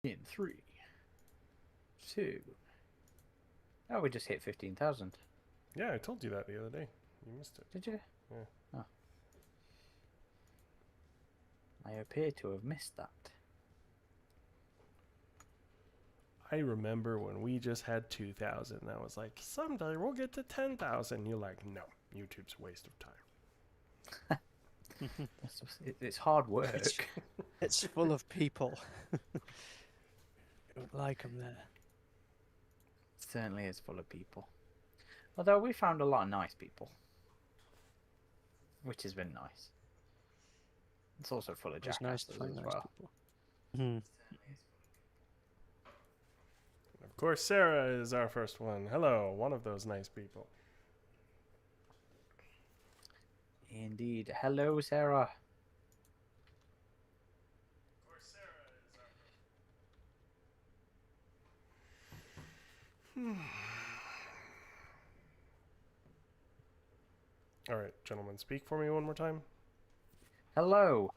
In 3, 2. Oh, we just hit 15,000. Yeah, I told you that the other day. You missed it. Did you? Yeah. Oh. I appear to have missed that. I remember when we just had 2,000. I was like, someday we'll get to 10,000. You're like, no, YouTube's a waste of time. It's hard work. It's full of people. Don't like them there. Certainly is full of people. Although we found a lot of nice people, which has been nice. It's also full of It's nice to jackasses find as nice well. people. Hmm. Of course, Sarah is our first one. Hello, one of those nice people. Indeed. Hello, Sarah. Of course, Sarah is our... All right, gentlemen, speak for me one more time. Hello.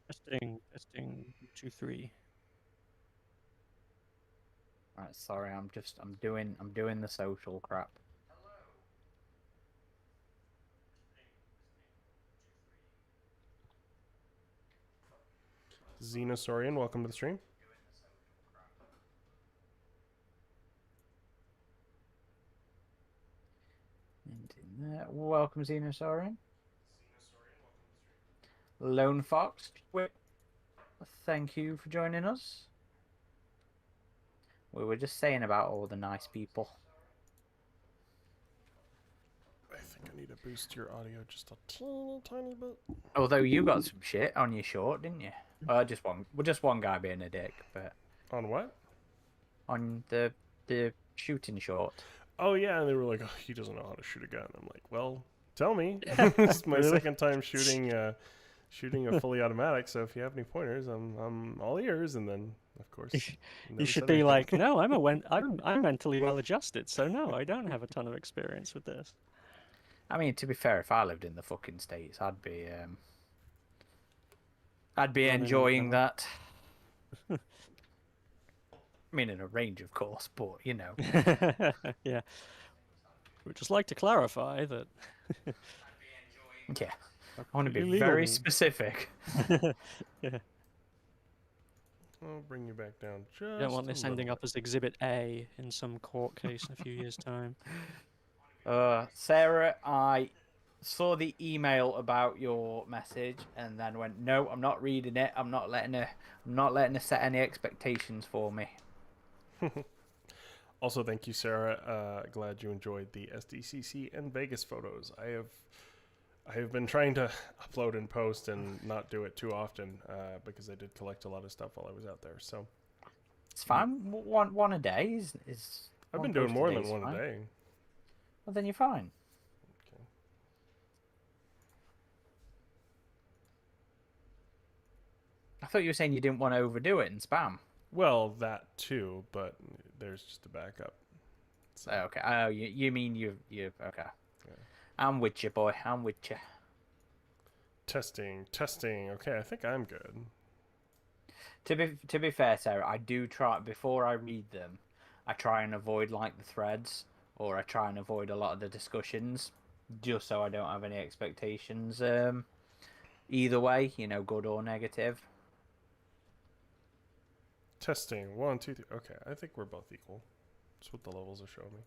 Testing, 2, 3. Right, sorry, I'm doing the social crap. Xenosaurian, welcome to the stream. And in there, welcome, Xenosaurian. Lone Fox, thank you for joining us. We were just saying about all the nice people. I think I need to boost your audio just a teeny tiny bit. Although you got some shit on your short, didn't you? Just one guy being a dick, but On what? on the shooting short. Oh yeah, and they were like, "Oh, he doesn't know how to shoot a gun." I'm like, "Well, tell me." This is my Really? second time shooting a fully automatic. So if you have any pointers, I'm all ears. And then, of course, You should be like, no, I'm mentally well adjusted, so no, I don't have a ton of experience with this. I mean, to be fair, if I lived in the fucking States, I'd be Running enjoying around. that. I mean, in a range, of course, but you know. Yeah. We'd just like to clarify that. Yeah, I want to be Completely very legal. specific. Yeah. I'll bring you back down. Just You don't want this a ending little up as Exhibit A in some court case in a few years' time. Sarah, I saw the email about your message and then went, no, I'm not reading it. I'm not letting her set any expectations for me. Also, thank you, Sarah. Glad you enjoyed the SDCC and Vegas photos. I have been trying to upload and post and not do it too often because I did collect a lot of stuff while I was out there. So It's fine. One a day is I've one been doing post more day than is one fine. a day. Well, then you're fine. Okay. I thought you were saying you didn't want to overdo it and spam. Well, that too, but there's just a backup. So, Oh, okay. Oh, you mean you okay. Yeah. I'm with you, boy. I'm with you. testing. Okay, I think I'm good. To be fair, Sarah, I do try before I read them. I try and avoid like the threads, or I try and avoid a lot of the discussions, just so I don't have any expectations. Either way, you know, good or negative. Testing. 1, 2, 3. Okay, I think we're both equal. That's what the levels are showing me.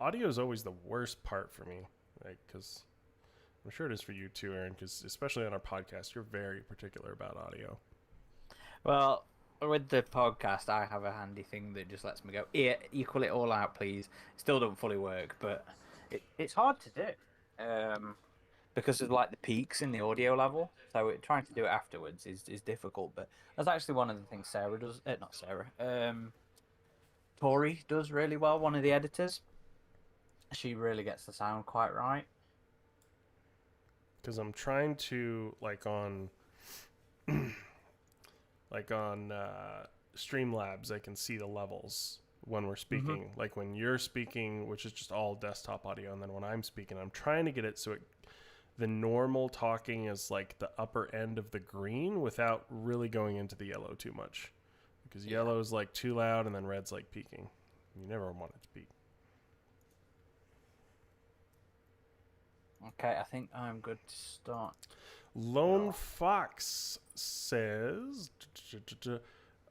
Audio is always the worst part for me, like, because I'm sure it is for you too, Aaron, because especially on our podcast, you're very particular about audio. Well, with the podcast, I have a handy thing that just lets me go, yeah, equal it all out, please. Still don't fully work, but it's hard to do. Because of like the peaks in the audio level. So trying to do it afterwards is difficult. But that's actually one of the things Sarah does. Not Sarah. Tori does really well. One of the editors. She really gets the sound quite right. Because I'm trying to like on Streamlabs, I can see the levels when we're speaking. Like when you're speaking, which is just all desktop audio, and then when I'm speaking, I'm trying to get it so it the normal talking is like the upper end of the green without really going into the yellow too much. Because yellow is like too loud and then red's like peaking. You never want it to peak. Okay, I think I'm good to start. Lone Fox says,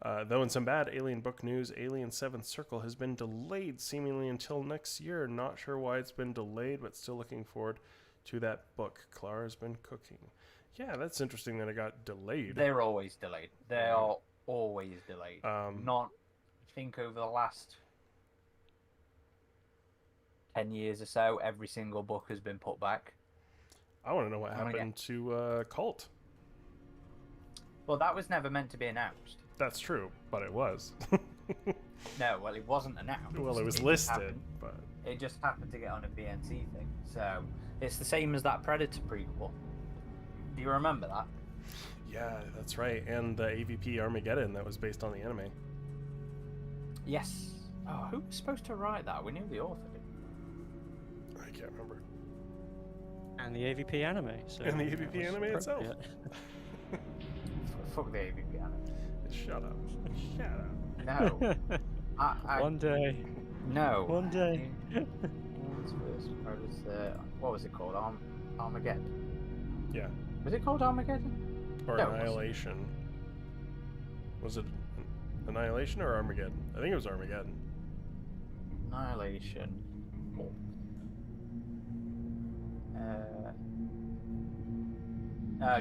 though in some bad Alien book news, Alien 7th Circle has been delayed seemingly until next year. Not sure why it's been delayed, but still looking forward to that book. Clara's been cooking. Yeah, that's interesting that it got delayed. They're always delayed. They are always delayed. Not, I think over the last 10 years or so, every single book has been put back. I want to know what happened to Cult. Well, that was never meant to be announced. That's true, but it was. No, well, it wasn't announced. Well, it was listed, but... It just happened to get on a BNC thing. So, it's the same as that Predator prequel. Do you remember that? Yeah, that's right. And the AVP Armageddon that was based on the anime. Yes. Oh, who was supposed to write that? We knew the author. I can't remember. And the AVP anime. So and the AVP anime itself. Fuck the AVP anime. Shut up. Shut up. No. One day. No. One day. What was it called? Armageddon? Yeah. Was it called Armageddon? Or No, Annihilation. Was it Annihilation or Armageddon? I think it was Armageddon. Annihilation.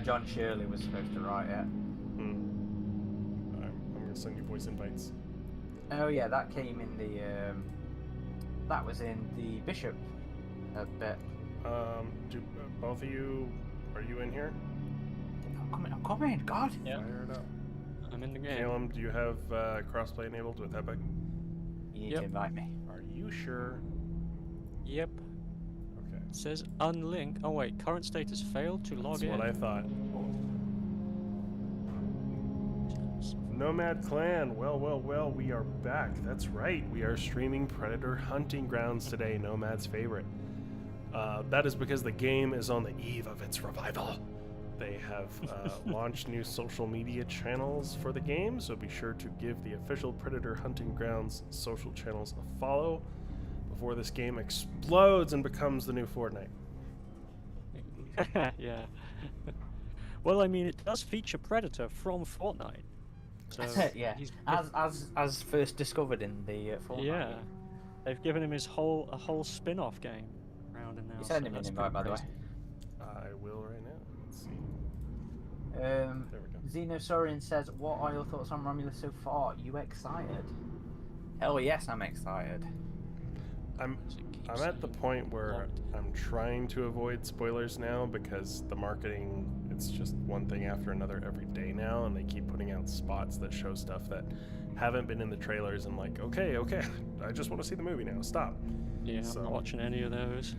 John Shirley was supposed to write it. I'm going to send you voice invites. Oh yeah, that came in the that was in the Bishop bit. Do both of you, are you in here? I'm coming, God. Yeah. Fire it up. I'm in the game. Calum, do you have crossplay enabled with Epic? You need to invite me. Are you sure? Yep. Okay. It says unlink. Oh wait, current status failed to log That's in. what I thought. Nomad Clan, well, we are back. That's right, we are streaming Predator Hunting Grounds today, Nomad's favorite. That is because the game is on the eve of its revival. They have launched new social media channels for the game, so be sure to give the official Predator Hunting Grounds social channels a follow before this game explodes and becomes the new Fortnite. Yeah. Well, I mean, it does feature Predator from Fortnite. So Yeah, as first discovered in the Fortnite. Yeah, they've given him his a whole spin-off game around and now. You send him an invite, by the way. I will right now. Let's see. There we go. Xenosaurian says, "What are your thoughts on Romulus so far? Are you excited?" Hell yes, I'm excited. I'm at the point where I'm trying to avoid spoilers now because the marketing, it's just one thing after another every day now, and they keep putting out spots that show stuff that haven't been in the trailers. And like, okay, I just want to see the movie now. Stop. Yeah, So- I'm not watching any of those.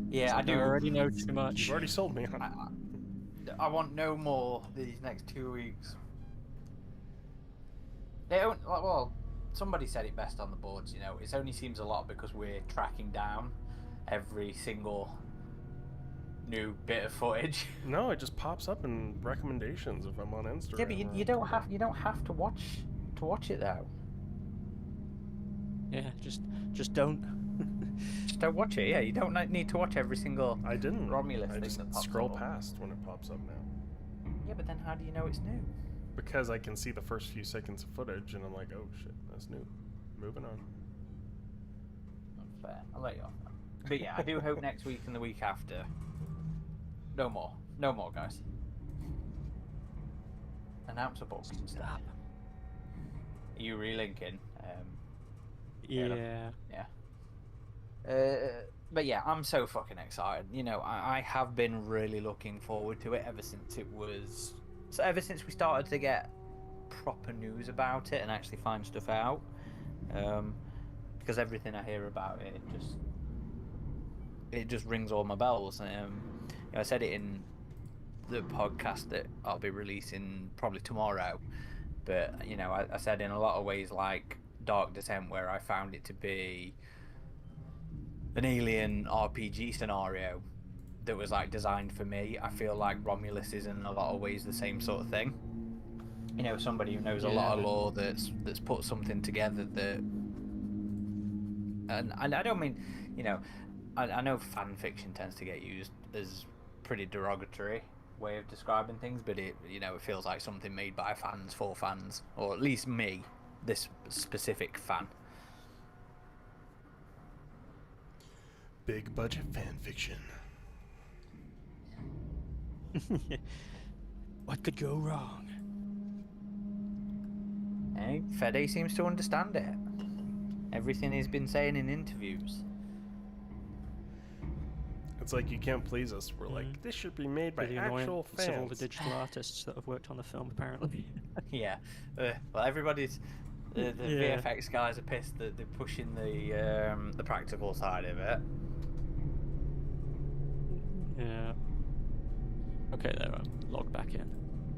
Yeah, I do. I already know too much. You've already sold me on it. I want no more these next 2 weeks. They don't. Well, somebody said it best on the boards. You know, it only seems a lot because we're tracking down every single new bit of footage. No, it just pops up in recommendations if I'm on Instagram. Yeah, but you don't have to watch it though. Yeah, just don't. Just don't watch it. Yeah, you don't need to watch every single. I didn't. Romulus I thing just that pops scroll up. past when it pops up now. Yeah, but then how do you know it's new? Because I can see the first few seconds of footage and I'm like, oh shit, that's new. Moving on. Unfair. I'll let you off now. But yeah, I do hope next week and the week after. No more, guys. Announce a book instead. Are you relinking? Yeah. Yeah. But yeah, I'm so fucking excited. You know, I have been really looking forward to it ever since ever since we started to get proper news about it and actually find stuff out. Because everything I hear about it just rings all my bells. You know, I said it in the podcast that I'll be releasing probably tomorrow. But you know, I said in a lot of ways like Dark Descent, where I found it to be an alien RPG scenario, that was like designed for me. I feel like Romulus is in a lot of ways the same sort of thing. You know, somebody who knows a lot of lore that's put something together that, and I don't mean, you know, I know fan fiction tends to get used as pretty derogatory way of describing things, but it feels like something made by fans for fans, or at least me, this specific fan. Big budget fan fiction. What could go wrong? Hey, Fede seems to understand it. Everything he's been saying in interviews. It's like you can't please us. We're like, this should be made by actual fans. Of all the digital artists that have worked on the film, apparently. Yeah. Well, everybody's... The VFX guys are pissed that they're pushing the practical side of it. Yeah. Okay, there. Log back in.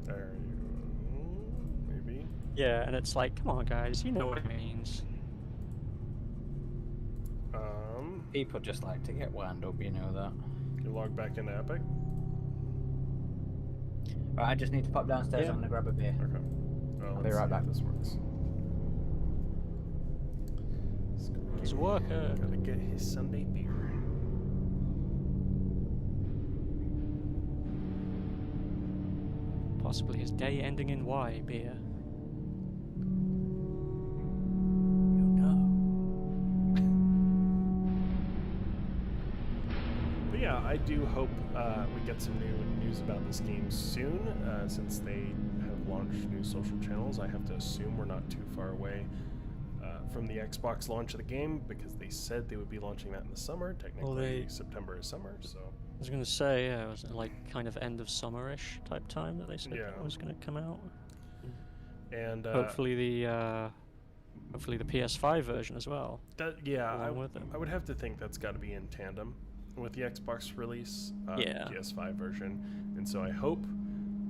There you maybe. Yeah, and it's like, come on, guys, you know what it means. People just like to get wound up, you know that. You log back into Epic? Right, I just need to pop downstairs. I'm gonna grab a beer. Okay. Well, I'll be right back. If this works. It's working. Gotta get his Sunday beer. Possibly his day ending in Y beer. Yeah, I do hope we get some new news about this game soon, since they have launched new social channels. I have to assume we're not too far away from the Xbox launch of the game, because they said they would be launching that in the summer. Technically, September is summer, so... I was going to say, yeah, it was like kind of end of summer-ish type time that they said it was going to come out. And hopefully the PS5 version as well. I would have to think that's got to be in tandem with the Xbox release, PS5 version, and so I hope.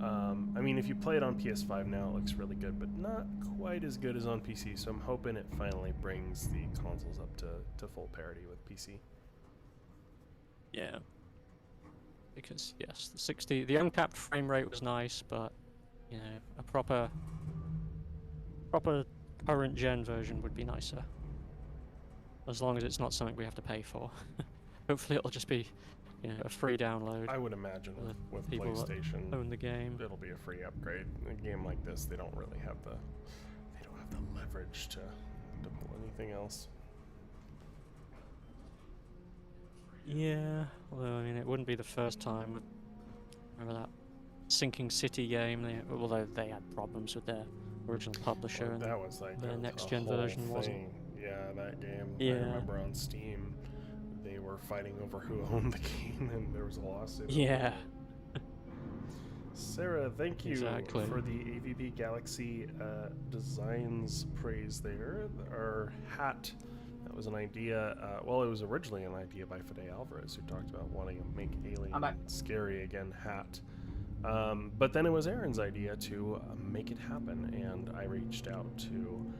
I mean, if you play it on PS5 now, it looks really good, but not quite as good as on PC. So I'm hoping it finally brings the consoles up to full parity with PC. Yeah, because yes, the uncapped frame rate was nice, but you know, a proper current gen version would be nicer. As long as it's not something we have to pay for. Hopefully it'll just be, you know, a free download. I would imagine with people PlayStation, own the game. It'll be a free upgrade. A game like this, they don't really have the leverage to pull anything else. Yeah, although I mean it wouldn't be the first time. Remember that Sinking City game? Although they had problems with their original publisher, and that was like their next gen version wasn't. Yeah, that game. Yeah. I remember on Steam, they were fighting over who owned the game, and there was a lawsuit. Yeah. Sarah, thank you Exactly. for the AVB Galaxy designs praise there. Our hat, that was an idea, well, it was originally an idea by Fede Alvarez, who talked about wanting to make Alien Scary Again hat. But then it was Aaron's idea to make it happen, and I reached out to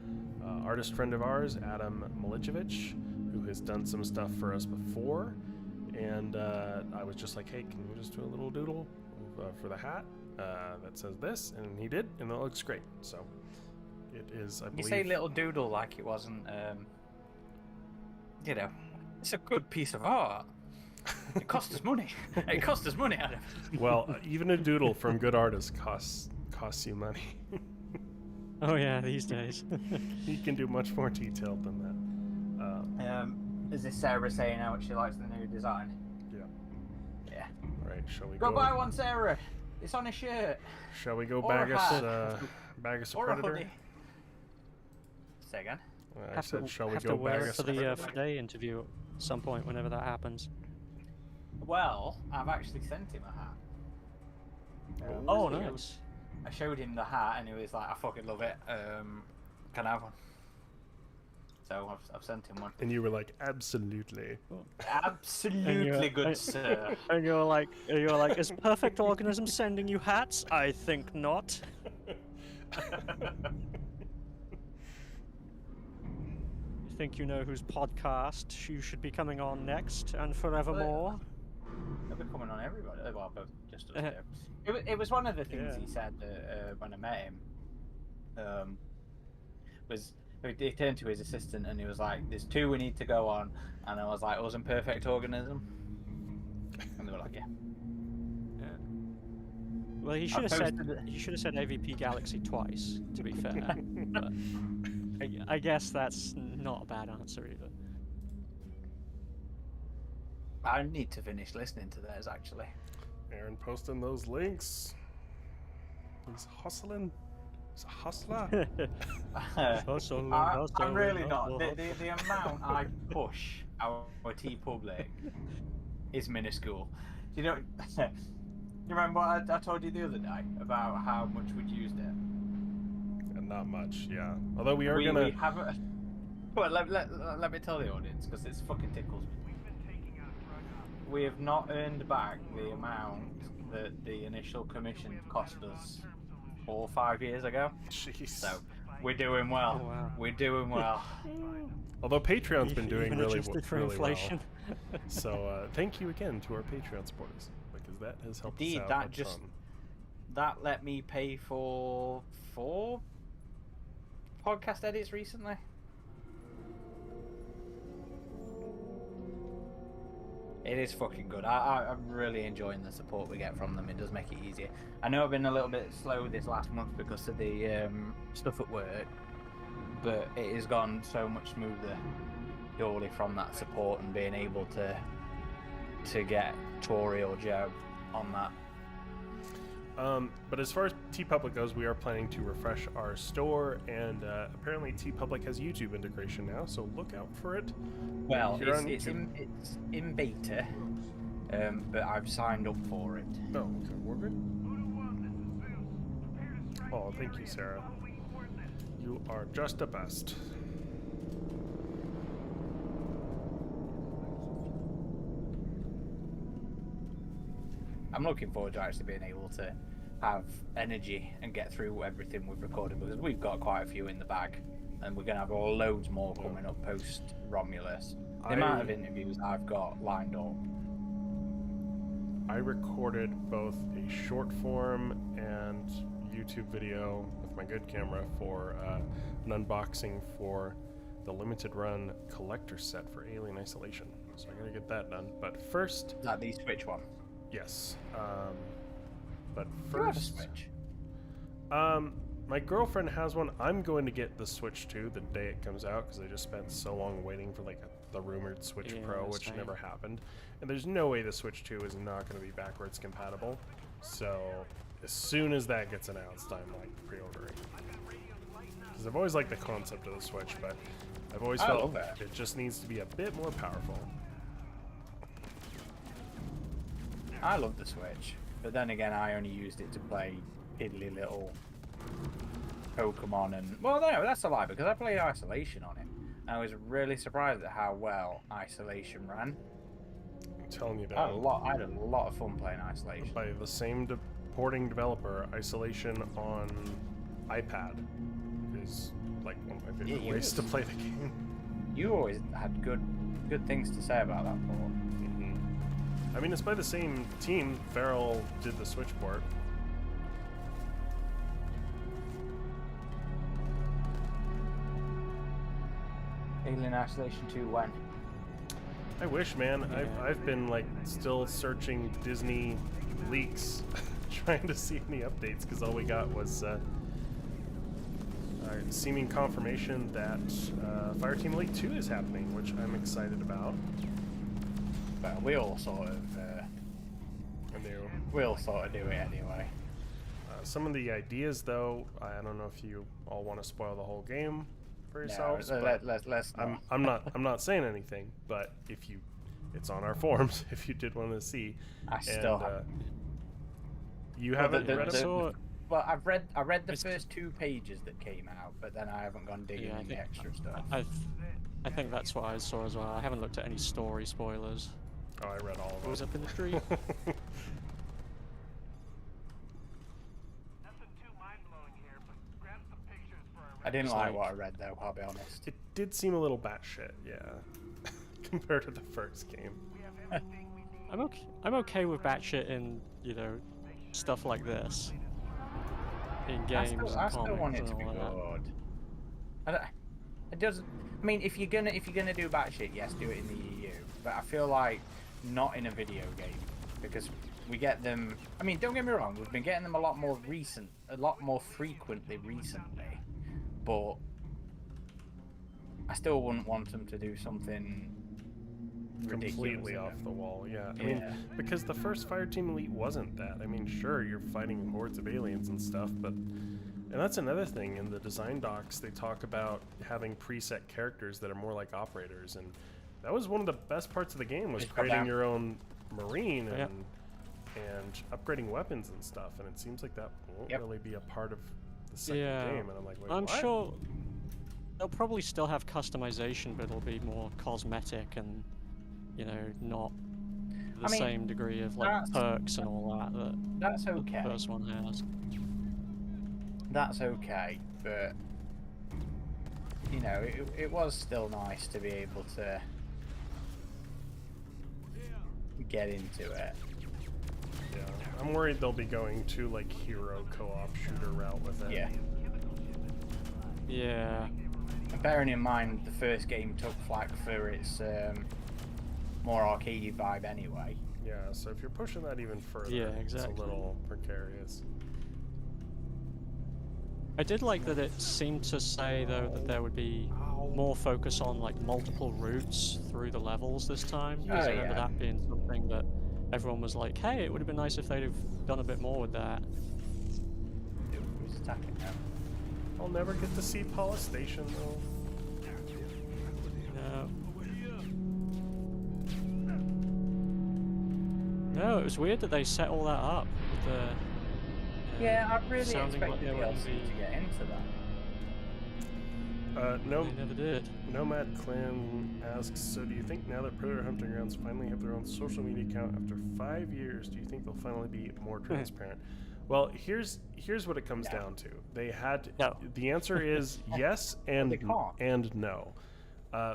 artist friend of ours, Adam Milicevic, who has done some stuff for us before, and I was just like, hey, can you just do a little doodle for the hat that says this? And he did, and it looks great. So it is, I believe... You say little doodle like it wasn't, you know, it's a good piece of art. It cost us money. It cost us money, Adam. Well, even a doodle from good artists costs you money. Oh yeah, these days. He can do much more detailed than that. Is this Sarah saying how much she likes the new design? Yeah. All right, shall we go buy one, Sarah? It's on a shirt. Shall we go Or bag a us hat. a Or a Predator? hoodie. Say again? I said, shall we have go to wear bag it us for a the Predator? Fede interview at some point, whenever that happens. Well, I've actually sent him a hat. Oh, nice. I showed him the hat and he was like, I fucking love it. Can I have one? So I've sent him one. And you were like, absolutely. Absolutely good, sir. And you're like, is Perfect Organism sending you hats? I think not. You think you know whose podcast you should be coming on next and forevermore? They'll be coming on everybody. Well, but just us two. It was one of the things he said when I met him. Was he turned to his assistant and he was like, "There's 2 we need to go on," and I was like, "Us and Perfect Organism," and they were like, "Yeah." Well, he should have said AVP Galaxy twice. To be fair, but I guess that's not a bad answer either. I need to finish listening to theirs actually. Aaron posting those links. He's hustling. He's a hustler. I'm really not. The amount I push our T-Public is minuscule. You know, you remember what I told you the other day about how much we'd used it? And not much, yeah. Although we We gonna... haven't... Well, let me tell the audience, because it's fucking tickles me. We have not earned back the amount that the initial commission cost us 4 or 5 years ago. Jeez. So we're doing well. Oh, wow. We're doing well. Although Patreon's been doing Even really adjusted for well. inflation. So thank you again to our Patreon supporters, because that has helped Indeed, us out that a ton. that let me pay for 4 podcast edits recently. It is fucking good. I'm really enjoying the support we get from them. It does make it easier. I know I've been a little bit slow this last month because of the stuff at work, but it has gone so much smoother purely from that support and being able to get Tori or Joe on that. But as far as TeePublic goes, we are planning to refresh our store, and apparently TeePublic has YouTube integration now, so look out for it. Well, it's in beta, but I've signed up for it. Oh, okay, we're good. Oh, thank you, Sarah. You are just the best. I'm looking forward to actually being able to have energy and get through everything we've recorded, because we've got quite a few in the bag, and we're going to have loads more coming up post Romulus. The amount of interviews I've got lined up. I recorded both a short form and YouTube video with my good camera for an unboxing for the limited run collector set for Alien Isolation. So I gotta get that done. But first... Is that the Switch one? Yes. But You have a first... Switch? My girlfriend has one. I'm going to get the Switch 2 the day it comes out, because I just spent so long waiting for the rumored Switch Pro, which never happened. And there's no way the Switch 2 is not going to be backwards compatible. So as soon as that gets announced, I'm like pre-ordering. Because I've always liked the concept of the Switch, but I've always felt it just needs to be a bit more powerful. I love the Switch, but then again, I only used it to play piddly little Pokemon and... Well, no, that's a lie, because I played Isolation on it. And I was really surprised at how well Isolation ran. I'm telling you that. I had a lot of fun playing Isolation. By the same porting developer, Isolation on iPad is like one of my favorite ways to play the game. You always had good things to say about that port. I mean, it's by the same team. Feral did the Switch port. Alien Isolation 2 when? I wish, man. I've been like still searching Disney leaks, trying to see any updates, because all we got was seeming confirmation that Fireteam Elite 2 is happening, which I'm excited about. Well, we all sort of do it anyway. Some of the ideas, though, I don't know if you all want to spoil the whole game for yourselves. No, let's not. I'm not saying anything, but it's on our forums if you did want to see. I still haven't. You haven't read it? Well, I read the first 2 pages that came out, but then I haven't gone digging in the extra stuff. I think that's what I saw as well. I haven't looked at any story spoilers. Oh, I read all of them. It was up in the tree. I didn't like what I read, though, I'll be honest. It did seem a little batshit, yeah, compared to the first game. I'm okay with batshit in, you know, stuff like this. In games and I still want comics it and to be all that. good. I don't, it doesn't. I mean, if you're gonna do batshit, yes, do it in the EU. But I feel like not in a video game because we get them. I mean, don't get me wrong, we've been getting them a lot more frequently recently. But I still wouldn't want them to do something ridiculous. Completely off the wall, yeah. I mean, because the first Fireteam Elite wasn't that. I mean, sure, you're fighting hordes of aliens and stuff, but... And that's another thing, in the design docs, they talk about having preset characters that are more like operators, and that was one of the best parts of the game, was creating your own Marine and upgrading weapons and stuff, and it seems like that won't really be a part of the second game, and I'm like, wait, I'm what? sure they'll probably still have customization, but it'll be more cosmetic and, you know, not the same degree of like perks and all that that's okay. the first one has. That's okay, but you know, it was still nice to be able to get into it. Yeah, I'm worried they'll be going to like hero co-op shooter route with it. Yeah. Yeah. Bearing in mind the first game took flack for its more arcadey vibe anyway. Yeah, so if you're pushing that even further, exactly. It's a little precarious. I did like that it seemed to say, though, that there would be more focus on like multiple routes through the levels this time. Because I remember that being something that everyone was like, hey, it would have been nice if they'd have done a bit more with that. Who's attacking now? I'll never get to see Paula Station, though. No, it was weird that they set all that up with the... yeah, I really sounding expected like DLC to get into that. No, they never did. Nomad Clan asks, so do you think now that Predator Hunting Grounds finally have their own social media account after 5 years, do you think they'll finally be more transparent? Well, here's what it comes down to. They had the answer is yes and no.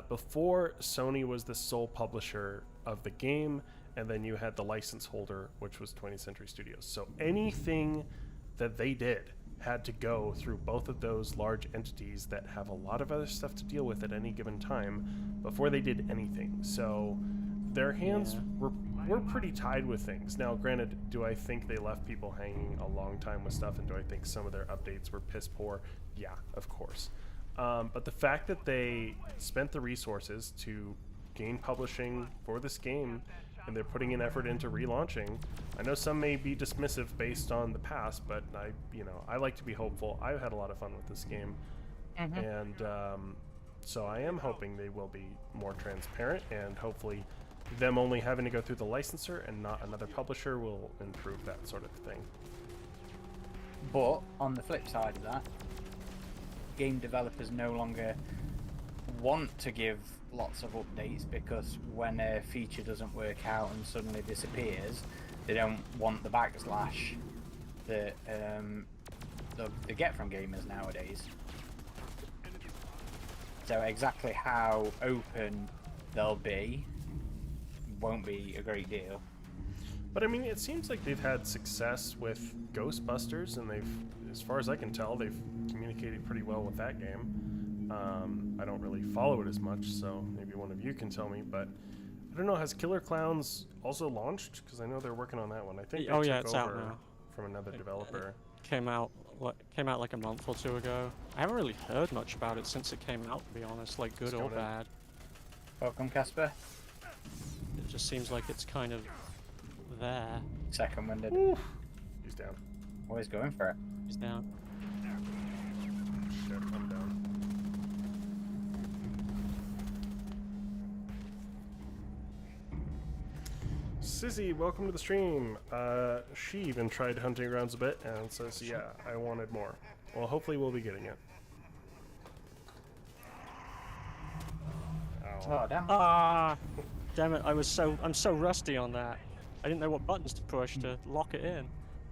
Before, Sony was the sole publisher of the game, and then you had the license holder, which was 20th Century Studios. So anything that they did had to go through both of those large entities that have a lot of other stuff to deal with at any given time before they did anything. So their hands were pretty tied with things. Now, granted, do I think they left people hanging a long time with stuff, and do I think some of their updates were piss poor? Yeah, of course. But the fact that they spent the resources to gain publishing for this game, and they're putting an effort into relaunching. I know some may be dismissive based on the past, but I like to be hopeful. I've had a lot of fun with this game, and so I am hoping they will be more transparent, and hopefully them only having to go through the licensor and not another publisher will improve that sort of thing. But on the flip side of that, game developers no longer want to give lots of updates, because when a feature doesn't work out and suddenly disappears, they don't want the backlash that they get from gamers nowadays. So exactly how open they'll be won't be a great deal. But I mean, it seems like they've had success with Ghostbusters, and they've, as far as I can tell, they've communicated pretty well with that game. I don't really follow it as much, so maybe one of you can tell me, but I don't know, has Killer Clowns also launched? Because I know they're working on that one. I think they took it's over out now. From another developer. Came out like a month or two ago. I haven't really heard much about it since it came out, to be honest, like good or bad. Welcome, Casper. It just seems like it's kind of there. Second winded. He's down. Oh, he's going for it. He's down. Shit, I'm down. Sissy, welcome to the stream. She even tried Hunting Grounds a bit and says, yeah, I wanted more. Well, hopefully we'll be getting it. Oh, damn. Damn it, I'm so rusty on that. I didn't know what buttons to push to lock it in.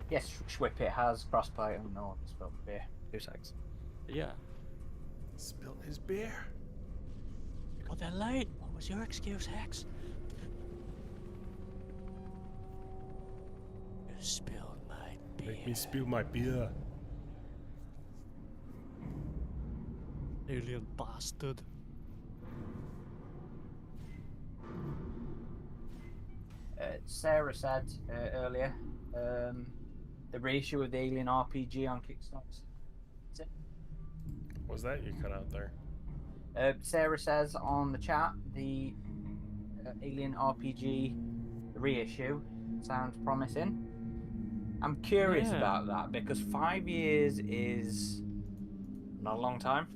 Yes, Schwip, it has crossplay. Oh no, I spilled my beer. 2 seconds. Yeah. Spilled his beer. Got there late. What was your excuse, Hex? spill my beer. Make me spill my beer. Alien bastard. Sarah said earlier, the reissue of the Alien RPG on Kickstarter. What was that you cut out there? Sarah says on the chat, the Alien RPG reissue sounds promising. I'm curious about that because 5 years is not a long time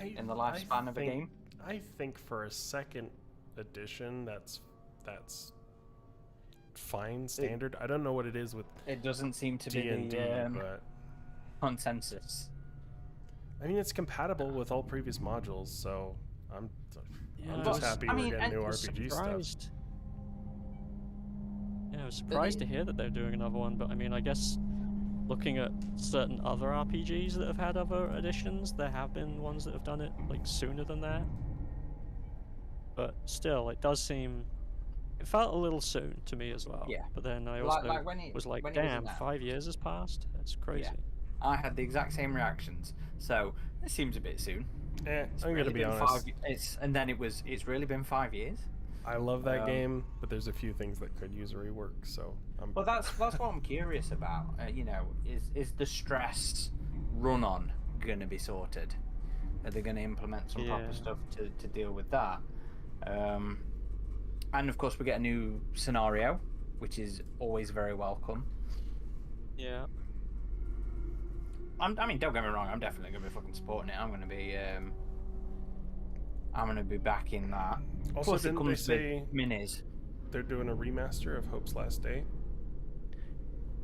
in the lifespan of a game. I think for a second edition, that's fine standard. I don't know what it is with It doesn't seem to D&D, be the but consensus. I mean it's compatible with all previous modules, so I'm Yeah, just happy I we're mean, getting new I was RPG stuff. surprised. Yeah, I was surprised to hear that they're doing another one, but I mean, I guess looking at certain other RPGs that have had other editions, there have been ones that have done it like sooner than that. But still, it does seem. It felt a little soon to me as well. Yeah. But then I also was like, when damn, announced, 5 years has passed? That's crazy. Yeah. I had the exact same reactions. So it seems a bit soon. I'm gonna be honest. It's really been 5 years. I love that game, but there's a few things that could use a rework. So Well, that's what I'm curious about. Is the stress run on going to be sorted? Are they going to implement some proper stuff to deal with that? And of course, we get a new scenario, which is always very welcome. Yeah. I mean, don't get me wrong. I'm definitely going to be fucking supporting it. I'm going to be backing that. Also, Plus, it didn't they comes say with minis. they're doing a remaster of Hope's Last Day?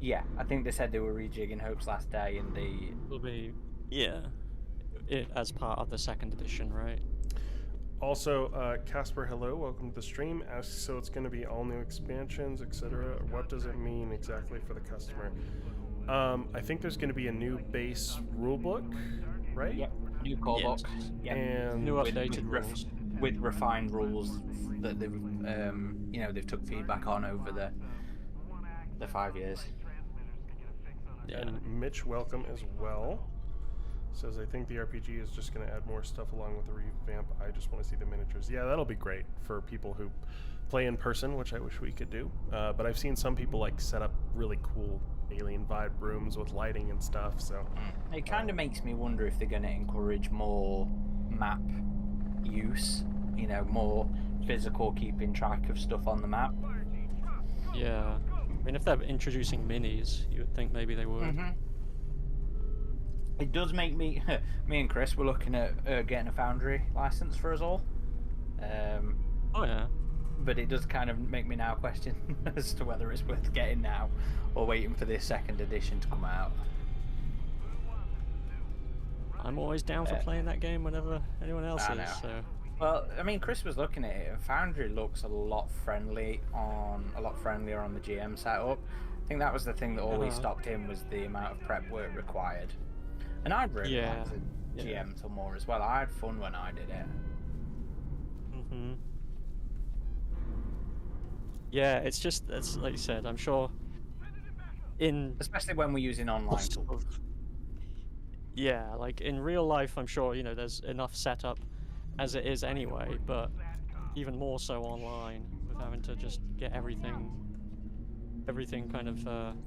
Yeah, I think they said they were rejigging Hope's Last Day and the. Will be it as part of the second edition, right? Also, Casper, hello, welcome to the stream. Asks, so it's going to be all new expansions, etc. What does it mean exactly for the customer? I think there's going to be a new base rulebook, right? Yep. New core book. Yep. And New updated rules. With refined rules that they've took feedback on over the 5 years. Yeah. And Mitch, welcome as well. Says, I think the RPG is just going to add more stuff along with the revamp. I just want to see the miniatures. Yeah, that'll be great for people who play in person, which I wish we could do. But I've seen some people like set up really cool alien vibe rooms with lighting and stuff. So it kind of makes me wonder if they're going to encourage more map use. More physical keeping track of stuff on the map. Yeah. I mean, if they're introducing minis, you would think maybe they would. Mm-hmm. It does make me and Chris were looking at getting a Foundry license for us all. Oh yeah. But it does kind of make me now question as to whether it's worth getting now or waiting for this second edition to come out. I'm always down for playing that game whenever anyone else is. So. Well, I mean, Chris was looking at it, and Foundry looks a lot friendlier on the GM setup. I think that was the thing that always stopped him, was the amount of prep work required. And I'd really liked the GM till more as well. I had fun when I did it. Mm-hmm. Yeah, it's like you said, I'm sure especially when we're using online tools. Yeah, like in real life, I'm sure, there's enough setup as it is anyway, but even more so online, with having to just get everything kind of done,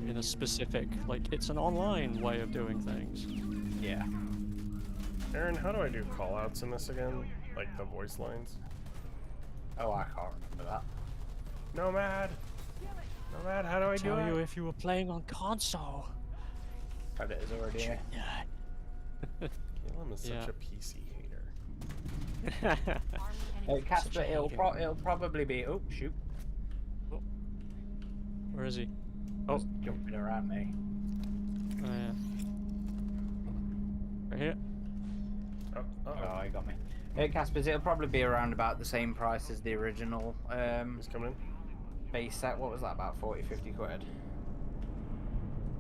in a specific, like, it's an online way of doing things. Yeah. Aaron, how do I do callouts in this again? Like the voice lines? Oh, I can't remember that. Nomad, how do I do it? Tell you if you were playing on console. Predator's already here. Caleb is such a PC hater. Casper, it'll probably be. Oh shoot! Where is he? Oh, jumping around me. Oh yeah. Right here. Oh, he got me. Casper's, it'll probably be around about the same price as the original He's coming in. base set. What was that, about 40-50 quid?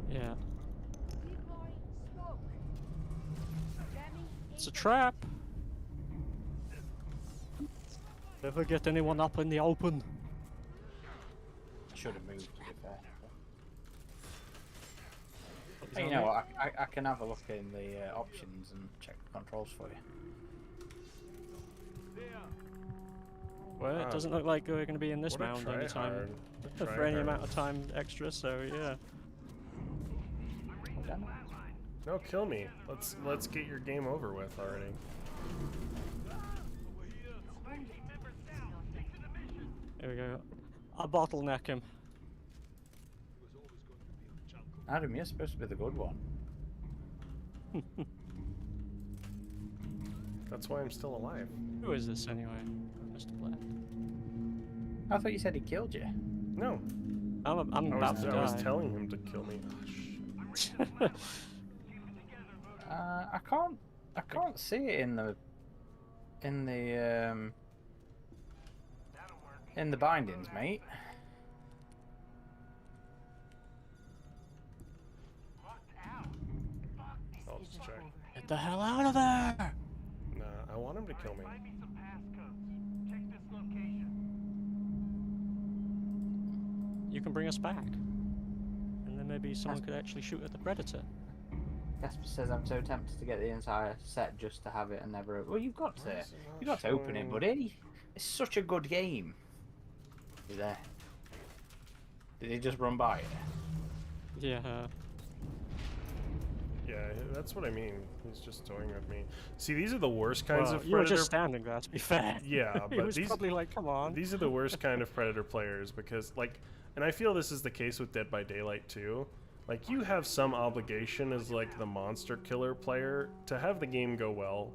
Yeah. It's a trap. Never get anyone up in the open. Should have moved, to be fair. Is Hey, you that know me? what? I can have a look in the options and check the controls for you. Well, it doesn't look like we're going to be in this What a mound anytime tryhard. for any amount of time extra. So yeah. No, kill me. Let's get your game over with already. Here we go. I'll bottleneck him. Adam, you're supposed to be the good one. That's why I'm still alive. Who is this anyway? Mr. Black. I thought you said he killed you. No, I'm about to I was die. telling him to kill me. Oh, I can't see it in the bindings, mate. I'll just check. Get the hell out of there! Nah, I want him to kill me. You can bring us back, and then maybe someone could actually shoot at the predator. Casper says I'm so tempted to get the entire set just to have it and never. Well, you've got to open it, buddy. It's such a good game. You there? Did he just run by it? Yeah. Yeah, that's what I mean. He's just toying with me. See, these are the worst kinds Well, of you were predator. just standing there, to be fair. Yeah, He but was these probably like, "Come on." these are the worst kind of predator players because, like, and I feel this is the case with Dead by Daylight too. Like, you have some obligation as like the monster killer player to have the game go well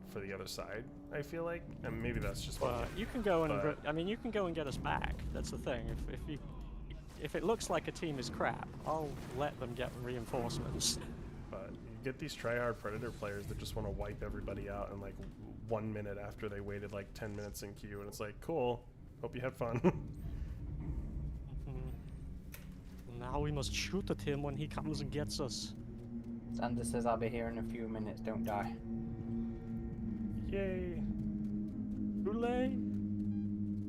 for the other side. I feel like, and maybe that's just. Well, you can go and but- I mean, you can go and get us back. That's the thing. If it looks like a team is crap, I'll let them get reinforcements. But you get these tryhard predator players that just want to wipe everybody out in like 1 minute after they waited like 10 minutes in queue, and it's like, cool. Hope you have fun. Now we must shoot at him when he comes and gets us. Sander says I'll be here in a few minutes. Don't die. Yay! Hooray!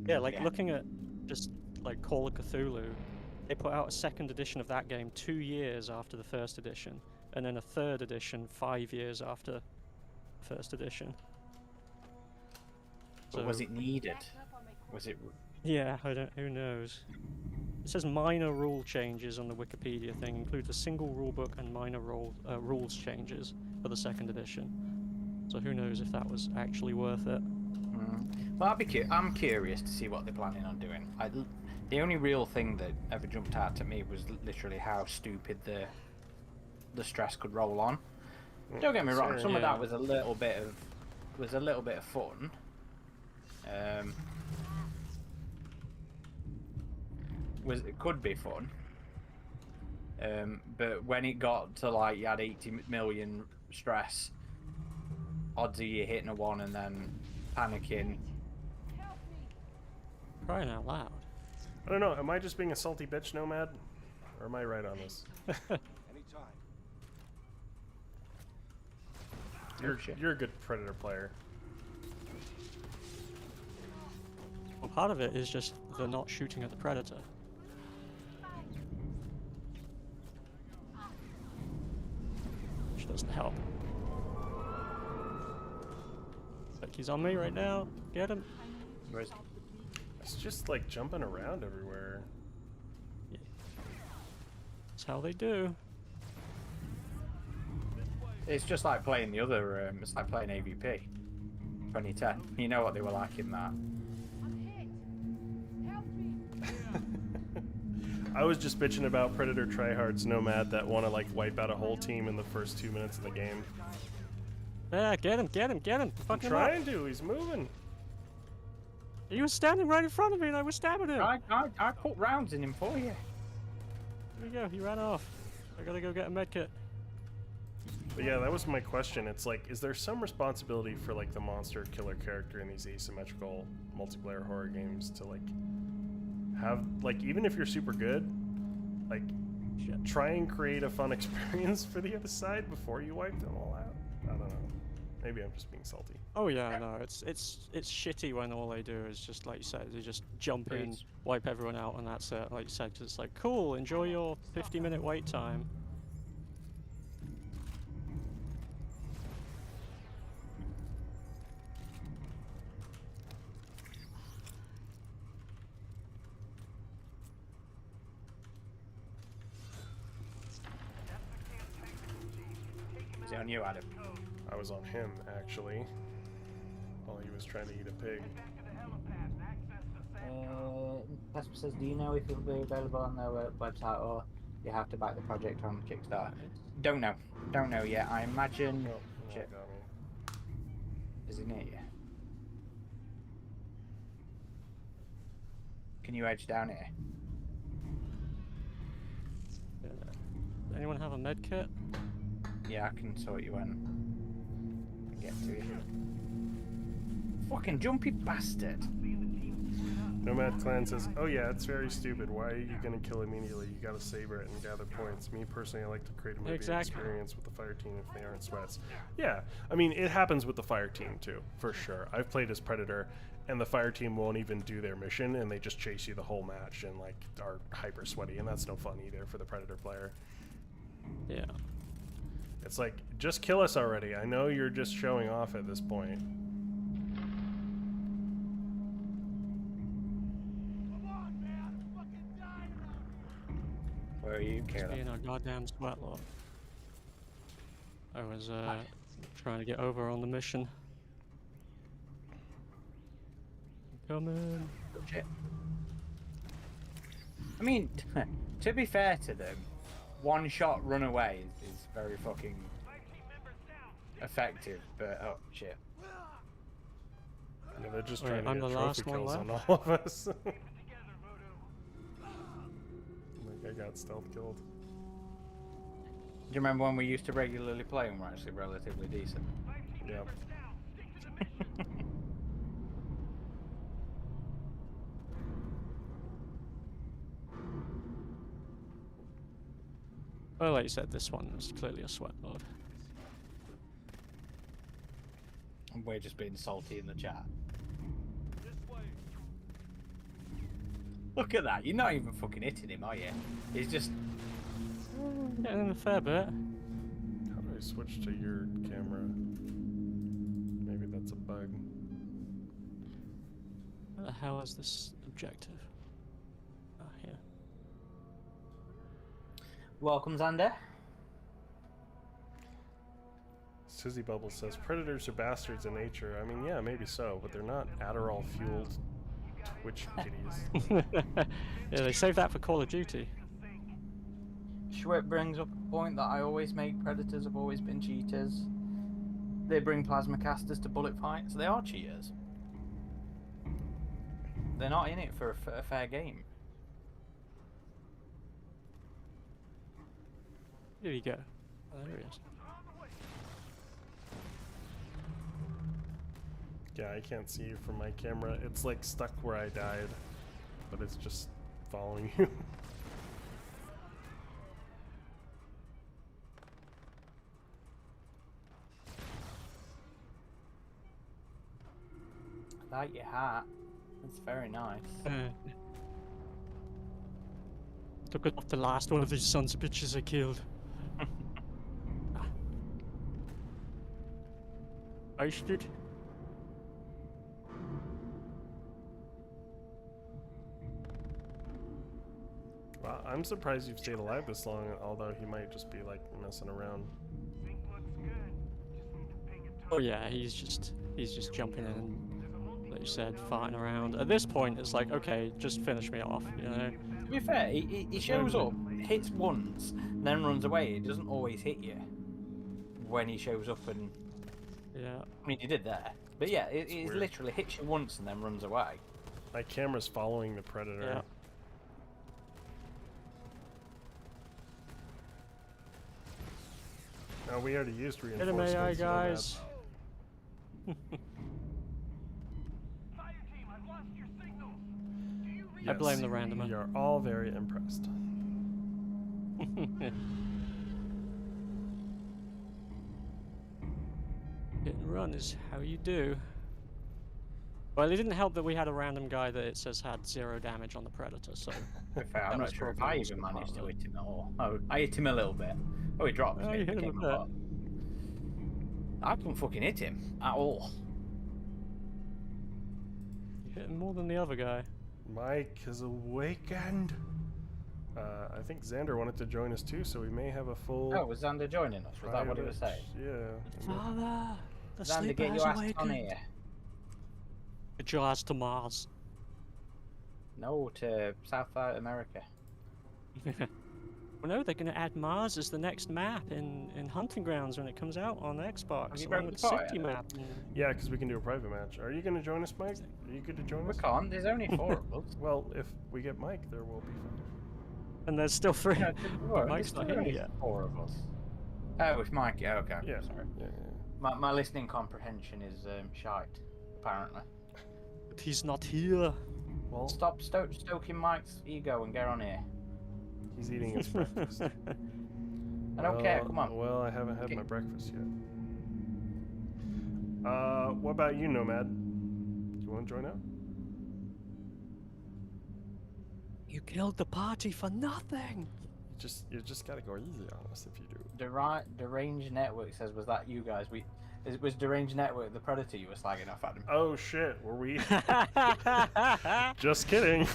Yeah, like Yeah. looking at just like Call of Cthulhu, they put out a second edition of that game 2 years after the first edition, and then a third edition 5 years after first edition. But was it needed? Was it? Yeah, I don't. Who knows? It says minor rule changes on the Wikipedia thing, includes a single rulebook and minor rules changes for the second edition. So who knows if that was actually worth it? Well, I'm curious to see what they're planning on doing. The only real thing that ever jumped out to me was literally how stupid the stress could roll on. Don't get me wrong, some of that was a little bit of fun. It could be fun. But when it got to like you had 80 million stress, odds of you hitting a 1 and then panicking. Crying out loud. I don't know. Am I just being a salty bitch nomad, or am I right on this? You're a good predator player. Well, part of it is just the not shooting at the predator. Which doesn't help. Like he's on me right now. Get him. Whereas It's just like jumping around everywhere. That's how they do. it's just like playing the other. It's like playing AVP 2010. You know what they were like in that. I was just bitching about Predator tryhards nomad that want to like wipe out a whole team in the first 2 minutes of the game. Yeah, get him. I'm Fuck him trying to. He's moving. up. He was standing right in front of me and I was stabbing him. I put rounds in him for you. There we go. He ran off. I gotta go get a medkit. But yeah, that was my question. It's like, is there some responsibility for like the monster killer character in these asymmetrical multiplayer horror games to like have like, even if you're super good, like try and create a fun experience for the other side before you wipe them all out? I don't know. Maybe I'm just being salty. Oh yeah, no, it's shitty when all they do is just like you said, they just jump in, Please. wipe everyone out, and that's it. Like you said, 'cause it's like cool, enjoy your 50-minute wait time. Is it on you, Adam? I was on him, actually, while he was trying to eat a pig. Casper says, do you know if it'll be available on their website or you have to back the project on Kickstarter? Don't know. Don't know yet. I imagine... Oh, Shit. got me. Is it near you? Can you edge down here? Anyone have a med kit? Yeah, I can sort you in. Get to you. Fucking jumpy bastard. Nomad Clan says, oh yeah, it's very stupid. Why are you gonna kill immediately? You gotta savor it and gather points. Me personally, I like to create a movie experience with the fire team if they aren't sweats. Yeah, I mean, it happens with the fire team too, for sure. I've played as Predator, and the fire team won't even do their mission, and they just chase you the whole match and like are hyper sweaty, and that's no fun either for the Predator player. Yeah. It's like, just kill us already. I know you're just showing off at this point. Where are you, Caleb? Being a goddamn sweatlord. I was trying to get over on the mission. Coming. Shit. I mean, to be fair to them, one shot run away is very fucking effective, but oh shit. Yeah, they're just trying to I'm get the trophy last one kills on left. all of us. Like, I got stealth killed. Do you remember when we used to regularly play and were actually relatively decent? Yeah. Well, like you said, this one is clearly a sweatlord. And we're just being salty in the chat. Look at that, you're not even fucking hitting him, are you? He's just... Getting a fair bit. How do I switch to your camera? Maybe that's a bug. Where the hell is this objective? Ah, here. Welcome, Xander. Sizzy Bubble says, predators are bastards in nature. I mean, yeah, maybe so, but they're not Adderall-fueled Twitch kitties. Yeah, they saved that for Call of Duty. Schwitt brings up a point that I always make. Predators have always been cheaters. They bring plasma casters to bullet fights. They are cheaters. They're not in it for a fair game. Here you go. Oh, there he is. Yeah, I can't see you from my camera. It's like stuck where I died, but it's just following you. I like your hat. It's very nice. Took it off the last one of these sons of bitches I killed. Ousted. Wow, I'm surprised you've stayed alive this long, although he might just be like messing around. Oh yeah, he's just jumping in and, like you said, farting around. At this point, it's like, okay, just finish me off, you know? To be fair, he shows up, hits once, then runs away. He doesn't always hit you when he shows up and... Yeah. I mean, he did there. But yeah, it weird. literally hits you once and then runs away. My camera's following the predator. Yeah. No, we already used Hit him, reinforcements. AI so guys. I blame the randomer. We are all very impressed. Hit and run is how you do. Well, it didn't help that we had a random guy that it says had 0 damage on the Predator, so... To be fair, I'm That not was sure if probably I also even part managed of to it. hit him at all. Oh, I hit him a little bit. Oh, he dropped Oh, me. you hit him Became a bit. bot. I couldn't fucking hit him at all. You hit him more than the other guy. Mike is awakened. I think Xander wanted to join us too, so we may have a full. Oh, was Xander joining us? Was that what he was saying? Yeah. Father, the Xander, sleeper get has your ass on awakened. here. Get your ass to Mars. No, to South America. Well, no, they're going to add Mars as the next map in Hunting Grounds when it comes out on Xbox, you along broke with the the fire? City map. Yeah, because we can do a private match. Are you going to join us, Mike? Are you good to join We us? can't. There's only 4 of us. Well, if we get Mike, there will be 5. And there's still 3. No, But Mike's not there's here only yet. 4 of us. Oh, with Mike. Yeah, okay. Yeah. Sorry. Yeah. My listening comprehension is shite, apparently. But he's not here. Well, Stop stoking Mike's ego and get on here. he's eating his breakfast. I don't care. Come on. Well, I haven't had Okay. my breakfast yet. What about you, Nomad? Do you want to join out? You killed the party for nothing. You just gotta go easy on us if you do. Deranged Network says, was that you guys? Was Deranged Network the Predator you were slagging off at him? Oh shit, were we? Just kidding.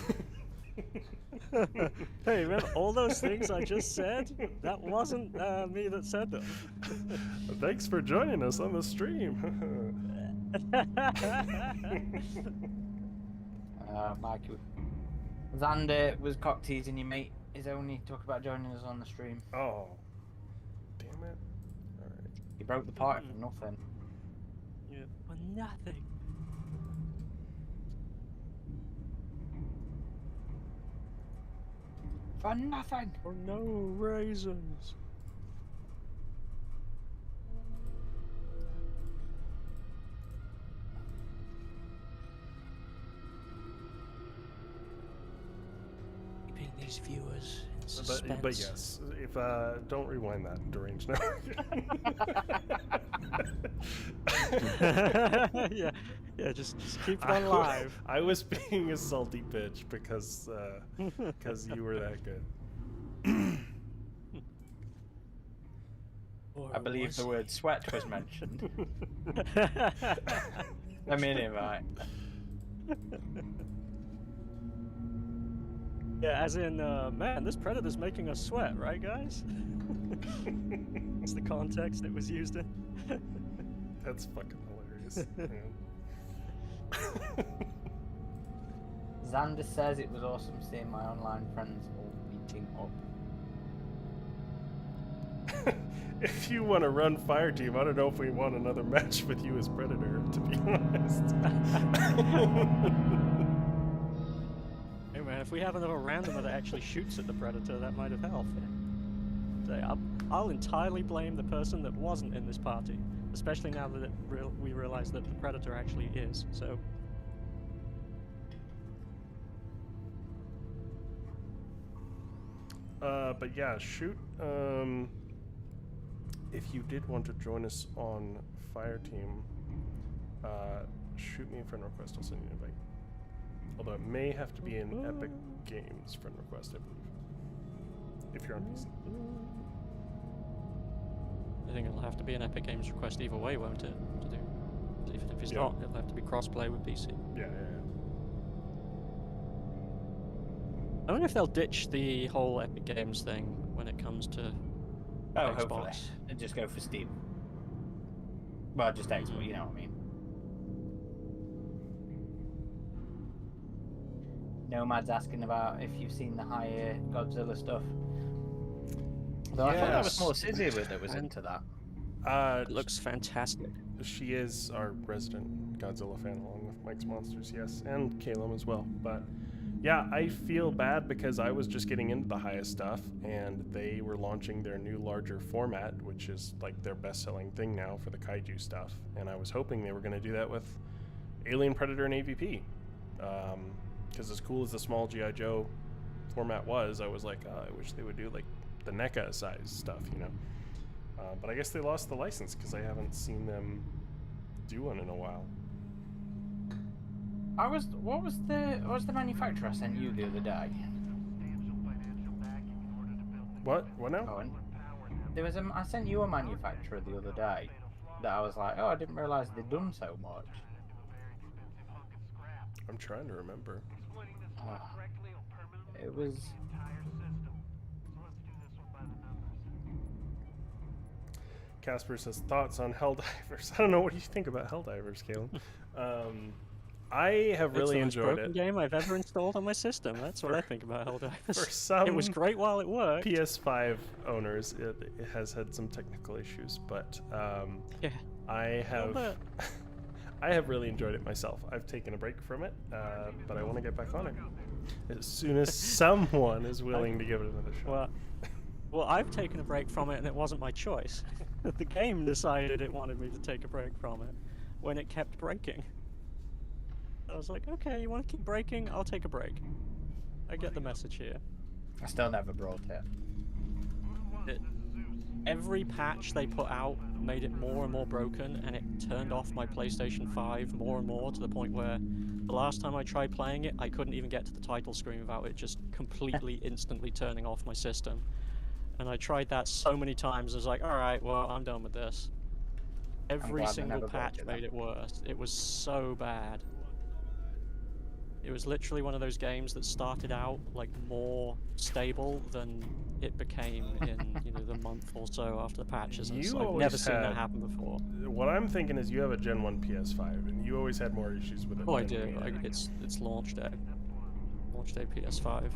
Hey, remember all those things I just said? That wasn't me that said them. Thanks for joining us on the stream. Mike, Xander was cock teasing you, mate. He's only talking about joining us on the stream. Oh, damn it. Alright. He broke the party for nothing. Yeah, for nothing. For nothing. For no reasons. Keeping these viewers in suspense. But yes, if don't rewind that deranged now. yeah, just keep it on live. I was being a salty bitch because you were that good. I believe the word sweat was mentioned. I mean it, right? Yeah, as in, man, this predator's making us sweat, right, guys? It's the context it was used in. That's fucking hilarious. Xander says it was awesome seeing my online friends all meeting up. If you want to run Fire Team, I don't know if we want another match with you as Predator, to be honest. Hey man, if we have another randomer that actually shoots at the predator, that might have helped. So I'll entirely blame the person that wasn't in this party, especially now that we realize that the predator actually is. So. But yeah, shoot. If you did want to join us on Fire Team, shoot me a friend request. I'll send you an invite. Although it may have to be an Epic Games friend request, I believe. If you're on PC. I think it'll have to be an Epic Games request either way, won't it? To do. Even if it's Yeah. not, it'll have to be cross-play with PC. Yeah. I wonder if they'll ditch the whole Epic Games thing when it comes to Oh, Xbox. hopefully. And just go for Steam. Well, just Xbox, you know what I mean. Nomad's asking about if you've seen the higher Godzilla stuff. Though I thought there was more Sizzy that was into that. It looks fantastic. She is our resident Godzilla fan, along with Mike's Monsters, yes, and Calum as well. But yeah, I feel bad because I was just getting into the highest stuff, and they were launching their new larger format, which is like their best-selling thing now for the kaiju stuff. And I was hoping they were going to do that with Alien, Predator, and AVP. Because as cool as the small G.I. Joe format was, I was like, I wish they would do like the NECA size stuff, you know. But I guess they lost the license because I haven't seen them do one in a while. What was the manufacturer I sent you the other day? What? What now? Oh, there was I sent you a manufacturer the other day that I was like, oh, I didn't realise they'd done so much. I'm trying to remember. It was. Casper says thoughts on Helldivers. I don't know. What do you think about Helldivers, Caleb? I have really it's the enjoyed most broken it. game I've ever installed on my system. That's what I think about Helldivers. For some, it was great while it worked. PS5 owners, it has had some technical issues, but Yeah. I have I have really enjoyed it myself. I've taken a break from it, but I want to get back on it as soon as someone is willing to give it another shot. Well, I've taken a break from it, and it wasn't my choice. The game decided it wanted me to take a break from it when it kept breaking. I was like, okay, you want to keep breaking? I'll take a break. I get the message here. I still never brought it. Every patch they put out made it more and more broken, and it turned off my PlayStation 5 more and more to the point where the last time I tried playing it, I couldn't even get to the title screen without it just completely instantly turning off my system. And I tried that so many times, I was like, alright, well, I'm done with this. Every single patch made it worse. It was so bad. It was literally one of those games that started out like more stable than it became in the month or so after the patches. And I've never seen that happen before. What I'm thinking is you have a Gen 1 PS5, and you always had more issues with it. Oh, I do. It's launch day. Launch day PS5.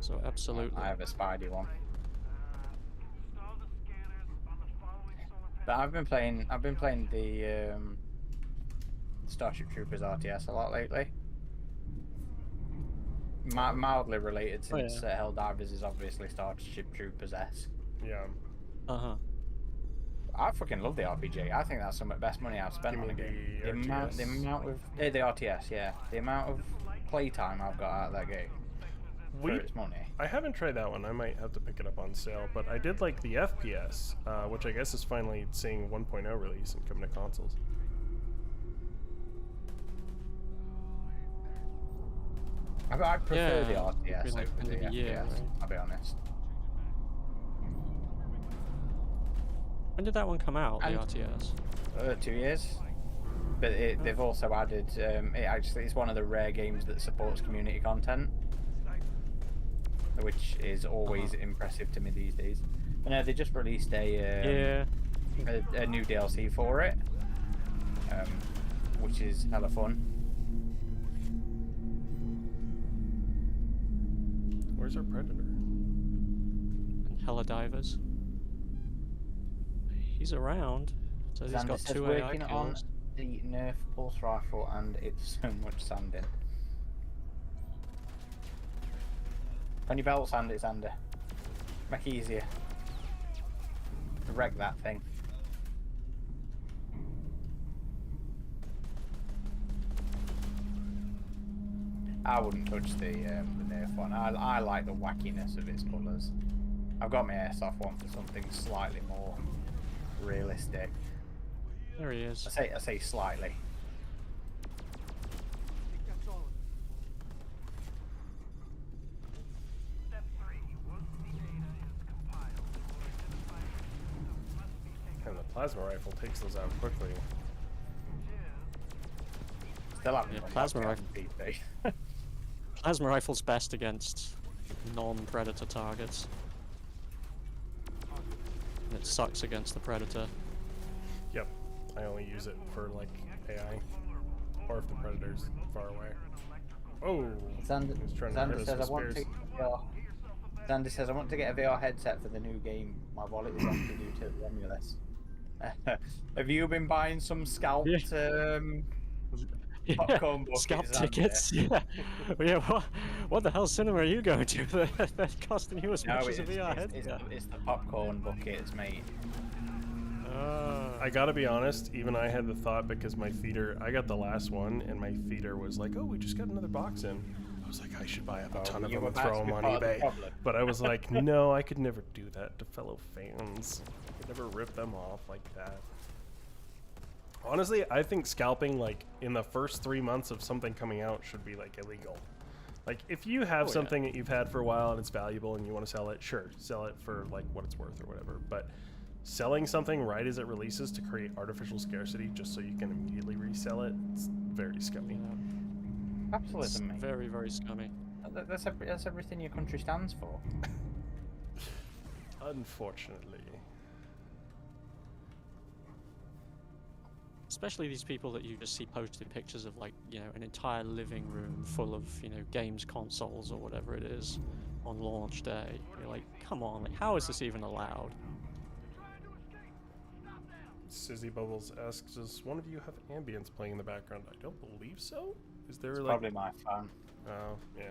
So absolutely. I have a Spidey one. But I've been playing the Starship Troopers RTS a lot lately. Mildly related, since Helldivers is obviously Starship Troopers S. Yeah. I fucking love the RPG. I think that's some of the best money I've spent on a game. The amount of the RTS, yeah. The amount of playtime I've got out of that game. For its money. I haven't tried that one. I might have to pick it up on sale, but I did like the FPS, which I guess is finally seeing 1.0 release and coming to consoles. I prefer the RTS like over the FPS, right? I'll be honest. When did that one come out, the RTS? 2 years. But they've also added, it's one of the rare games that supports community content, which is always impressive to me these days. But no, they just released a new DLC for it, which is hella fun. Where's our Predator? And Helldivers. He's around. So he's got 2 AI working on the Nerf pulse rifle, and it's so much sanding. On your belt, sand it, Sander. Make it easier. Wreck that thing. I wouldn't touch the Nerf one. I like the wackiness of its colours. I've got my airsoft one for something slightly more realistic. There he is. I say slightly. And the plasma rifle takes those out quickly. Still haven't plasma rifle. Plasma rifle's best against non-predator targets. And it sucks against the predator. Yep. I only use it for like AI, or if the predator's far away. Oh, Xander says I want to get a VR headset for the new game. My wallet is empty due to Romulus. Have you been buying some scalped popcorn buckets? Scalp tickets? Yeah. What the hell cinema are you going to? They're costing you as much as a VR headset. It's the popcorn buckets, mate. I gotta be honest, even I had the thought, because my feeder, I got the last one, and my feeder was like, oh, we just got another box in. I was like, I should buy up a ton of them and throw them on eBay. But I was like, no, I could never do that to fellow fans. I could never rip them off like that. Honestly, I think scalping, like, in the first 3 months of something coming out should be, like, illegal. Like, if you have something that you've had for a while and it's valuable and you want to sell it, sure, sell it for, like, what it's worth or whatever. But selling something right as it releases to create artificial scarcity just so you can immediately resell it, it's very scummy. Capitalism, mate. Very, very scummy. That's everything your country stands for. Unfortunately. Especially these people that you just see posting pictures of, like, you know, an entire living room full of, you know, games consoles or whatever it is on launch day. You're like, come on, like, how is this even allowed? Sizzy Bubbles asks, does one of you have ambience playing in the background? I don't believe so. Is there, It's like... probably my phone. Oh, yeah.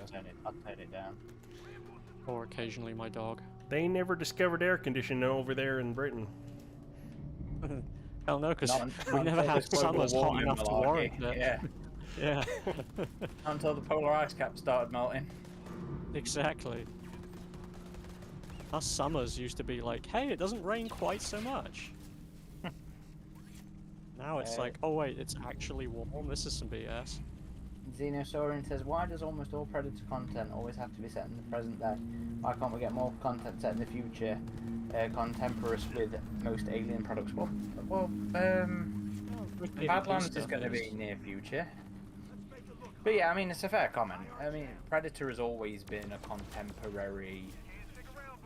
I'll turn it down. Or occasionally my dog. They never discovered air conditioning over there in Britain. Hell no, because we never had summers hot enough to warrant it. Yeah. Yeah. Until the polar ice cap started melting. Exactly. Us summers used to be like, hey, it doesn't rain quite so much. Now it's like, oh wait, it's actually warm. This is some BS. Xenosaurian says, why does almost all Predator content always have to be set in the present day? Why can't we get more content set in the future, contemporaneous with most Alien products? Well, Badlands is going to be near future. But yeah, I mean, it's a fair comment. I mean, Predator has always been a contemporary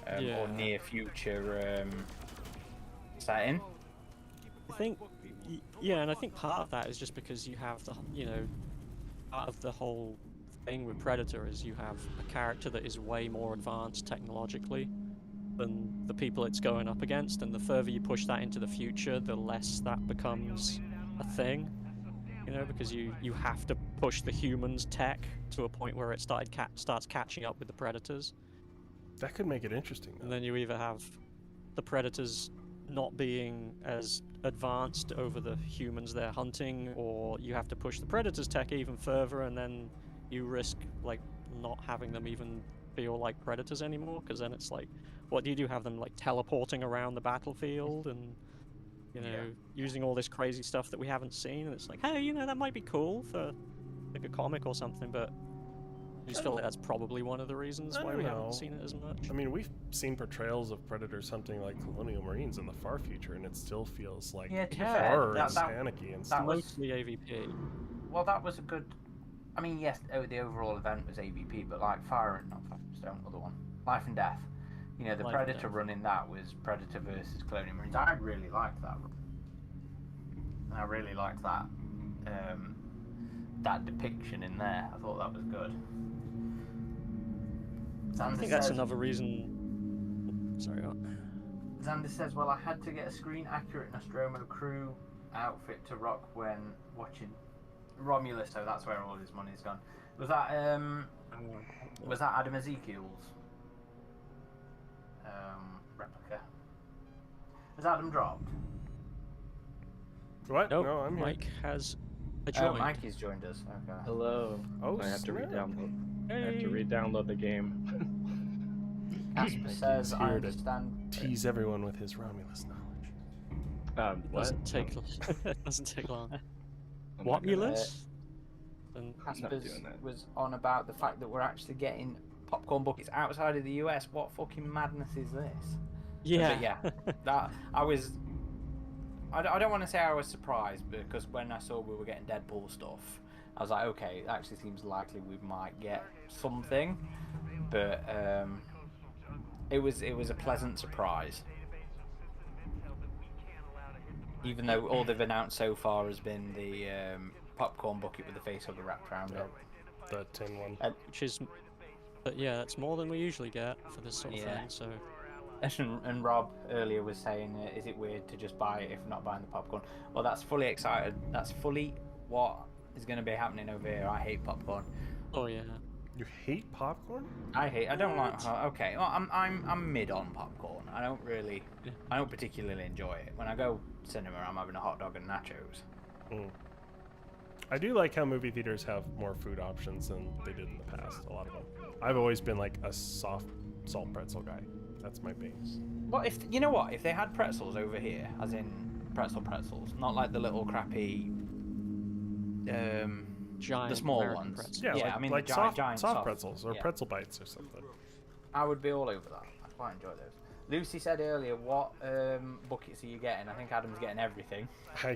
or near future setting. I think, yeah, and I think part of that is just because you have the, you know, part of the whole thing with Predator is you have a character that is way more advanced technologically than the people it's going up against, and the further you push that into the future, the less that becomes a thing, you know, because you have to push the humans' tech to a point where it starts catching up with the Predators. That could make it interesting, though. And then you either have the Predators not being as advanced over the humans they're hunting, or you have to push the Predators' tech even further, and then you risk, like, not having them even feel like Predators anymore, because then it's like, what do you do? Have them, like, teleporting around the battlefield and, you know, using all this crazy stuff that we haven't seen, and it's like, hey, you know, that might be cool for, like, a comic or something, but I just feel like that's probably one of the reasons why we haven't seen it as much. I mean, we've seen portrayals of Predators hunting like colonial marines in the far future, and it still feels like horror and panicky and stuff. Mostly AVP. Well, that was a good... I mean, yes, the overall event was AVP, but like Fire and... Not Fire and Stone, other one. Life and Death. You know, the Predator running that was Predator versus Colonial Marines. I really liked that. I really liked that. That depiction in there. I thought that was good. I think that's another reason. Sorry. Xander says, well, I had to get a screen-accurate Nostromo crew outfit to rock when watching Romulus, so that's where all his money's gone. Was that Adam Ezekiel's replica? Has Adam dropped? What? Nope, No, I'm here. Mike has joined. Oh, Mike has joined us. Okay. Hello. Oh, I have to snap. re-download. I have to re-download the game. Casper says, I here to understand. Tease everyone with his Romulus knowledge. What? Doesn't take doesn't take long. I'm not gonna- Womulus? And Casper doing that. was on about the fact that we're actually getting popcorn buckets outside of the US. What fucking madness is this? yeah, But yeah, that I was. I don't want to say I was surprised, because when I saw we were getting Deadpool stuff, I was like, okay, it actually seems likely we might get something. But it was a pleasant surprise. Even though all they've announced so far has been the popcorn bucket with the face hugger wrapped around it. The tin one. which is, but yeah, that's more than we usually get for this sort of Yeah. thing. So And Rob earlier was saying, is it weird to just buy it if we're not buying the popcorn? Well, that's fully excited. That's fully what is going to be happening over here. I hate popcorn. oh yeah, You hate popcorn? I don't like. Okay, well, I'm mid on popcorn. I don't particularly enjoy it. When I go cinema, I'm having a hot dog and nachos. Mm. I do like how movie theaters have more food options than they did in the past. A lot of them. I've always been like a soft salt pretzel guy. That's my base. Well, if you know what, if they had pretzels over here, as in pretzels, not like the little crappy, Giant the small American ones. pretzels. Yeah, I mean the giant soft pretzels or yeah. pretzel bites or something. I would be all over that. I quite enjoy those. Lucy said earlier, what buckets are you getting? I think Adam's getting everything.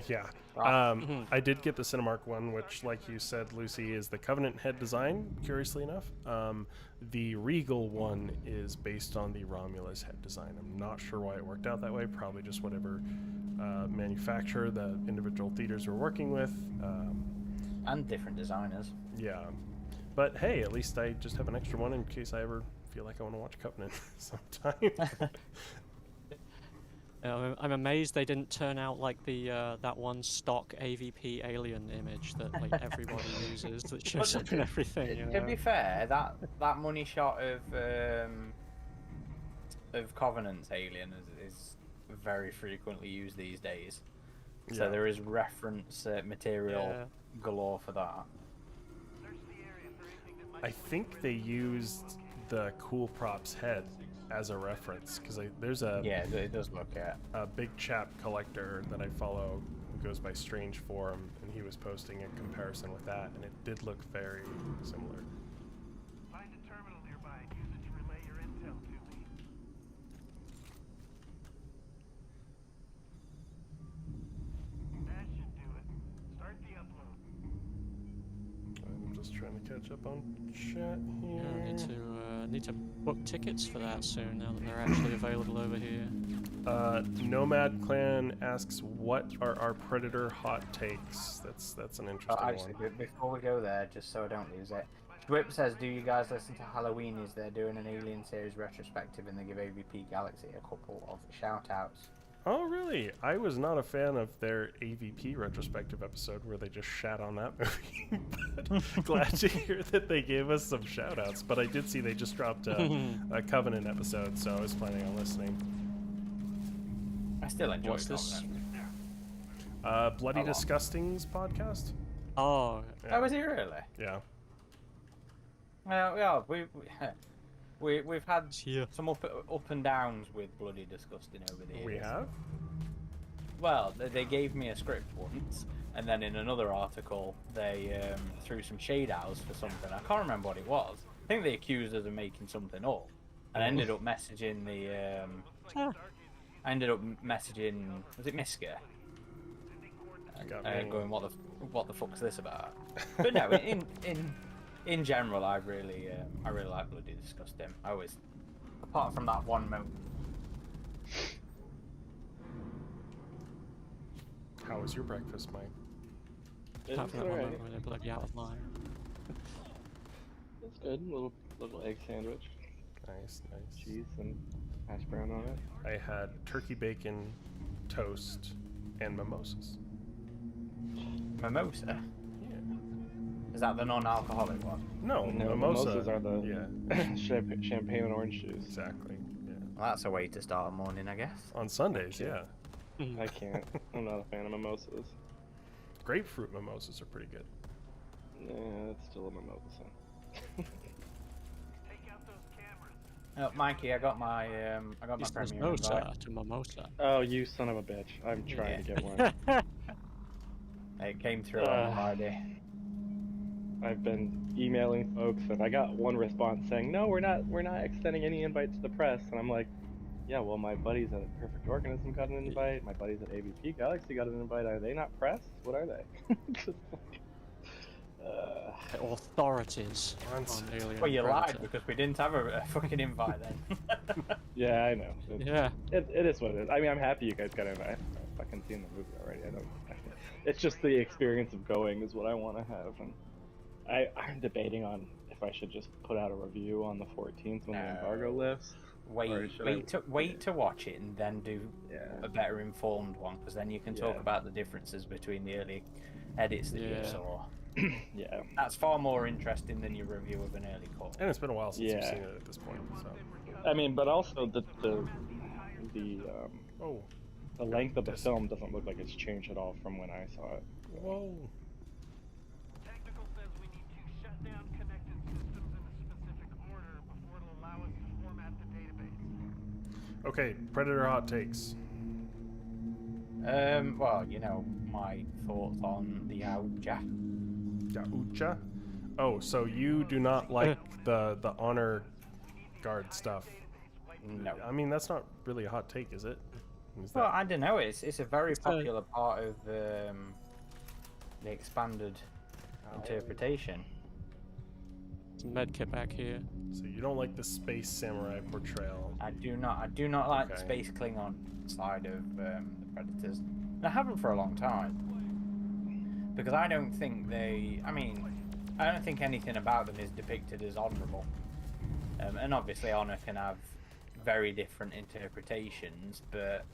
Yeah. Right. I did get the Cinemark one, which, like you said, Lucy, is the Covenant head design, curiously enough. The Regal one is based on the Romulus head design. I'm not sure why it worked out that way. Probably just whatever manufacturer the individual theaters were working with. And different designers. Yeah. But hey, at least I just have an extra one in case I ever feel like I want to watch Covenant sometime. I'm amazed they didn't turn out like the that one stock AVP alien image that like everybody uses that shows up in everything. You know? To be fair, that money shot of Covenant's alien is very frequently used these days. So there is reference material galore for that. I think they used the Cool Props head as a reference because there's it does look a big chap collector that I follow who goes by Strange Form, and he was posting a comparison with that, and it did look very similar. Find a terminal nearby and use it to relay your intel to me. That should do it. Start the upload. I'm just trying to catch up on chat here. Yeah, need to book tickets for that soon now that they're actually available over here. Nomad Clan asks, "What are our Predator hot takes?" That's an interesting actually, one. before we go there, just so I don't lose it, Dwip says, "Do you guys listen to Halloweenies? They're doing an Alien series retrospective, and they give AVP Galaxy a couple of shout-outs." Oh, really? I was not a fan of their AVP retrospective episode where they just shat on that movie. But glad to hear that they gave us some shout-outs. But I did see they just dropped a Covenant episode, so I was planning on listening. I still enjoy What's this? Covenant. Bloody Disgusting's podcast? Oh, Oh, was he really? Yeah. Well, yeah, we've had here. some up and downs with Bloody Disgusting over the years. We have? Well, they gave me a script once, and then in another article they threw some shade at us for something. I can't remember what it was. I think they accused us of making something up, and I ended up messaging the. I ended up messaging. Was it Miska? Going, what the fuck's this about? But no, in general, I really like Bloody Disgusting. I always, apart from that one moment. How was your breakfast, Mike? Apart from that alright. moment where they're bloody out of line. It's good. Little egg sandwich, Nice. cheese and hash brown on it. I had turkey bacon, toast, and mimosas. Mimosa? Yeah. Is that the non-alcoholic one? No, No, mimosa. mimosas are the champagne and orange juice. Exactly. Yeah. Well, that's a way to start a morning, I guess. On Sundays, yeah. I can't. I'm not a fan of mimosas. Grapefruit mimosas are pretty good. Yeah, it's still a mimosa. Take out those cameras. Oh, Mikey, I got my There's premium no invite. to mimosa. Oh, you son of a bitch! I'm trying to get one. It came through on Friday. I've been emailing folks, and I got one response saying, "No, we're not extending any invites to the press." And I'm like, "Yeah, well, my buddies at Perfect Organism got an invite. My buddies at AVP Galaxy got an invite. Are they not press? What are they?" Just like, Authorities on Alien Well, you Predator. lied because we didn't have a fucking invite then. yeah, I know. Yeah. It is what it is. I mean, I'm happy you guys got an invite. I've fucking seen the movie already. I don't. It's just the experience of going is what I want to have, and I'm debating on if I should just put out a review on the 14th when the embargo lifts. Wait to watch it and then do Yeah. a better informed one, because then you can talk Yeah. about the differences between the early edits that you Yeah. saw. Yeah. That's far more interesting than your review of an early cut. And it's been a while since you've Yeah. seen it at this point, so. I mean, but also the Oh. the length of the film doesn't look like it's changed at all from when I saw it. Whoa. Technical says we need to shut down connected systems in a specific order before it'll allow us to format the database. Okay, Predator hot takes. Well, my thoughts on the Auja. Ucha? Oh, so you do not like the honor guard stuff? No. I mean, that's not really a hot take, is it? Is Well, that... I don't know. It's a very It's a- popular part of the expanded interpretation. There's a medkit back here. So you don't like the space samurai portrayal? I do not like the Okay. space Klingon side of the Predators. And I haven't for a long time. Because I don't think I don't think anything about them is depicted as honourable. And obviously honor can have very different interpretations, but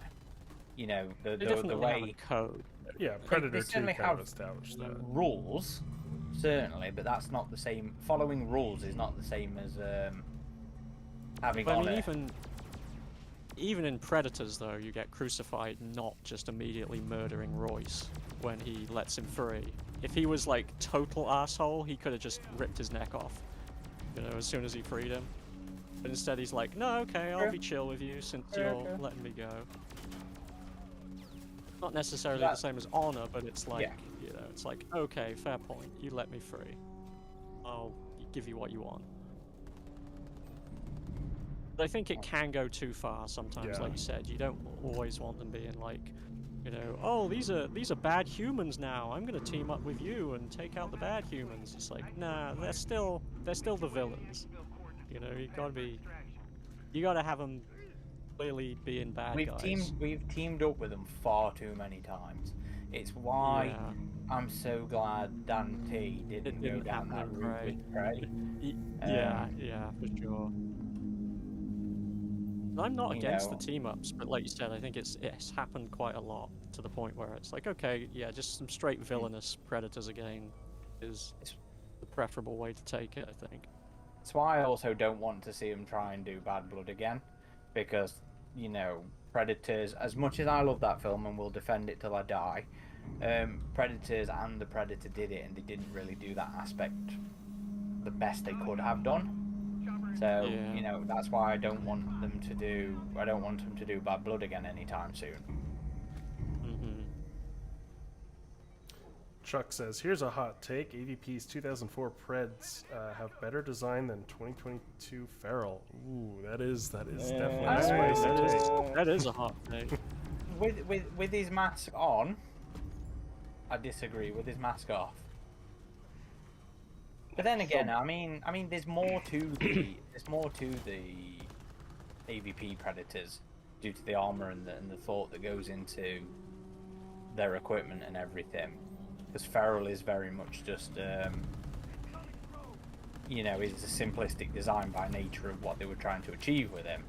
They the definitely have a way code. Yeah, they Predator 2 certainly kind of have established that. rules, certainly, but that's not the same. Following rules is not the same as having But I honour. mean, even in Predators, though, you get Crucified not just immediately murdering Royce when he lets him free. If he was like total asshole, he could have just ripped his neck off, as soon as he freed him. But instead, he's like, "No, okay, I'll Sure. be chill with you since Sure, you're sure. letting me go." Not necessarily That- the same as honor, but it's like, Yeah. it's like, okay, fair point. You let me free. I'll give you what you want. But I think it can go too far sometimes, Yeah. like you said. You don't always want them being like, oh, these are bad humans now. I'm gonna team up with you and take out the bad humans. It's like, nah, they're still the villains. You gotta have them clearly being bad guys. We've teamed up with them far too many times. It's why Yeah. I'm so glad Dan T didn't go didn't down that happen in route with Prey. Yeah, for sure. I'm not against the know. team ups, but like you said, I think it's happened quite a lot to the point where it's like, okay, yeah, just some straight villainous Predators again is the preferable way to take it, I think. That's why I also don't want to see them try and do Bad Blood again, because Predators. As much as I love that film and will defend it till I die, Predators and the Predator did it, and they didn't really do that aspect the best they could have done. So Yeah. that's why I don't want them to do. I don't want them to do Bad Blood again anytime soon. Mm-hmm. Chuck says, here's a hot take. AVP's 2004 Preds have better design than 2022 Feral. Ooh, that is definitely a spicy take. That is a hot take. With his mask on, I disagree. With his mask off. But then again, I mean, there's more to the AVP Predators due to the armor and the thought that goes into their equipment and everything. Because Feral is very much just, it's a simplistic design by nature of what they were trying to achieve with him.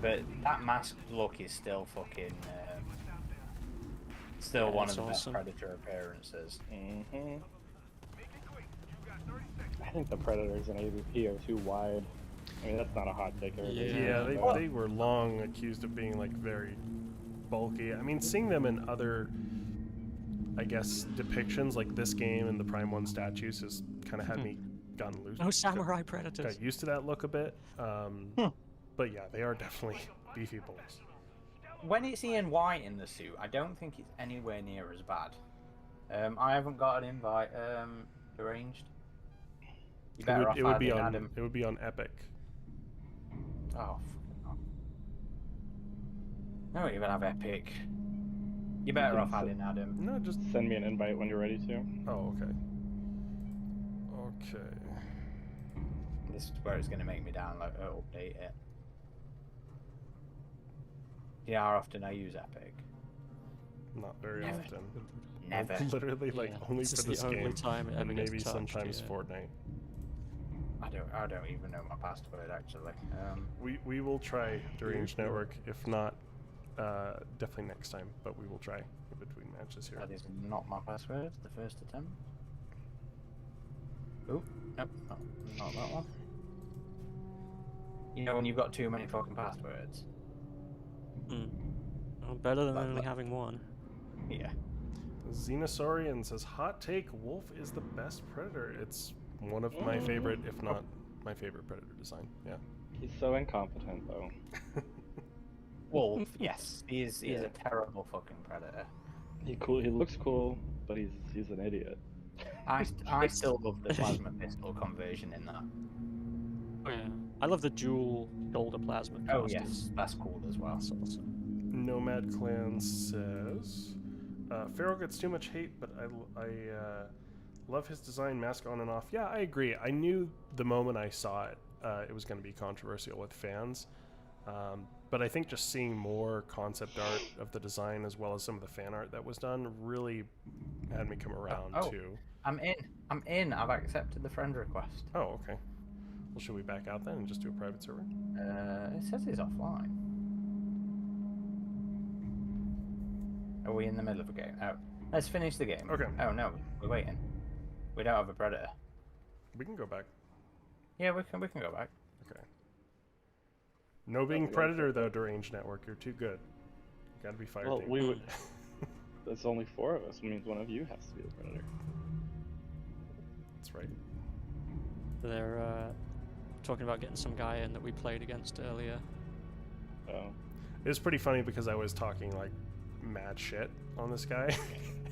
But that masked look is still fucking, still one of the best awesome. Predator appearances. Mm-hmm. I think the Predators and AVP are too wide. I mean, that's not a hot take. Yeah, they were long accused of being like very bulky. I mean, seeing them in other, I guess, depictions like this game and the Prime 1 statues has kind of had me gotten loose. No samurai Predators. Got used to that look a bit. But yeah, they are definitely beefy bulls. When it's Ian White in the suit, I don't think it's anywhere near as bad. I haven't got an invite arranged. You better off It would be adding on Adam. it would be on Epic. Oh, fucking hell. I don't even have Epic. You better off adding Adam. No, just Send me an invite when you're ready to. oh, okay. Okay. This is where it's going to make me download update it. Do you know how often I use Epic? Not very Never. often. Never. Literally, like only This for is this the only game, time it ever and gets maybe touched, sometimes yeah. Fortnite. I don't even know my password actually. We will try Deranged Network. If not, definitely next time. But we will try in between matches here. That is not my password. The first attempt. Oh, nope, not that one. You know when you've got too many fucking passwords. Well, better than only having one. Yeah. Xenosaurian says, hot take, Wolf is the best Predator. It's one of my favorite, if not my favorite Predator design. Yeah. He's so incompetent, though. Wolf, yes, he is a terrible fucking predator. He looks cool, but he's an idiot. I still love the plasma pistol conversion in that. Oh yeah, I love the dual shoulder plasma. Oh casters. yes, that's cool as well. That's awesome. Nomad Clan says, Pharaoh gets too much hate, but I love his design, mask on and off. Yeah, I agree. I knew the moment I saw it, it was going to be controversial with fans. But I think just seeing more concept art of the design as well as some of the fan art that was done really had me come around too. I'm in. I've accepted the friend request. Oh, okay. Well, should we back out then and just do a private server? It says he's offline. Are we in the middle of a game? Oh, let's finish the game. Okay. Oh no, we're waiting. We don't have a predator. We can go back. Yeah, we can go back. Okay. No being predator though, Deranged Network. You're too good. You gotta be fire Well, team. we would. There's only 4 of us. It means one of you has to be the predator. That's right. They're talking about getting some guy in that we played against earlier. Oh. It was pretty funny because I was talking like mad shit on this guy.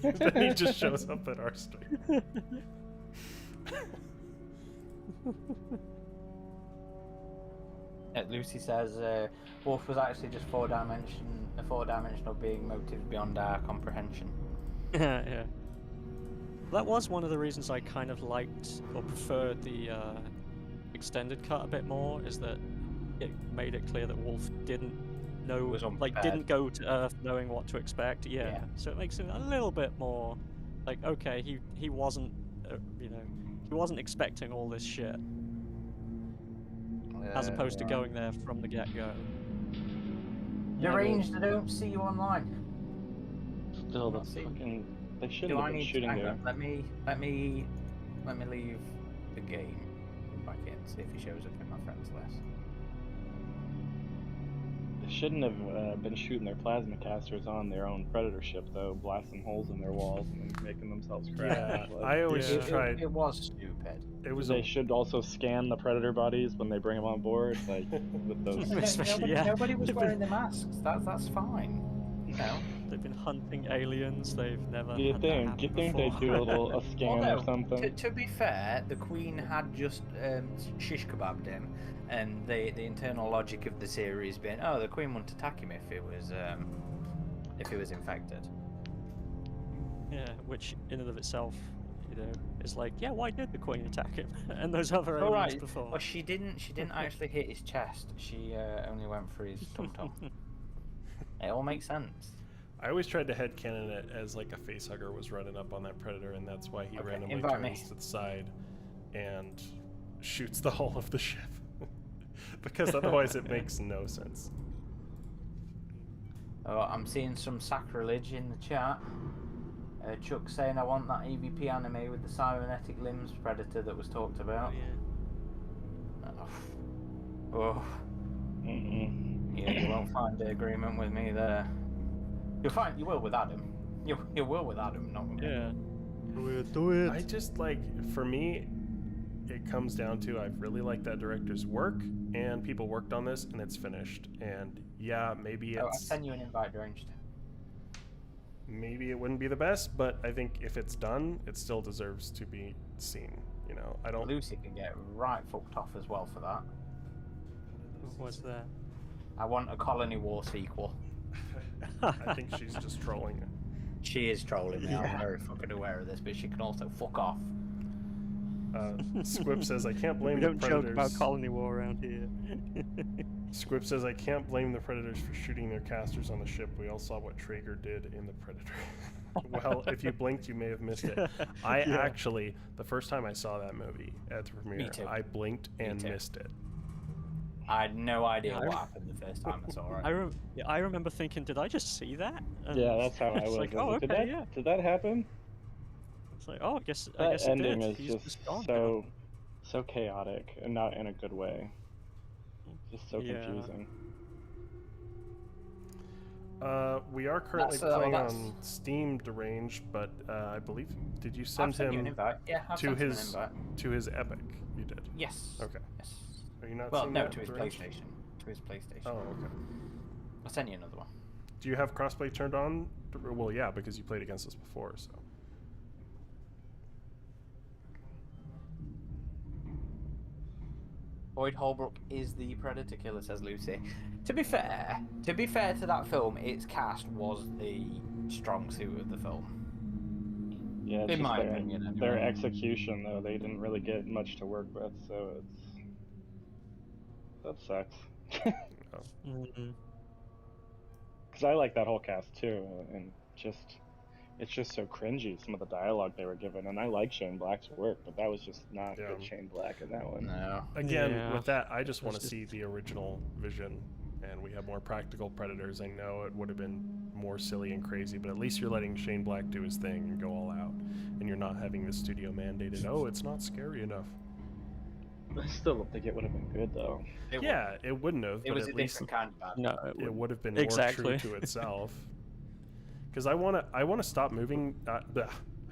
Then he just shows up at our stream. Lucy says Wolf was actually just a four-dimensional being, motives beyond our comprehension. Yeah. That was one of the reasons I kind of liked or preferred the extended cut a bit more, is that it made it clear that Wolf didn't know, Was like, unprepared. didn't go to Earth knowing what to expect. Yeah. So it makes it a little bit more like, okay, he wasn't, he wasn't expecting all this shit, as opposed to going there from the get-go. Deranged, I don't see you online. Still, Not that's seeing- fucking. They shouldn't Do have I been need to shooting hang there. on, let me leave the game, come back in, see if he shows up in my friends list. They shouldn't have been shooting their plasma casters on their own predator ship, though, blasting holes in their walls and then making themselves crash. Yeah, But I always Yeah. tried. It was stupid. It was they should also scan the predator bodies when they bring them on board, like with those. Especially, yeah. Nobody was They've wearing been- the masks. That's fine. You know. They've been hunting aliens. They've never. Do you had that think? happen Do you think they'd before. do a scan Well, or something? To be fair, the Queen had just shish kebabbed him, and the internal logic of the series being, oh, the Queen wouldn't attack him if he was infected. Yeah, which in and of itself, is like, yeah, why did the Queen attack him and those other aliens right. before? Well, she didn't actually hit his chest. She only went for his tum tum. It all makes sense. I always tried to headcanon it as like a facehugger was running up on that predator, and that's why he Okay, randomly invite me. turns to the side and shoots the hull of the ship. Because otherwise it makes no sense. Oh, I'm seeing some sacrilege in the chat. Chuck saying I want that EVP anime with the cybernetic limbs predator that was talked about. Oh. Yeah, you won't find an agreement with me there. You will with Adam. You will with Adam, not with me. Yeah. Do it. I just like, for me, it comes down to I really like that director's work, and people worked on this, and it's finished. And yeah, maybe Oh, I'll it's send you an invite, Deranged. maybe it wouldn't be the best, but I think if it's done, it still deserves to be seen. You know, I don't. Lucy can get right fucked off as well for that. What's that? I want a Colony War sequel. I think she's just trolling it. She is trolling me. I'm Yeah. very fucking aware of this, but she can also fuck off. Squib says I can't blame We the don't predators. joke about colony war around here. Squib says I can't blame the predators for shooting their casters on the ship. We all saw what Traeger did in the Predator. Well, if you blinked, you may have missed it. I Yeah. actually, the first time I saw that movie at the premiere, too. I blinked and too. missed it. I had no idea Yeah, what happened the first time I saw it. I remember thinking, did I just see that? And Yeah, that's how I it's was. like, I oh, was like, okay, yeah. Did that happen? It's like, oh, I guess That it ending did. is He's just gone so chaotic and not in a good way. Just so Yeah. confusing. We are currently That's, playing that's- on Steam Deranged, but I believe, did you I've send sent you an him invite. Yeah, I've to sent him an his invite. to his Epic? You did. Yes. Okay. Yes. Are you not? Well, seeing no, that, to his Deranged? PlayStation. To his PlayStation. Oh, okay. I sent you another one. Do you have crossplay turned on? Well, yeah, because you played against us before, so. Boyd Holbrook is the Predator killer, says Lucy. To be fair to that film, its cast was the strong suit of the film. Yeah, it's In just my their, opinion, anyway. their execution though, they didn't really get much to work with, so that sucks. Mm-hmm. Because I like that whole cast too, and it's just so cringy, some of the dialogue they were given, and I like Shane Black's work, but that was just not good Shane Black in that one. No. Again, Yeah. with that, I just want to It's see the original vision, and we have more practical Predators. I know it would have been more silly and crazy, but at least you're letting Shane Black do his thing and go all out, and you're not having the studio mandated, oh, it's not scary enough. I still don't think it would have been good though. Yeah, it wouldn't have, It but was at a least different kind of bad. No, it would have been Exactly. more true to itself. Because I wanna stop moving. I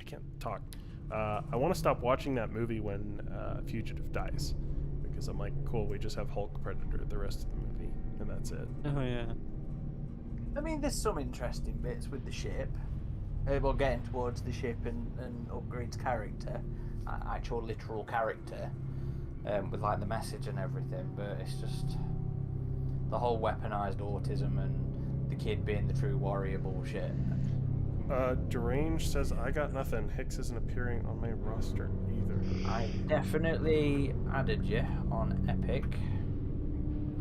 can't talk. I want to stop watching that movie when Fugitive dies, because I'm like, cool, we just have Hulk Predator the rest of the movie, and that's it. Oh yeah. I mean, there's some interesting bits with the ship. Well, getting towards the ship and Upgrade's character, actual literal character, with like the message and everything. But it's just the whole weaponized autism and the kid being the true warrior bullshit. Deranged says, I got nothing. Hicks isn't appearing on my roster either. I definitely added you on Epic.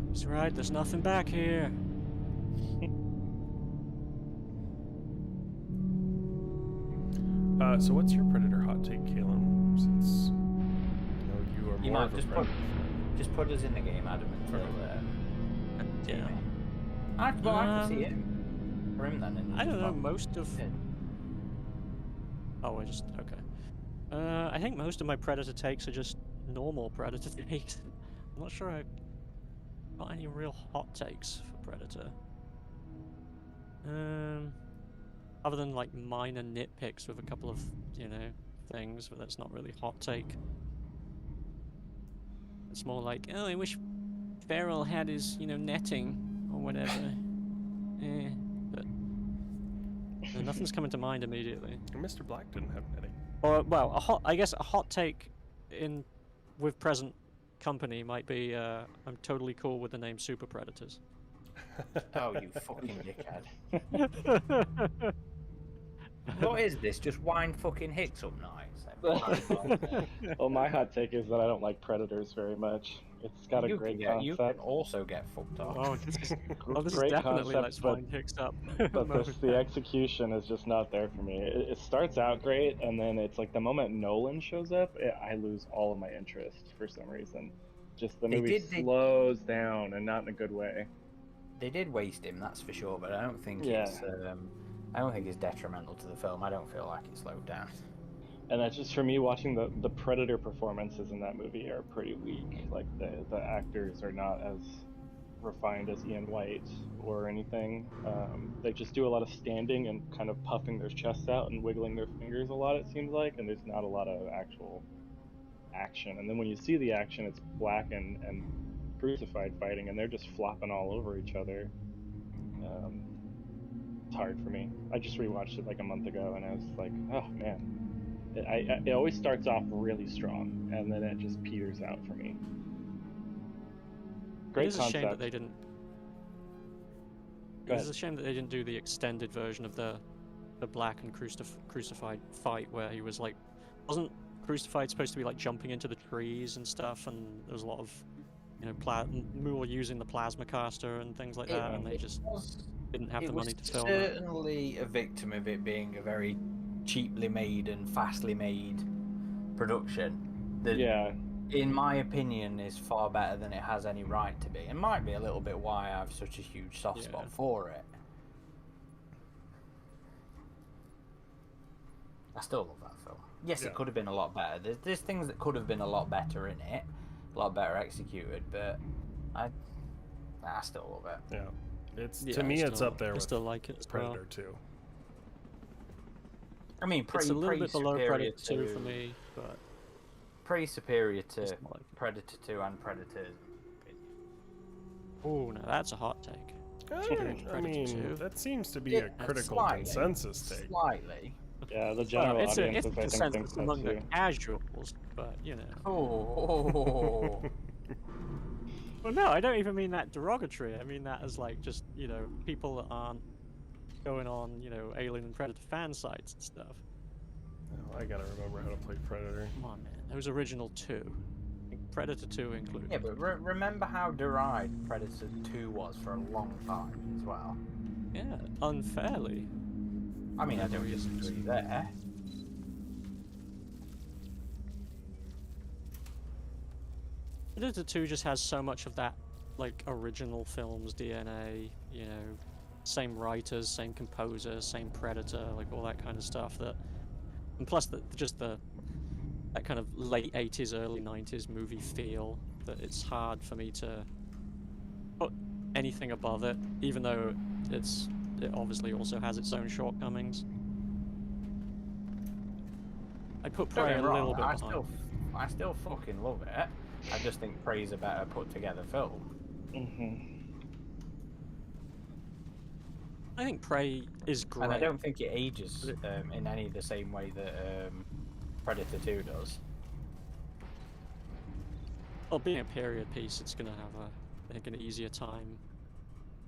That's right. There's nothing back here. So what's your Predator hot take, Caleb? Since you know you are You more might of a just Predator just put us in the game, Adam, until Yeah. I can see it for him then. And I don't just know. not- Most of. Oh, I just okay. I think most of my Predator takes are just normal Predator takes. I'm not sure I've got any real hot takes for Predator. Other than like minor nitpicks with a couple of, you know, things, but that's not really hot take. It's more like, oh, I wish Farrell had his, you know, netting or whatever. But nothing's coming to mind immediately. And Mr. Black didn't have netting. Or well, I guess a hot take with present company might be I'm totally cool with the name Super Predators. Oh, you fucking dickhead. What is this? Just wine fucking Hicks up nights? Well, my hot take is that I don't like Predators very much. It's got a great concept. You can also get fucked off. Oh, this is Great definitely concept, let's but- find Hicks up. But the execution is just not there for me. It starts out great, and then it's like the moment Nolan shows up, I lose all of my interest for some reason. Just the movie slows down, and not in a good way. They did waste him, that's for sure, but I don't think it's detrimental to the film. I don't feel like it slowed down. And that's just for me, watching the Predator performances in that movie are pretty weak. Like the actors are not as refined as Ian White or anything. They just do a lot of standing and kind of puffing their chests out and wiggling their fingers a lot, it seems like, and there's not a lot of actual action. And then when you see the action, it's Black and Crucified fighting, and they're just flopping all over each other. It's hard for me. I just rewatched it like a month ago, and I was like, oh man. It always starts off really strong, and then it just peters out for me. Great It is concept. a shame that they didn't. Go It's ahead. a shame that they didn't do the extended version of the Black and Crucified fight, where he was like, wasn't Crucified supposed to be like jumping into the trees and stuff, and there was a lot of, you know, more using the plasma caster and things like that, and they just didn't have the money to film it. It was certainly a victim of it being a very cheaply made and fastly made production that, in my opinion, is far better than it has any right to be. It might be a little bit why I have such a huge soft spot for it. I still love that film. Yes, it could have been a lot better. There's things that could have been a lot better in it, a lot better executed, but I still love it. Yeah, to me, it's up there I with still like it as well. Predator 2. I mean, It's a little bit below superior Predator 2 for me, but pretty superior to Just like it. Predator 2 and Predator. oh no, that's a hot take. I mean, 2. that seems to be a critical slightly, consensus take. Slightly. Yeah, the general Well, it's a audience I think consensus thinks that among the too. casuals, but you know. Oh. Well, no, I don't even mean that derogatory. I mean that as like just people that aren't going on Alien and Predator fan sites and stuff. Oh, I gotta remember how to play Predator. Come on, man. Those original 2, Predator 2 included. Yeah, but remember how derided Predator 2 was for a long time as well. Yeah, unfairly. I mean, I don't disagree there. Predator 2 just has so much of that, like, original film's DNA, same writers, same composer, same Predator, like, all that kind of stuff that... And plus, that kind of late 80s, early 90s movie feel, that it's hard for me to put anything above it, even though it obviously also has its own shortcomings. I put Prey a little bit behind. I still fucking love it. I just think Prey's a better put together film. I think Prey is great. And I don't think it ages in any of the same way that Predator 2 does. Well, being a period piece, it's going to have I think, an easier time.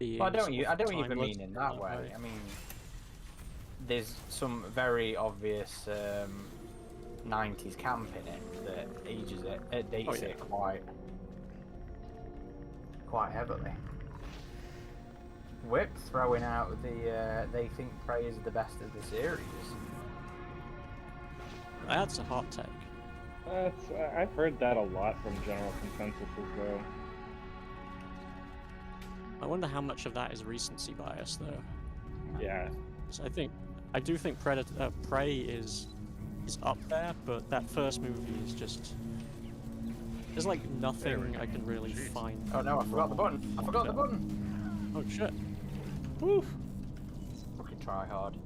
Well, I don't even mean in that way. I mean, there's some very obvious 90s camp in it that ages it, dates it quite heavily. Whip throwing out they think Prey is the best of the series. That's a hot take. I've heard that a lot from general consensus as well. I wonder how much of that is recency bias, though. Yeah. So I do think Prey is up there, but that first movie is just... There's like nothing I can really find. Oh no, I forgot the button. I forgot the button. Oh shit. Woof. Fucking try hard.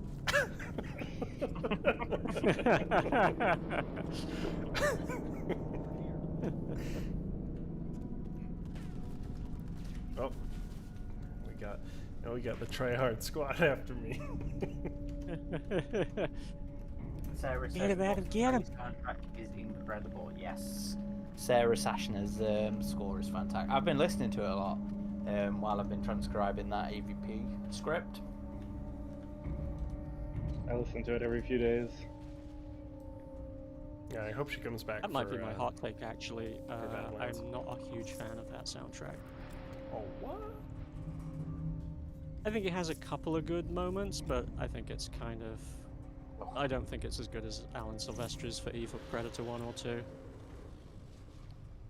Oh, we got the tryhard squad after me. Sarah Get him, Adam, get him! Soundtrack is incredible. Yes. Sarah Sashner's score is fantastic. I've been listening to it a lot while I've been transcribing that AVP script. I listen to it every few days. Yeah, I hope she comes back. That might be my hot take, actually. Badlands. I'm not a huge fan of that soundtrack. Oh, what? I think it has a couple of good moments, but I think it's kind of... I don't think it's as good as Alan Silvestri's for either Predator 1 or 2.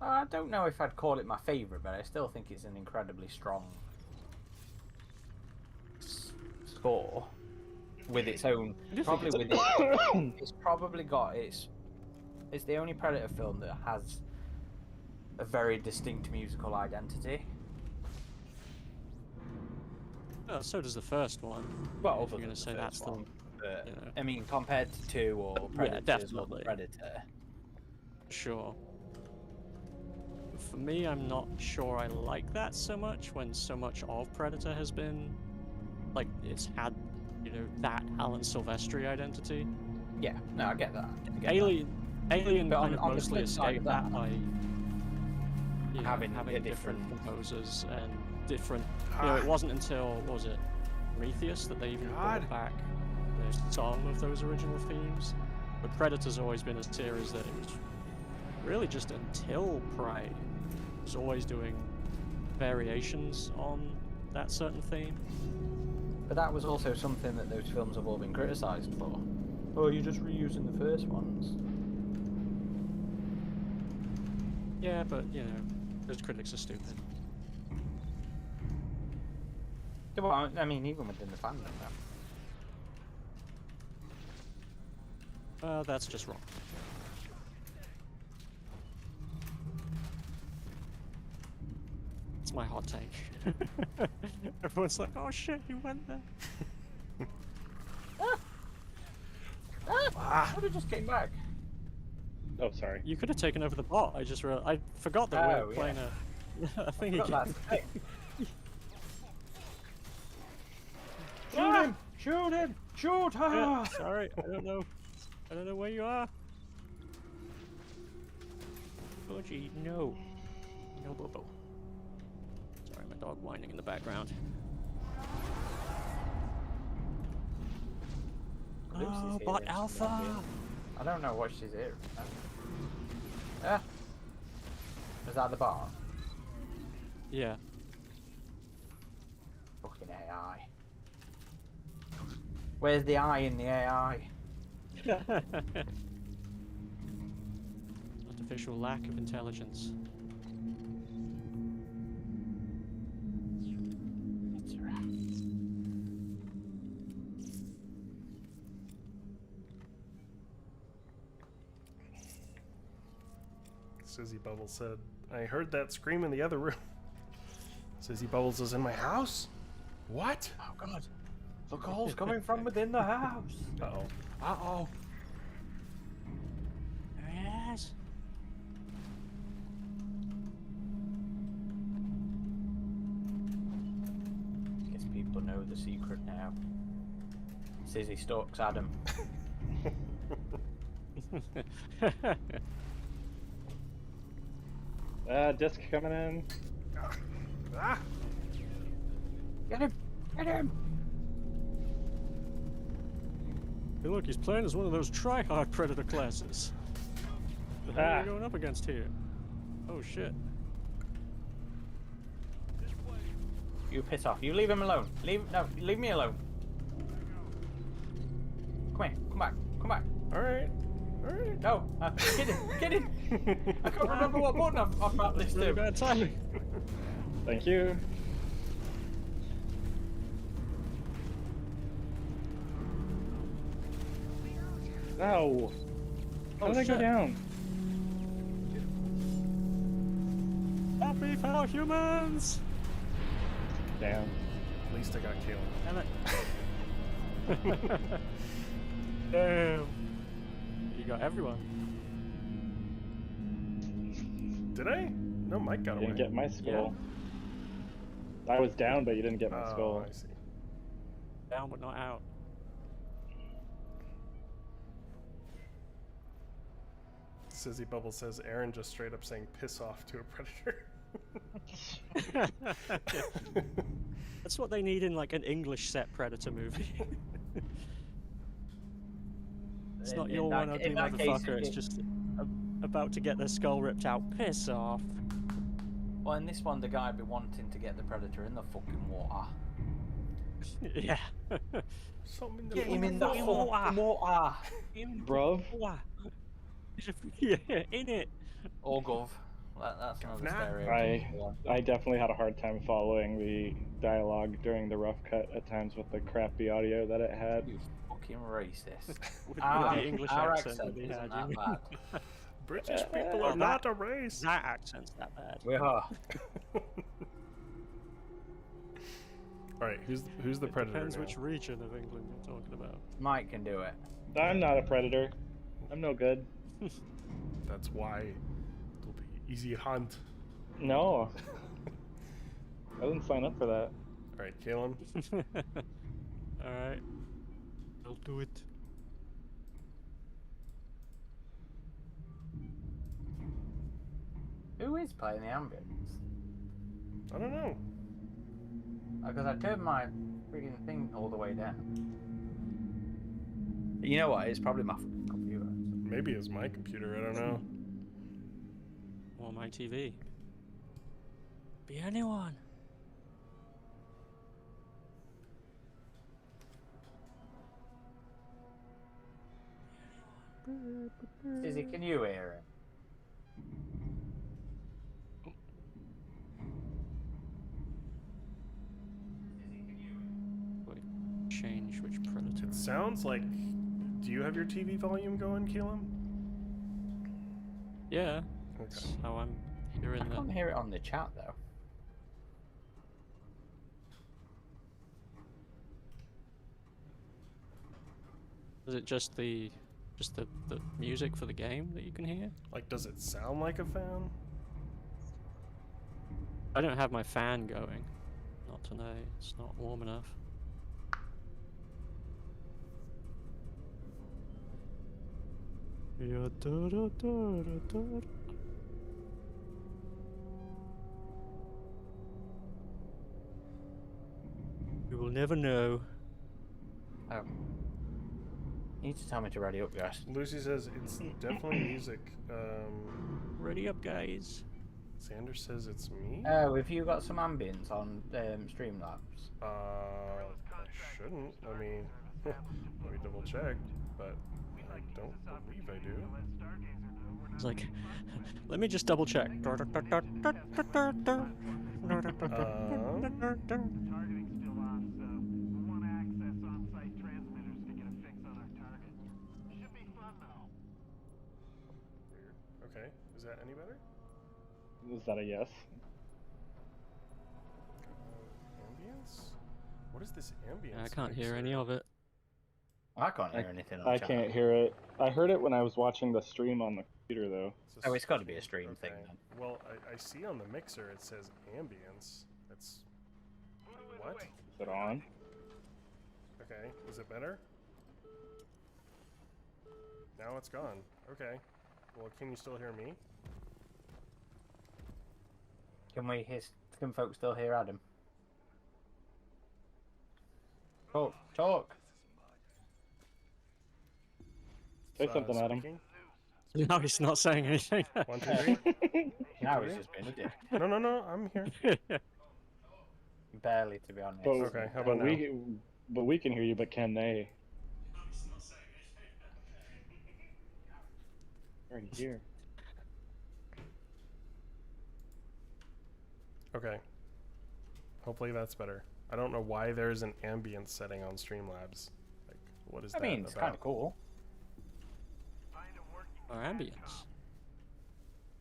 I don't know if I'd call it my favourite, but I still think it's an incredibly strong score with its own. Probably with it, it's probably got its. It's the only Predator film that has a very distinct musical identity. Oh, so does the first one. Well, if you're going to say that's one, but, you know. I mean, compared to 2 or Predator, definitely. Predator. Sure. For me, I'm not sure I like that so much when so much of Predator has been, like, it's had, that Alan Silvestri identity. Yeah, no, I get that. Alien But kind of on the mostly flip side escaped of that that, by having a different composers and different. Ah. It wasn't until what was it, Prometheus, that they even brought back some of those original themes. But Predator's always been a series that it was really just until Prey was always doing variations on that certain theme. But that was also something that those films have all been criticised for. Oh, you're just reusing the first ones. Yeah, but those critics are stupid. Yeah, well, I mean, even within the fandom, though. That's just wrong. It's my hot take. Everyone's like, "Oh shit, you went there." I just came back. Oh, sorry. You could have taken over the bot. I just realized. I forgot that we were playing a thing again. Shoot him! Shoot her! Yeah, sorry, I don't know. I don't know where you are. Georgie, no. No, Bobo. Sorry, my dog whining in the background. Lucy's Oh, here bot in some alpha! game. I don't know what she's here. Ah. Was that the bar? Yeah. Fucking AI. Where's the eye in the AI? Artificial lack of intelligence. It's a rat. Sizzy Bubbles said, I heard that scream in the other room. Sizzy Bubbles is in my house? What? Oh god. The call's coming from within the house. Uh-oh. Uh-oh. Yes. Guess people know the secret now. Sizzy stalks Adam. Disc coming in. Ah! Get him! Get him! Hey, look, he's playing as one of those try-hard predator classes. The hell are you going up against here? Oh shit. You piss off. You leave him alone. Leave me alone. Come here. Come back. Come back. Alright. Alright. No. Get in. Get in. I can't remember what button I've got this Really to. bad timing. Thank you. No. How did I go shit. down? Happy fellow humans! Damn. At least I got killed. Damn it. Damn. You got everyone. Did I? No, Mike got You away. didn't get my skull. I was down, but you didn't get my Oh, skull. I see. Down but not out. Sizzy Bubble says Aaron just straight up saying piss off to a predator. That's what they need in like an English set Predator movie. It's not your one ugly motherfucker, it's just about to get their skull ripped out. Piss off. Well, in this one, the guy be wanting to get the predator in the fucking water. Yeah. Something Get him in the fucking water. Bruv. Yeah, in it. Or gov. That's another Nah. stereotype. I definitely had a hard time following the dialogue during the rough cut at times with the crappy audio that it had. You fucking racist. With Our, the English our accent that accent they isn't had. that You bad. British people Well, are not a race. that accent's that bad. We are. Alright, who's the predator Depends now? which region of England you're talking about. Mike can do it. I'm not a predator. I'm no good. That's why it'll be easy hunt. No. I didn't sign up for that. Alright, kill him. Alright. I'll do it. Who is playing the ambience? I don't know. Because I turned my freaking thing all the way down. You know what? It's probably my fucking computer. Maybe it's my computer, I don't know. Or my TV. Be anyone. Izzy, can you hear him? Wait, change which predator. It sounds like. Do you have your TV volume going, Keelan? Yeah. Okay. That's how I'm hearing I that. can't hear it on the chat though. Is it just the music for the game that you can hear? Like, does it sound like a fan? I don't have my fan going. Not tonight. It's not warm enough. Yeah, da, da, da, da, da. You will never know. Oh. You need to tell me to ready up, guys. Lucy says it's definitely music. Ready up, guys. Xander says it's me. Oh, have you got some ambience on Streamlabs? I shouldn't. I mean, let me double check, but I don't believe I do. It's like, let me just double check. Targeting's still on, so we want to access on-site transmitters to get a fix on our target. Should be fun though. Weird. Okay, is that any better? Is that a yes? Ambience? What is this ambience? I can't hear mixer? any of it. I can't hear anything on I chat. can't hear it. I heard it when I was watching the stream on the computer, though. It's a Oh, it's got to be a stream thing okay. then. Well, I see on the mixer it says ambience. It's what? Is it on? Okay, is it better? Now it's gone. Okay. Well, can you still hear me? Can folks still hear Adam? Talk, talk. Say something, Adam. Speaking? No, he's not saying anything. 1, 2, 3. Now he's just being a dick. No, I'm here. Barely, to be honest. But, Okay, how about but we can hear you, but can they? Already here. Okay. Hopefully that's better. I don't know why there's an ambience setting on Streamlabs. Like, what is I that mean, it's about? kind of cool. Or ambience.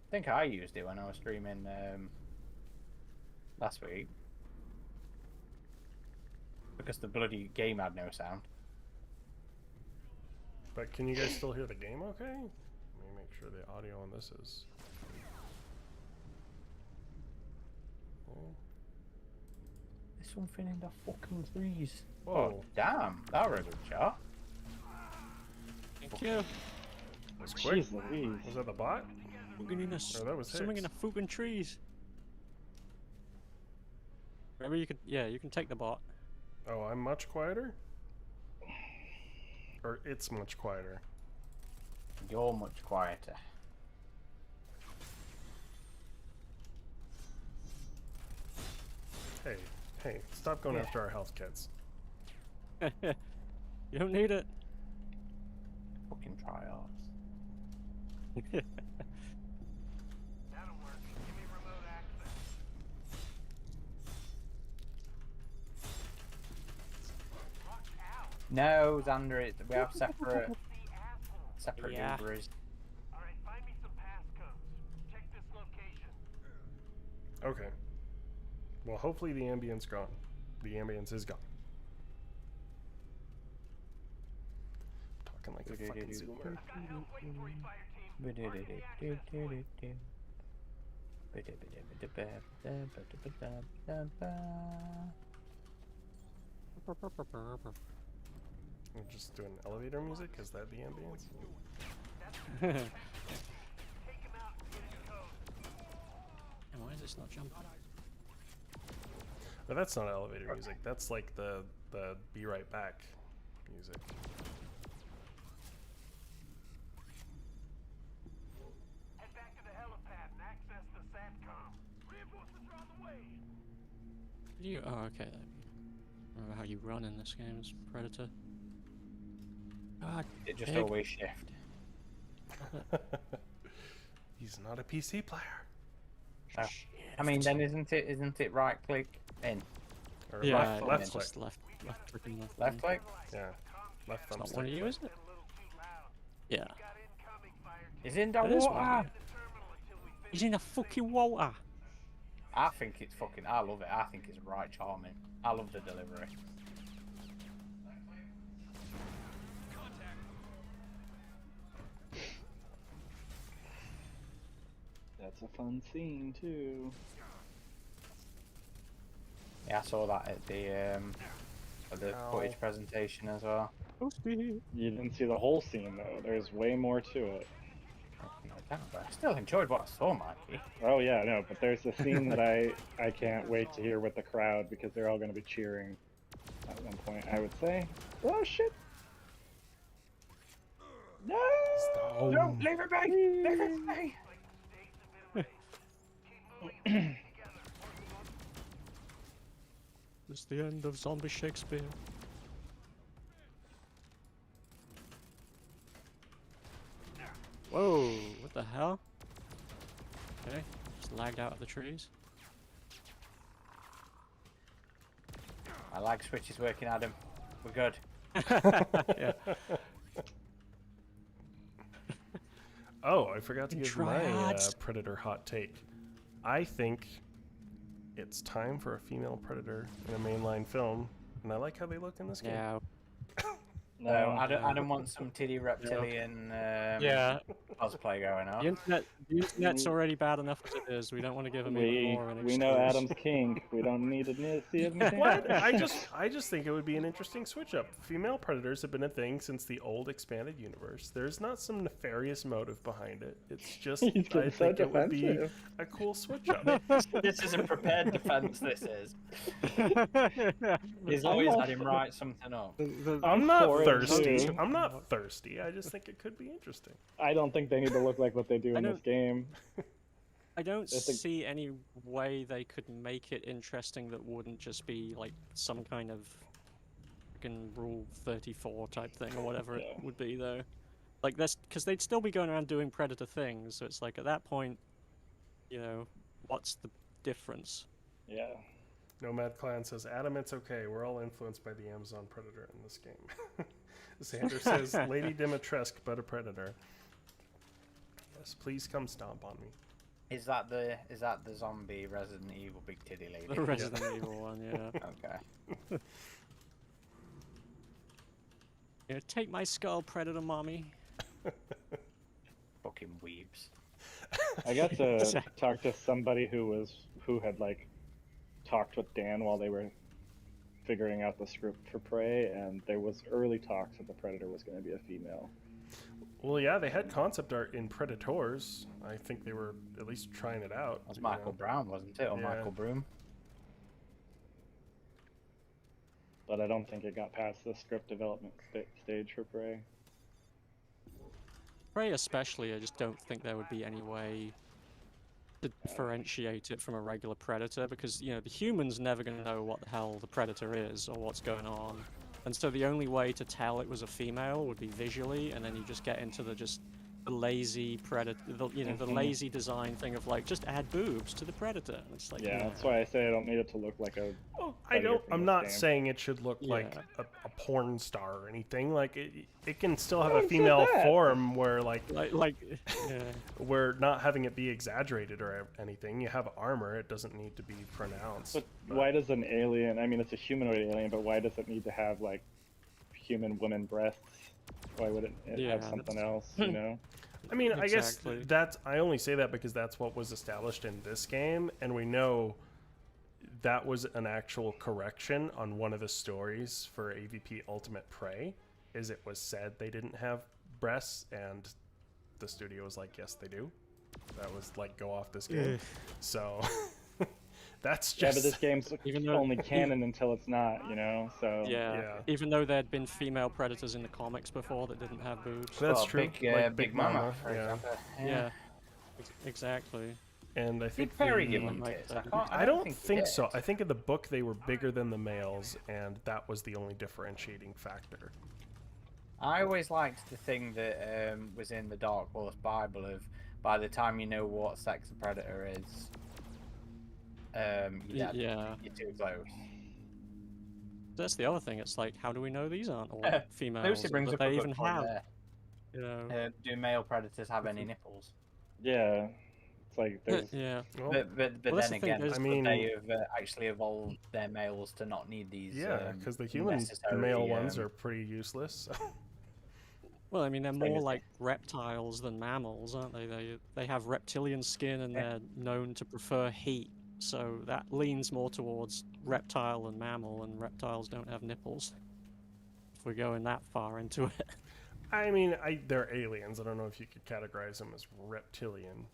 I think I used it when I was streaming last week. Because the bloody game had no sound. But can you guys still hear the game okay? Let me make sure the audio on this is... Oh. There's something in the fucking trees. Whoa. Oh, damn. That was a good shot. Thank you. That's quick. Jeez Louise. Was that the bot? Fucking in a, Or that was something in Hicks. a fucking trees. Remember, you can take the bot. Oh, I'm much quieter? Or it's much quieter? You're much quieter. Hey, stop going Yeah. after our health kits. You don't need it. Fucking tryouts. That'll work. Give me remote access. Watch out. No, Xander, we have separate The asshole. Yeah. Ubers. Alright, find me some passcodes. Check this location. Okay. Well, hopefully the ambience gone. The ambience is gone. Talking like a fucking zoomer. I've got help waiting for you, fire team. Marking the access point. We're just doing elevator music? Is that the ambience? Take him out and get his code. And why is this not jumping? No, that's not elevator music. That's like the be right back music. Head back to the helipad and access the SATCOM. Reinforcements are on the way. You? Oh, okay. I remember how you run in this game as Predator. God, It just Pig. always shift. He's not a PC player. Oh. I mean, then isn't it right click in? Or yeah, left, left it's click. just left click and left. Left click? Yeah, left It's thumbstick. not one of you, is it? Yeah. Got incoming, fire team. Is in the It is water. one. The terminal until we finish. He's in the fucking water. I think it's fucking. I love it. I think it's right charming. I love the delivery. That's a fun scene too. Yeah, I saw that at the Ow. footage presentation as well. Toasty. You didn't see the whole scene though. There's way more to it. No doubt, but I still enjoyed what I saw, Mikey. Oh yeah, no, but there's a scene that I can't wait to hear with the crowd because they're all going to be cheering at one point. I would say. Oh shit! No! Stop. No, leave it be! Leave it be! It's the end of Zombie Shakespeare. Whoa, what the hell? Okay, just lagged out of the trees. I like switches working, Adam. We're good. Yeah. Oh, I forgot to give my Triads. Predator hot take. I think it's time for a female Predator in a mainline film, and I like how they look in this game. Yeah. No, Adam wants some titty reptilian Yeah. cosplay going The on. internet's already bad enough as it is. We don't want to give him even more of an We know excuse. Adam's king. We don't need to see anything. What? I just think it would be an interesting switch up. Female predators have been a thing since the old expanded universe. There's not some nefarious motive behind it. It's just He's I getting so think it would be defensive. a cool switch up. This is a prepared defense, this is. He's I'm always all had him write something up. I'm not for it, thirsty. too. I'm not thirsty. I just think it could be interesting. I don't think they need to look like what they do in I this game. I don't I think- see any way they could make it interesting that wouldn't just be like some kind of fucking Rule 34 type thing or whatever Yeah. it would be though. Like that's because they'd still be going around doing Predator things, so it's like at that point, you know, what's the difference? Yeah. Nomad Clan says, Adam, it's okay. We're all influenced by the Amazon Predator in this game. Xander says, Lady Dimitrescu, but a predator. Yes, please come stomp on me. Is that the zombie Resident Evil big titty lady? The Resident Evil one, yeah. Okay. You know, take my skull, Predator mommy. Fucking weebs. I got to Exactly. talk to somebody who had like talked with Dan while they were figuring out the script for Prey, and there was early talks that the Predator was going to be a female. Well, yeah, they had concept art in Predators. I think they were at least trying it out. That was you Michael know. Brown, wasn't it? Or Yeah. Michael Broom? But I don't think it got past the script development stage for Prey. Prey especially, I just don't think there would be any way to differentiate it from a regular Predator because, you know, the human's never going to know what the hell the Predator is or what's going on. And so the only way to tell it was a female would be visually, and then you just get into the lazy Predator, the lazy design thing of like, just add boobs to the Predator. And it's like, Yeah, nah. that's why I say I don't need it to look like a. Well, Predator from I'm this not game. saying it should look like Yeah. a porn star or anything. Like it can still have No a one said female that. form where yeah. we're not having it be exaggerated or anything. You have armor; it doesn't need to be pronounced. But why does an alien? I mean, it's a humanoid alien, but why does it need to have like human woman breasts? Why would it Yeah, have something else? You know? I mean, I guess Exactly. I only say that because that's what was established in this game, and we know that was an actual correction on one of the stories for AVP Ultimate Prey. Is it was said they didn't have breasts, and the studio was like, yes, they do. That was like, go off this game. So that's Yeah, just but this game's Even though- only canon until it's not. You know? So. Yeah. Yeah. Even though there'd been female Predators in the comics before that didn't have boobs. That's Well, true. Big, like Big Mama, for yeah. example. Yeah. Exactly. And I Did think Perry the- give them Like tits? that. I don't he think did. so. I think in the book they were bigger than the males, and that was the only differentiating factor. I always liked the thing that was in the Dark Horse Bible of by the time you know what sex a predator is, you're too close. That's the other thing. It's like, how do we know these aren't all females? Lucy brings that up a they good even point have. there. You know. Do male predators have any nipples? Yeah. It's like there's. Yeah. Well, But Well, then that's the thing, again, there's- I could mean- they have actually evolved their males to not need these? yeah, because the human necessary, male ones are pretty useless. So. Well, I mean, they're Same more as- like reptiles than mammals, aren't they? They have reptilian skin and Yeah. they're known to prefer heat. So that leans more towards reptile and mammal, and reptiles don't have nipples. if we're going that far into it. I mean, they're aliens. I don't know if you could categorize them as reptilian,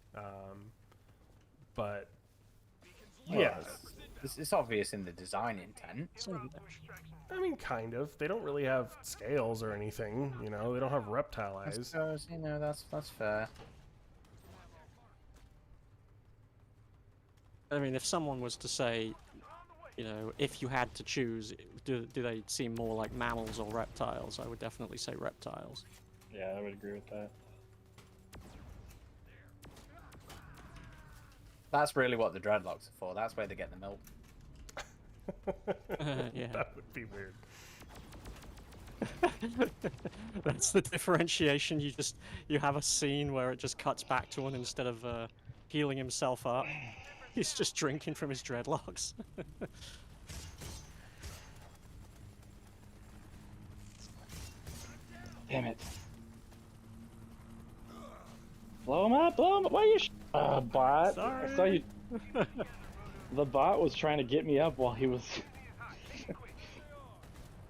but yeah, It's obvious in the design intent. I mean, kind of. They don't really have scales or anything, you know. They don't have reptile I eyes. suppose, you know, that's fair. I mean, if someone was to say, you know, if you had to choose, do they seem more like mammals or reptiles? I would definitely say reptiles. Yeah, I would agree with that. That's really what the dreadlocks are for. That's where they get the milk. Yeah. That would be weird. That's the differentiation. You have a scene where it just cuts back to one instead of healing himself up. He's just drinking from his dreadlocks. Damn it. Blow him up, blow him up. Why are you bot? Sorry. I saw you. The bot was trying to get me up while he was...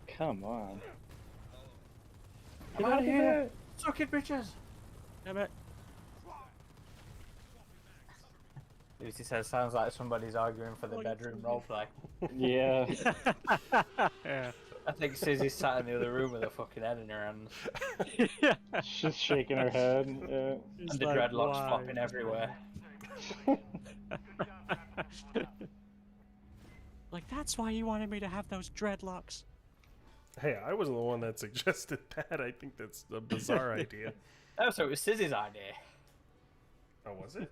Come on. Get out of here! Suck it, bitches! Damn it. Lucy says, sounds like somebody's arguing for the bedroom roleplay. Yeah. Yeah. I think Suzy's sat in the other room with her fucking head in her hands. Yeah. She's shaking her head. Yeah. He's And the like, dreadlocks "Why?" flopping everywhere. Like, that's why you wanted me to have those dreadlocks. Hey, I wasn't the one that suggested that. I think that's a bizarre idea. Oh, so it was Suzy's idea. Oh, was it?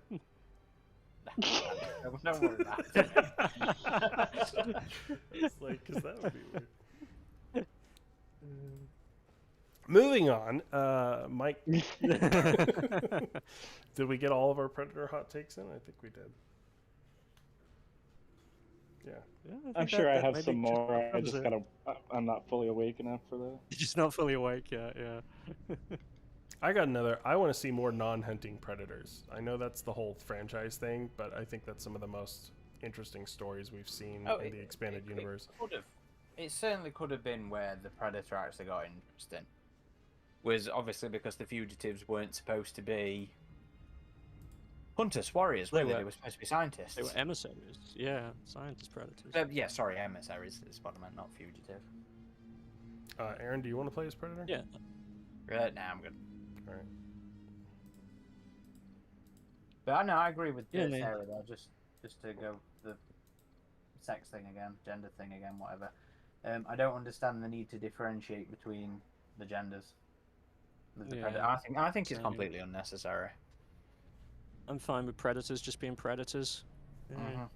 Don't worry about it. It's like, because that would be weird. Moving on, Mike. Did we get all of our Predator hot takes in? I think we did. Yeah. Yeah, I'm sure I have maybe some more. I covers just it. gotta. I'm not fully awake enough for that. You're just not fully awake yet, yeah. I got another. I want to see more non-hunting predators. I know that's the whole franchise thing, but I think that's some of the most interesting stories we've seen in the expanded universe. It certainly could have been where the Predator actually got interesting. Was obviously because the fugitives weren't supposed to be hunters, warriors, were they? They were supposed to be scientists. They were emissaries, yeah, scientist predators. Yeah, sorry, emissaries is what I meant, not fugitive. Aaron, do you want to play as Predator? Yeah. Nah, I'm good. All right. But I know I agree with Yeah, Sarah there. Just to go the sex thing again, gender thing again, whatever. I don't understand the need to differentiate between the genders. The Yeah, Predator. I think it's same. completely unnecessary. I'm fine with predators just being predators. Yeah.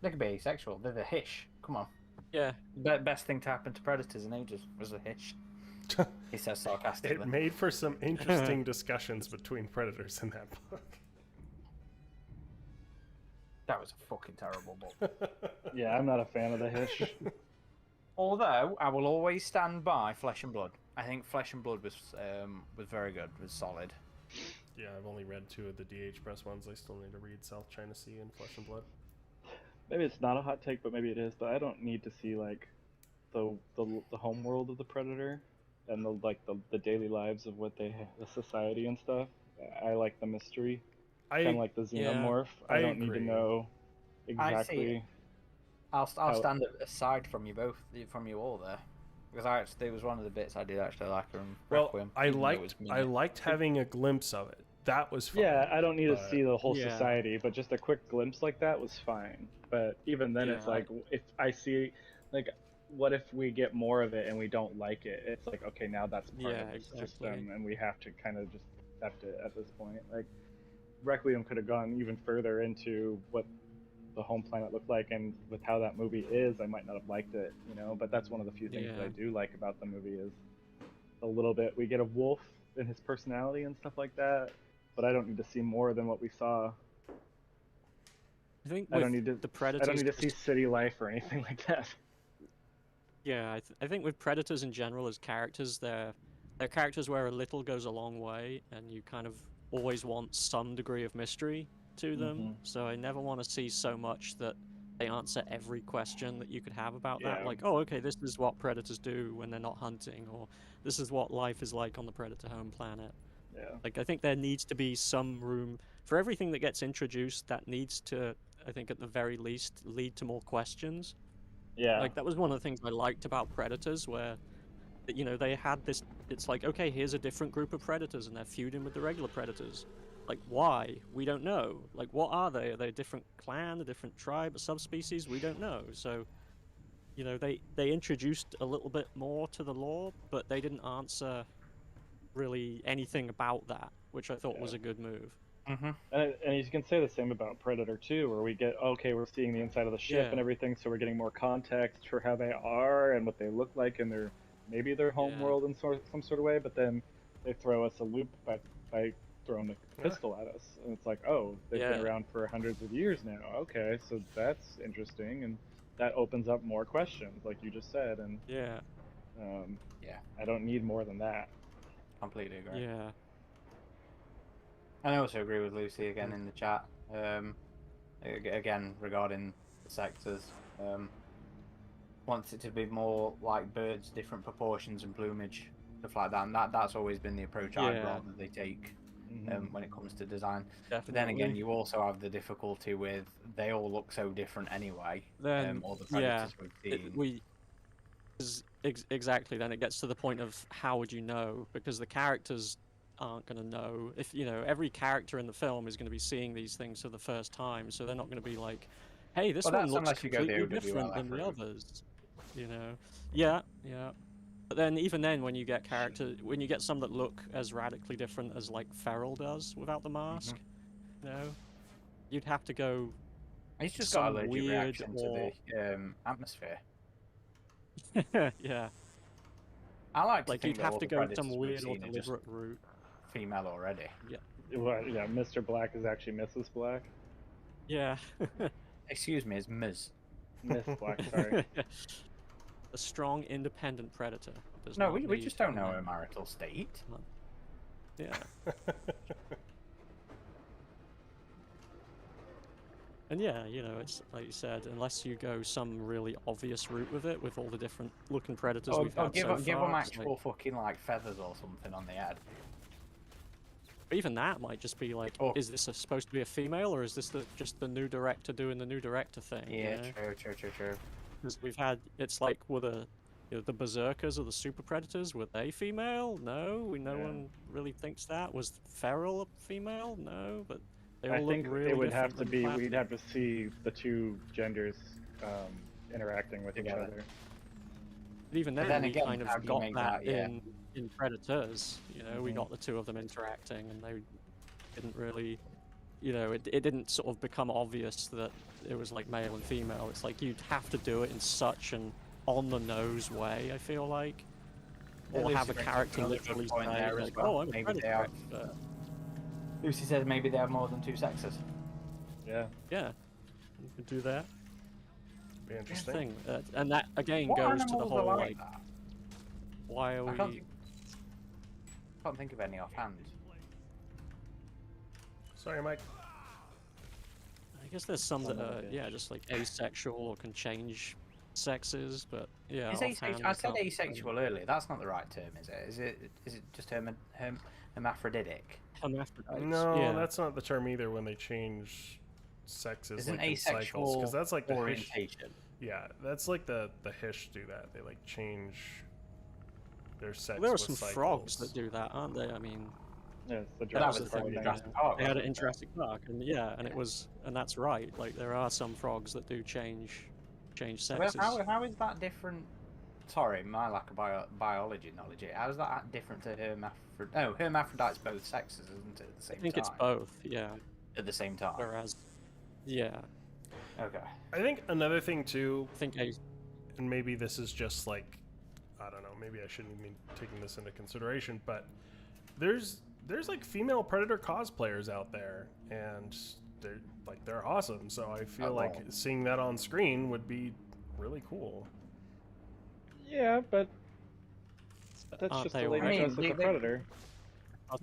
They could be asexual. They're the hish. Come on. Yeah. Best thing to happen to predators in ages was the hish. He says sarcastically. It made for some interesting discussions between predators in that book. That was a fucking terrible book. Yeah, I'm not a fan of the Hish. Although I will always stand by Flesh and Blood. I think Flesh and Blood was very good. Was solid. Yeah, I've only read 2 of the DH Press ones. I still need to read South China Sea and Flesh and Blood. Maybe it's not a hot take, but maybe it is. But I don't need to see like the home world of the Predator and the daily lives of what they the society and stuff. I like the mystery. Kind of like the xenomorph. I don't need to know exactly. I'll stand aside from you both, from you all there, because it was one of the bits I did actually like from Requiem. I liked having a glimpse of it. That was fun. Yeah, I don't need to see the whole society, but just a quick glimpse like that was fine. But even then, it's like if I see, like, what if we get more of it and we don't like it? It's like, okay, now that's part of the system, and we have to kind of just accept it at this point. Like, Requiem could have gone even further into what the home planet looked like, and with how that movie is, I might not have liked it, you know. But that's one of the few things that I do like about the movie is a little bit. We get a wolf and his personality and stuff like that, but I don't need to see more than what we saw. I think I don't need to. The Predators. I don't need to see city life or anything like that. Yeah, I think with Predators in general as characters, they're characters where a little goes a long way, and you kind of always want some degree of mystery to them. So I never want to see so much that they answer every question that you could have about that. Yeah. Like, oh, okay, this is what predators do when they're not hunting, or this is what life is like on the predator home planet. Yeah. Like, I think there needs to be some room for everything that gets introduced. That needs to, I think, at the very least, lead to more questions. Yeah. Like, that was one of the things I liked about Predators, where, you know, they had this. It's like, okay, here's a different group of predators, and they're feuding with the regular predators. Like, why? We don't know. Like, what are they? Are they a different clan, a different tribe, a subspecies? We don't know. So, you know, they introduced a little bit more to the lore, but they didn't answer really anything about that, which I thought was a good move. Mm-hmm. And you can say the same about Predator 2, where we get, okay, we're seeing the inside of the ship and everything, so we're getting more context for how they are and what they look like in their maybe their home world in some sort of way, but then they throw us a loop by throwing the pistol at us, and it's like, oh, they've been around for hundreds of years now. Okay, so that's interesting, and that opens up more questions, like you just said, and I don't need more than that. Completely agree. Yeah. I also agree with Lucy again in the chat. Again, regarding the sectors, wants it to be more like birds, different proportions and plumage, stuff like that. And that's always been the approach I'd rather they take when it comes to design. Definitely. But then again, you also have the difficulty with they all look so different anyway. Then all the predators we've seen. Exactly. Then it gets to the point of how would you know, because the characters aren't going to know. If you know, every character in the film is going to be seeing these things for the first time, so they're not going to be like, hey, this one looks completely different than the others, you know. But then even then, when you get when you get some that look as radically different as like Feral does without the mask, you know, you'd have to go. He's just got a allergic reaction to the atmosphere. Yeah. I like to like think you'd have to go some weird or deliberate route. Female already. Yeah. Well, yeah, Mr. Black is actually Mrs. Black. Yeah. Excuse me, it's Ms. Miss Black, sorry. A strong, independent predator. No, we just don't know her marital state. Yeah. And yeah, you know, it's like you said, unless you go some really obvious route with it, with all the different looking predators we've had so far. Give them actual fucking like feathers or something on the head. Even that might just be like, is this supposed to be a female, or is this just the new director doing the new director thing? Yeah, true. Because we've had, it's like, were the berserkers or the super predators, were they female? No, no one really thinks that. Was Feral a female? No, but they all look really it would have to be. We'd have to see the two genders interacting with each other. But even then, we kind of got that in Predators. You know, we got the two of them interacting, and they didn't really, you know, it didn't sort of become obvious that it was like male and female. It's like you'd have to do it in such an on-the-nose way, I feel like. Or have a character literally say, like, oh, I'm a Predator. Lucy says maybe they have more than two sexes. Yeah. Yeah. You could do that. Be interesting. And that, again, goes to the whole, like, why are we... I can't think of any offhand. Sorry, Mike. I guess there's some that are, yeah, just like asexual or can change sexes, but yeah. I said asexual earlier. That's not the right term, is it? Is it just hermaphroditic? No, that's not the term either. When they change sexes, isn't like asexual because that's like the orientation. Yeah, that's like the Hish do that. They like change their sex. Well, there are some frogs that do that, aren't they? I mean, yeah, the Jurassic Park. They had it in Jurassic Park, and yeah, and that's right. Like there are some frogs that do change sexes. Well, how is that different? Sorry, my lack of biology knowledge here. How is that different to hermaphrodite? Oh, hermaphrodite's both sexes, isn't it? At the same time. I think it's both. Yeah. At the same time. Whereas, yeah. Okay. I think another thing too. I think and maybe this is just like, I don't know. Maybe I shouldn't even be taking this into consideration, but there's like female Predator cosplayers out there, and they're awesome. So I feel like seeing that on screen would be really cool. Yeah, but that's just the lady dressed like a predator.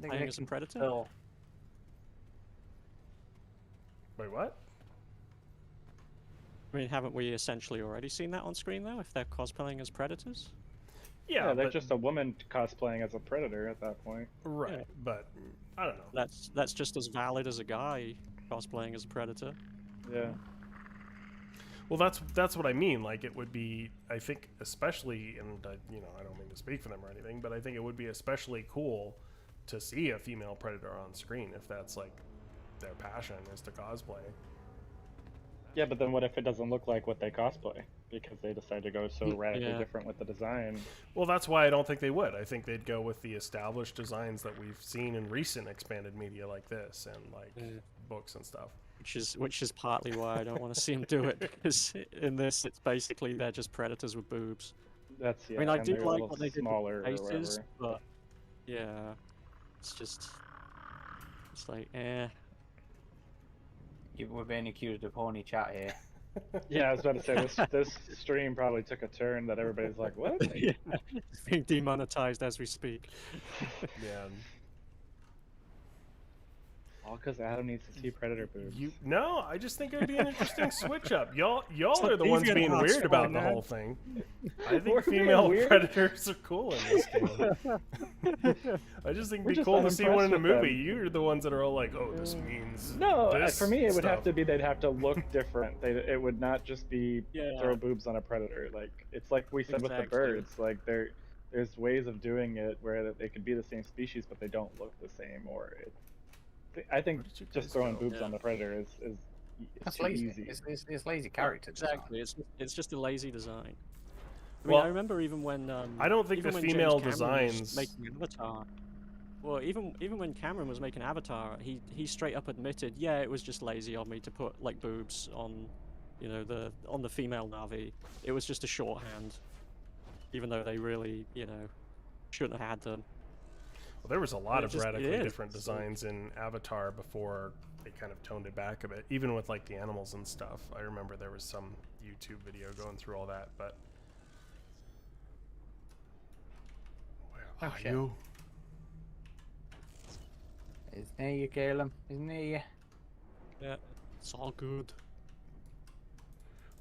Playing as a predator? Wait, what? I mean, haven't we essentially already seen that on screen though? If they're cosplaying as predators. Yeah, they're but, just a woman cosplaying as a predator at that point. right. Yeah. But I don't know. That's just as valid as a guy cosplaying as a predator. Yeah. Well, that's what I mean. Like, it would be, I think, especially, and you know, I don't mean to speak for them or anything, but I think it would be especially cool to see a female predator on screen if that's like their passion is to cosplay. Yeah, but then what if it doesn't look like what they cosplay because they decide to go so radically different with the design? Well, that's why I don't think they would. I think they'd go with the established designs that we've seen in recent expanded media like this and like books and stuff. Which is partly why I don't want to see them do it, because in this it's basically they're just predators with boobs. That's I mean, I and do they're a like little what they did smaller with or faces, whatever. but yeah, it's like We're being accused of horny chat here. Yeah, I was about to say this stream probably took a turn that everybody's like, what? yeah, it's being demonetized as we speak. Yeah. All because Adam needs to see predator boobs. No, I just think it would be an interesting switch up. Y'all like are the ones Deviant being Arts weird about right the now. whole thing. I think We're being female weird? predators are cool in this game. I just think We're it'd be just cool to see one in a unimpressed with movie. them. You're the ones that are all like, "Oh, this means No, this for me it would have stuff." to be they'd have to look different. It would not just be Yeah. throw boobs on a predator. Like it's like we said with the Exactly. birds. Like there's ways of doing it where they could be the same species but they don't look the same. Or I think Where did you just guys throwing go? boobs Yeah. on the predator is That's too lazy. easy. It's lazy character design. Exactly, it's just a lazy design. I mean, Well, I remember even when I don't think even the when James female Cameron was designs. making Avatar. Well, even when Cameron was making Avatar, he straight up admitted, yeah, it was just lazy of me to put like boobs on, you know, on the female Na'vi. It was just a shorthand, even though they really, you know, shouldn't have had them. Well, there was a lot It of just- it radically is. different designs in Avatar before they kind of toned it back a bit. Even with like the animals and stuff. I remember there was some YouTube video going through all that, but where Oh, are shit. you? It's near you, Caleb. It's near you. Yeah, it's all good.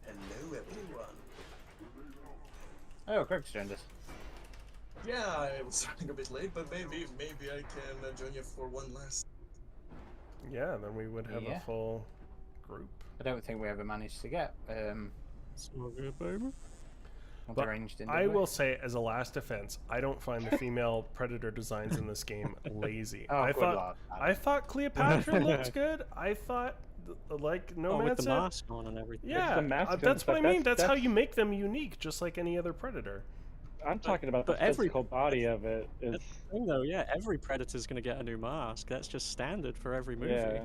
Hello, everyone. Oh, Greg's joined us. Yeah, I was running a bit late, but maybe I can join you for one last. Yeah, then we would have Yeah. a full group. I don't think we ever managed to get It's all good, baby. But arranged in. I did we? will say, as a last defense, I don't find the female predator designs in this game lazy. Oh, I good thought lord. I thought Cleopatra looked good. I thought like Oh, Nomad with the said. mask on and everything. Yeah, the mask that's what I and mean. stuff. That's how That's- you make them unique, just like any other predator. I'm talking about the but every- physical body of it is That's the thing, though. Yeah, every predator's gonna get a new mask. That's just standard for every movie. yeah.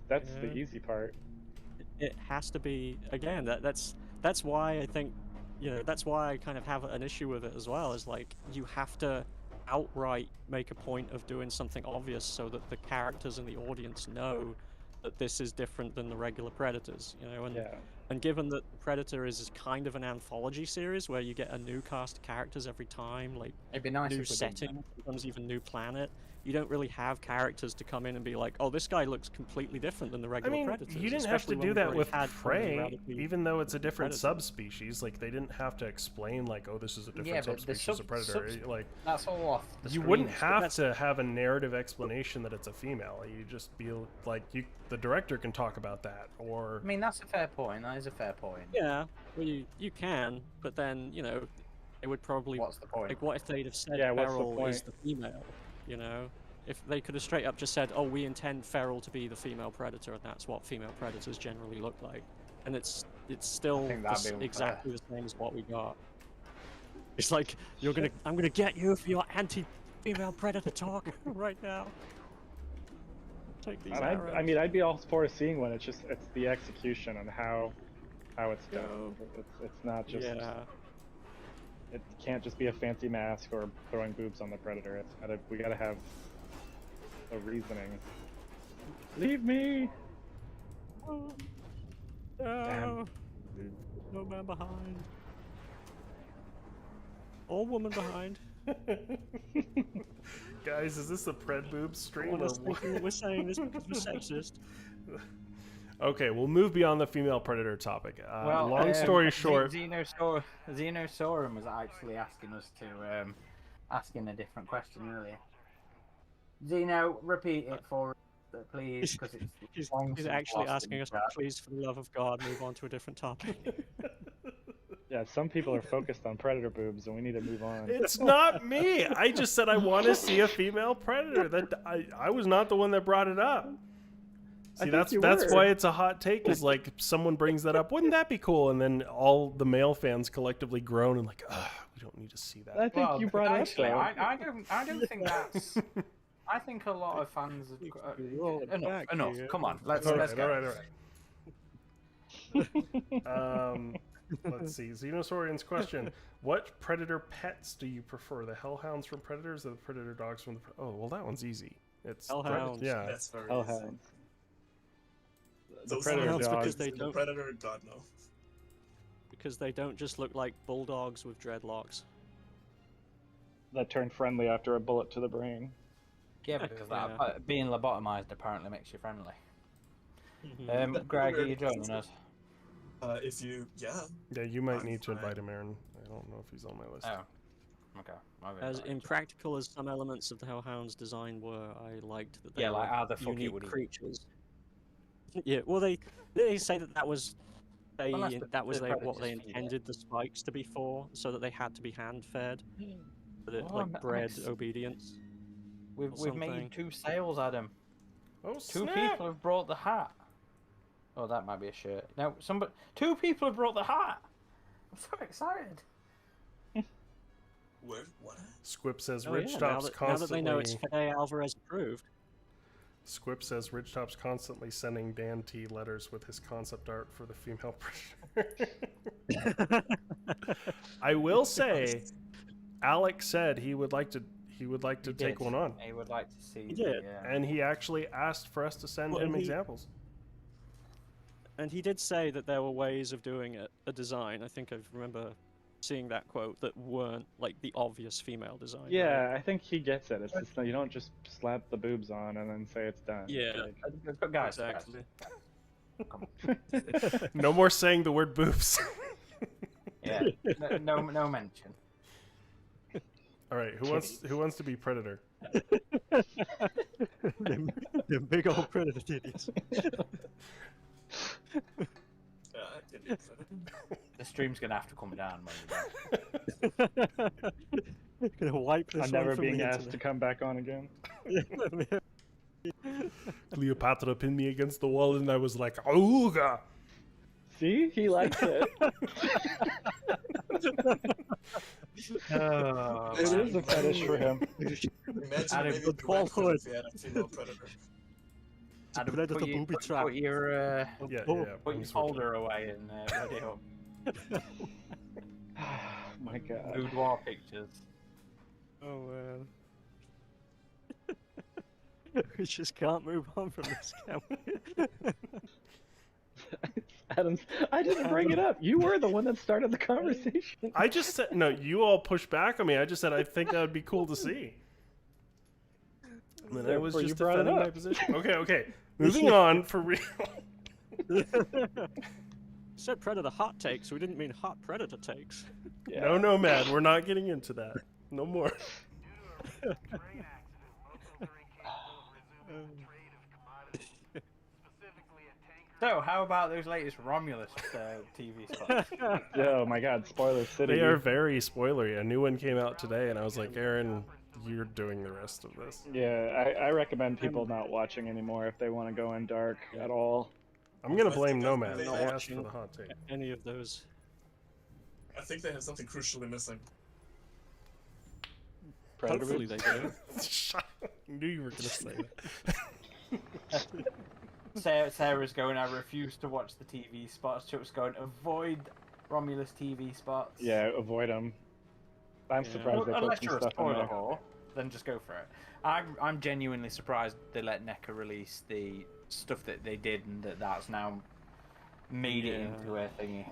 That's the Yeah. easy part. It has to be again. That's why I think, you know, that's why I kind of have an issue with it as well. Is like you have to outright make a point of doing something obvious so that the characters and the audience know that this is different than the regular Predators. You know, and Yeah. and given that Predator is kind of an anthology series where you get a new cast of characters every time, like It'd be nice new if we did that. setting, sometimes even new planet. You don't really have characters to come in and be like, "Oh, this guy looks completely different than the I regular mean, Predators." you didn't have to especially when do we've that already with had so many Prey, radically- even though it's a different Predators. subspecies. Like they didn't have to explain like, oh, this is a different Yeah, but the subspecies of predator. Like That's all off. The you wouldn't screens, have that's- to have a narrative explanation that it's a female. You just be like, the director can talk about that, or I mean, that's a fair point. That is a fair point. Yeah, well, you can, but then, you know, it would probably What's the point? like, what if they'd have said Yeah, what's the Feral is point? the female? You know, if they could have straight up just said, "Oh, we intend Feral to be the female Predator, and that's what female Predators generally look like," and it's still think that'd be unfair. exactly the same as what we got. It's like I'm gonna get you for your anti-female Predator talk right now. Take these And arrows. I mean, I'd be all for seeing one. It's the execution and how it's done. Go. It's not just. Yeah. It can't just be a fancy mask or throwing boobs on the predator. We gotta have a reasoning. Leave me. Oh, Damn. no. No man behind. Or woman behind. guys, is this a pred boob stream or Honestly, what? we're saying this because we're sexist. Okay, we'll move beyond the female predator topic. Well, long story short, Xenosaurus was actually asking us to asking a different question earlier. Xeno, repeat it for us, please, because He's long since actually lost asking in us the to chat. please, for the love of God, move on to a different topic. Yeah, some people are focused on predator boobs, and we need to move on. it's not me. I just said I want to see a female predator. That I was not the one that brought it up. See, that's why it's a hot take. Is like someone brings that up. Wouldn't that be cool? And then all the male fans collectively groan and like, we don't need to see that. I think you brought it up, though. I don't think that's. I think a lot of fans. Enough. Come on, let's All go. right. Let's see. Xenosaurian's question: what predator pets do you prefer? The hellhounds from Predators or the predator dogs from the? Oh, well, that one's easy. It's Hellhounds. Yeah. That's very easy. Hellhounds. The Those predator hellhounds dogs. because they The don't predator, God no. because they don't just look like bulldogs with dreadlocks. That turn friendly after a bullet to the brain. Yeah, because Yeah. being lobotomized apparently makes you friendly. Mhm. Greg, are you joining us? If you, yeah. Yeah, you might I'm need to fine. invite him, Aaron. I don't know if he's on my list. Oh, okay. As impractical as some elements of the Hellhounds' design were, I liked that they Yeah, were like how the fuck unique would he? creatures. Yeah, well, they say that was Unless they the- that was the they, what predators they feed it. intended the spikes to be for, so that they had to be hand fed, so that Oh, like bred nice. obedience. We've or made something. 2 sales, Adam. Oh, 2 snap! people have brought the hat. Oh, that might be a shirt. No, 2 people have brought the hat. I'm so excited. Where? What? Squip says Oh, Rich yeah, Top's now that they know it's constantly. Fede Alvarez approved. Squip says Rich Top's constantly sending Dan T letters with his concept art for the female predator. I will say, Alex said he would like to He take did. one on, He would like to see. He did. and he actually asked for us to send Well, him he- examples. And he did say that there were ways of doing a design. I think I remember seeing that quote that weren't like the obvious female design. right? Yeah, I think he gets it. It's just you don't just slap the boobs on and then say it's done. Yeah. Like, Guys, Exactly. come on. No more saying the word boobs. Yeah. No mention. All right, who wants to be predator? Them big old predator titties. Yeah, I did it. The stream's gonna have to come down when you go. Gonna wipe this I'm one never from being the asked to come back on again. internet. Cleopatra pinned me against the wall, and I was like, "Ooga!" See, he likes it. Oh, It is a fetish for him. Imagine Adam, maybe good the went for call. if you had a female predator. Adam, predator put your- booby put- trap. Put your Yeah, Oh, yeah. put I'm your switching. folder away and ready up. My God. Boudoir pictures. Oh man. We just can't move on from this, can we? Adams, I didn't bring it up. You were the one that started the conversation. I just said no. You all pushed back on me. I just said I think that would be cool to see. And then I was Therefore, you just brought it defending my up. position. Okay. Moving on for real. Said predator hot takes. We didn't mean hot predator takes. Yeah. No, nomad. We're not getting into that. No more. Due to a train accident, local drinking will resume the trade of commodities, specifically a tanker. So, how about those latest Romulus TV spots? Oh my God, spoiler city. They are very spoilery. A new one came out today, and I was like, Aaron, you're doing the rest of this. Yeah, I recommend people not watching anymore if they want to go in dark at all. I'm gonna I blame think Nomad. they I are asked for watching- the hot take. Any of those. I think they have something crucially missing. Predator Hopefully boobs? they do. I knew you were gonna say that. Sarah's going, I refuse to watch the TV spots. Chuck's going, avoid Romulus TV spots. Yeah, avoid them. I'm Yeah. surprised they put Unless some you're a stuff in spoiler there. whore, then just go for it. I'm genuinely surprised they let NECA release the stuff that they did and that's now made it into a thingy.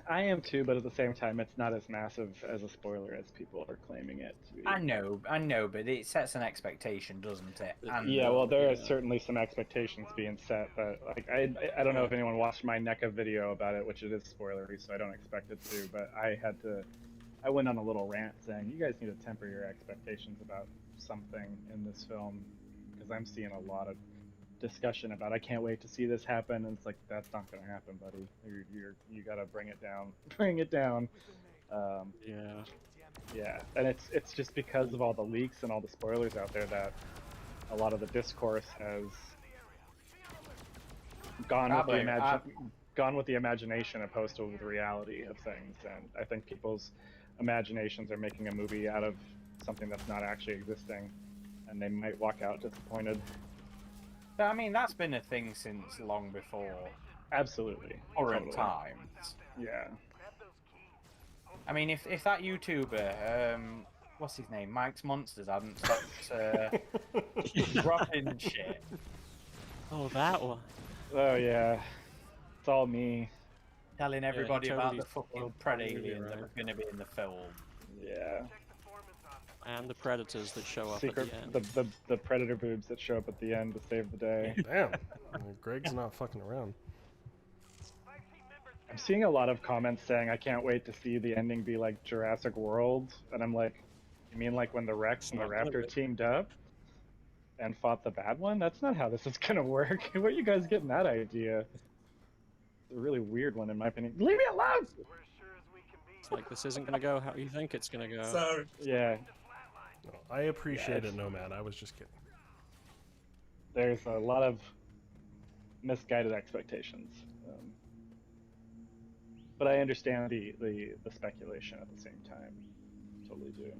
I am too, but at the same time, it's not as massive as a spoiler as people are claiming it to be. I know, but it sets an expectation, doesn't it? And Yeah, well, there are certainly some expectations being set, but like I don't know if anyone watched my NECA video about it, which it is spoilery, so I don't expect it to. But I went on a little rant saying you guys need to temper your expectations about something in this film, because I'm seeing a lot of discussion about I can't wait to see this happen, and it's like that's not going to happen, buddy. You got to bring it down, yeah, and it's just because of all the leaks and all the spoilers out there that a lot of the discourse has gone with the imagination opposed to the reality of things, and I think people's imaginations are making a movie out of something that's not actually existing, and they might walk out disappointed. But, I mean, that's been a thing since long before. Absolutely. Current times. Yeah. I mean, if that YouTuber, what's his name, Mike's Monsters, hadn't stopped dropping shit. Oh, that one. Oh yeah, it's all me. Telling everybody about totally the fucking Predator that was going to be in the film. Yeah. And the predators that show up Secret, at the end. the predator boobs that show up at the end to save the day. Damn. Greg's not fucking around. I'm seeing a lot of comments saying I can't wait to see the ending be like Jurassic World, and I'm like, you mean like when the Rex and the Raptor teamed up and fought the bad one? That's not how this is gonna work. Where are you guys getting that idea? It's a really weird one in my opinion. Leave me alone! It's like, this isn't gonna go how you think it's gonna go. Sorry. Yeah. No, I appreciate it, Nomad. I was just kidding. There's a lot of misguided expectations. But I understand the speculation at the same time. Totally do.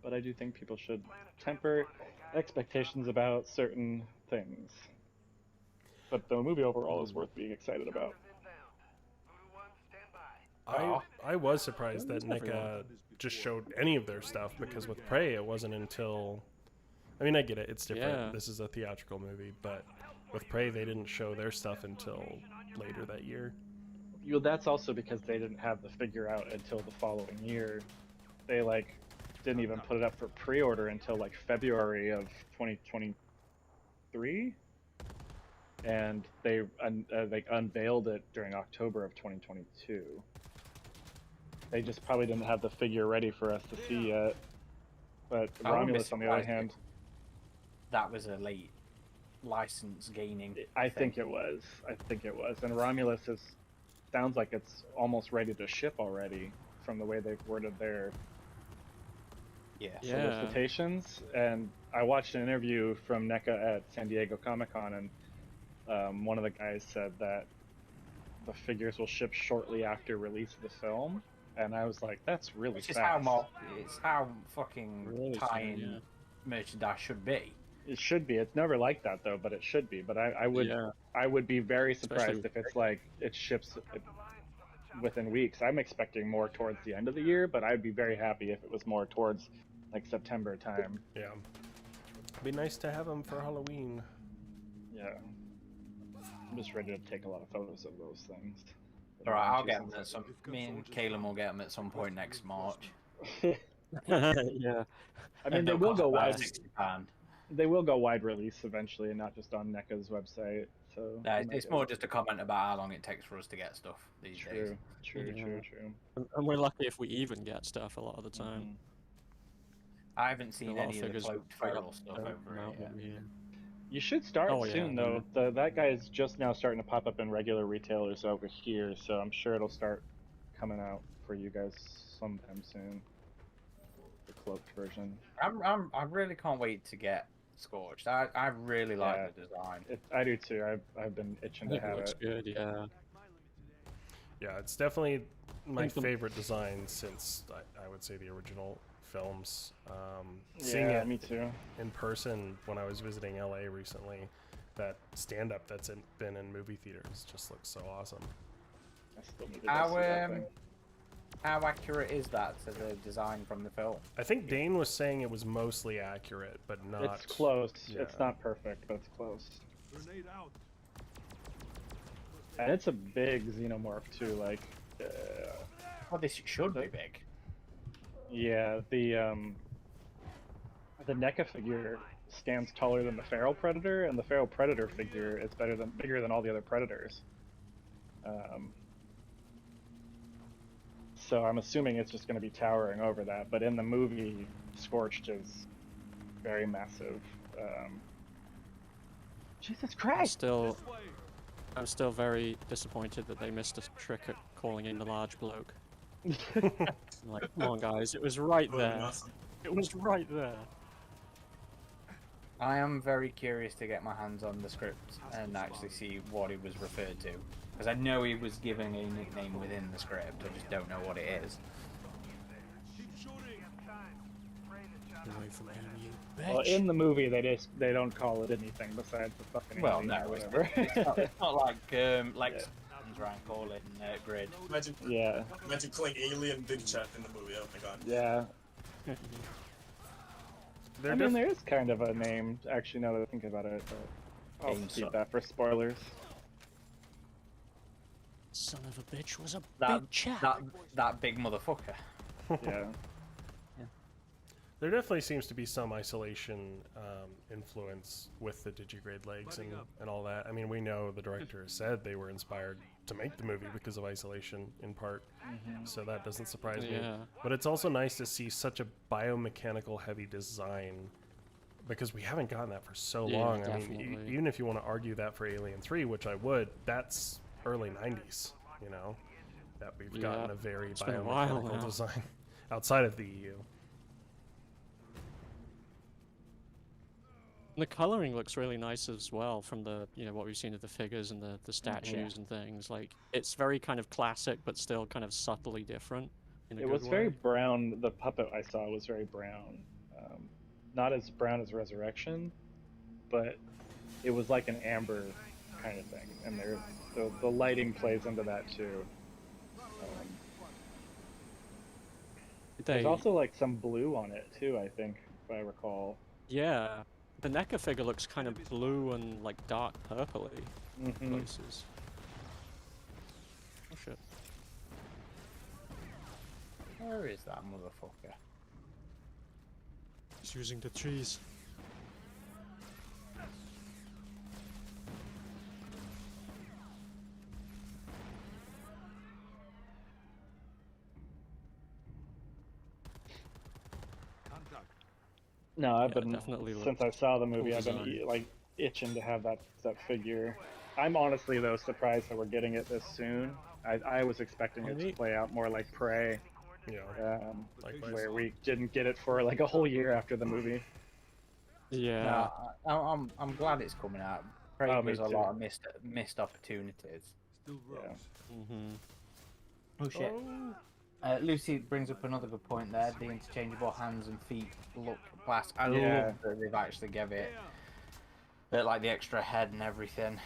But I do think people should temper expectations about certain things. But the movie overall is worth being excited about. I was surprised that NECA just showed any of their stuff, because with Prey it wasn't until... I mean, I get it, it's different. Yeah. This is a theatrical movie, but with Prey they didn't show their stuff until later that year. Well, that's also because they didn't have the figure out until the following year. They didn't even put it up for pre-order until like February of 2023, and they unveiled it during October of 2022. They just probably didn't have the figure ready for us to see yet. But Romulus, on the other hand, that was a late license gaining. I think it was, and Romulus sounds like it's almost ready to ship already from the way they've worded their solicitations. And I watched an interview from NECA at San Diego Comic-Con, and one of the guys said that the figures will ship shortly after release of the film, and I was like, that's really fast. It's how fucking Really tie-in merchandise should be. It should be. It's never like that though, but it should be. But I would be very surprised if it's like it ships within weeks. I'm expecting more towards the end of the year, but I'd be very happy if it was more towards like September time. Yeah. It'd be nice to have them for Halloween. Yeah. I'm just ready to take a lot of photos of those things. Alright, I'll get them at some... Me and Caleb will get them at some point next March. Yeah. I mean, they will go wide. £60. They will go wide release eventually, and not just on NECA's website. So it's more just a comment about how long it takes for us to get stuff these days. True. And we're lucky if we even get stuff a lot of the time. I haven't seen A lot of any of the figures cloaked feral stuff over it yet. You should start soon, though. That guy is just now starting to pop up in regular retailers over here, so I'm sure it'll start coming out for you guys sometime soon. The cloaked version. I really can't wait to get Scorched. I really like the design. I do too. I've been itching to have it. Looks good, yeah. Yeah, it's definitely my favorite design since I would say the original films. Seeing it me too. in person when I was visiting LA recently, that stand-up that's been in movie theaters just looks so awesome. I still need to go see that thing. How accurate is that to the design from the film? I think Dane was saying it was mostly accurate, but not... It's close. Yeah. It's not perfect, but it's close. And it's a big xenomorph too. Like, Well, this should be big. yeah, the NECA figure stands taller than the feral predator, and the feral predator figure is bigger than all the other predators. So I'm assuming it's just going to be towering over that. But in the movie, Scorched is very massive. Jesus Christ! I'm still very disappointed that they missed a trick at calling in the large bloke. I'm like, come on, guys, it was right there. Awesome. It was right there. I am very curious to get my hands on the script and actually see what he was referred to. Because I know he was given a nickname within the script, I just don't know what it is. Away from him, you Well, bitch. in the movie, they don't call it anything besides the fucking Well, alien no, or it's whatever. it's not like someone's trying to call it Grid. Imagine, Yeah, imagine calling Alien Big Chat in the movie. Oh my god. yeah. They're I mean, there is kind of a name, actually, now that I think about it. But I'll Game keep suck. that for spoilers. Son of a bitch was a That, big chap. that big motherfucker. Yeah. There definitely seems to be some isolation influence with the digigrade legs and all that. I mean, we know the director has said they were inspired to make the movie because of isolation in part, so that doesn't surprise me. Yeah. But it's also nice to see such a biomechanical heavy design because we haven't gotten that for so Yeah, long. I mean, definitely. even if you want to argue that for Alien 3, which I would, that's early 90s, you know, that we've gotten Yeah. a very It's been a while biomechanical now. design outside of the EU. The coloring looks really nice as well from the, what we've seen of the figures and the statues and things. Like, it's very kind of classic, but still kind of subtly different in a It good was way. very brown. The puppet I saw was very brown. Not as brown as Resurrection, but it was like an amber kind of thing. And the lighting plays into that too. There's also like some blue on it too, I think, if I recall. Yeah. The NECA figure looks kind of blue and like dark purpley Mm-hmm. places. Oh shit. Where is that motherfucker? He's using the trees. No, I've Yeah, been definitely since looks I saw the movie. cool I've been design. like itching to have that figure. I'm honestly though surprised that we're getting it this soon. I was expecting it to Maybe. play out more like Prey, You know, likewise. where we didn't get it for like a whole year after the movie. Yeah. No, I'm glad it's coming out. Craig Oh, me was a too. lot of missed opportunities. Yeah. Mm-hmm. Oh shit. Lucy brings up another good point there. The interchangeable hands and feet look class. I Yeah. love that they've actually give it like the extra head and everything.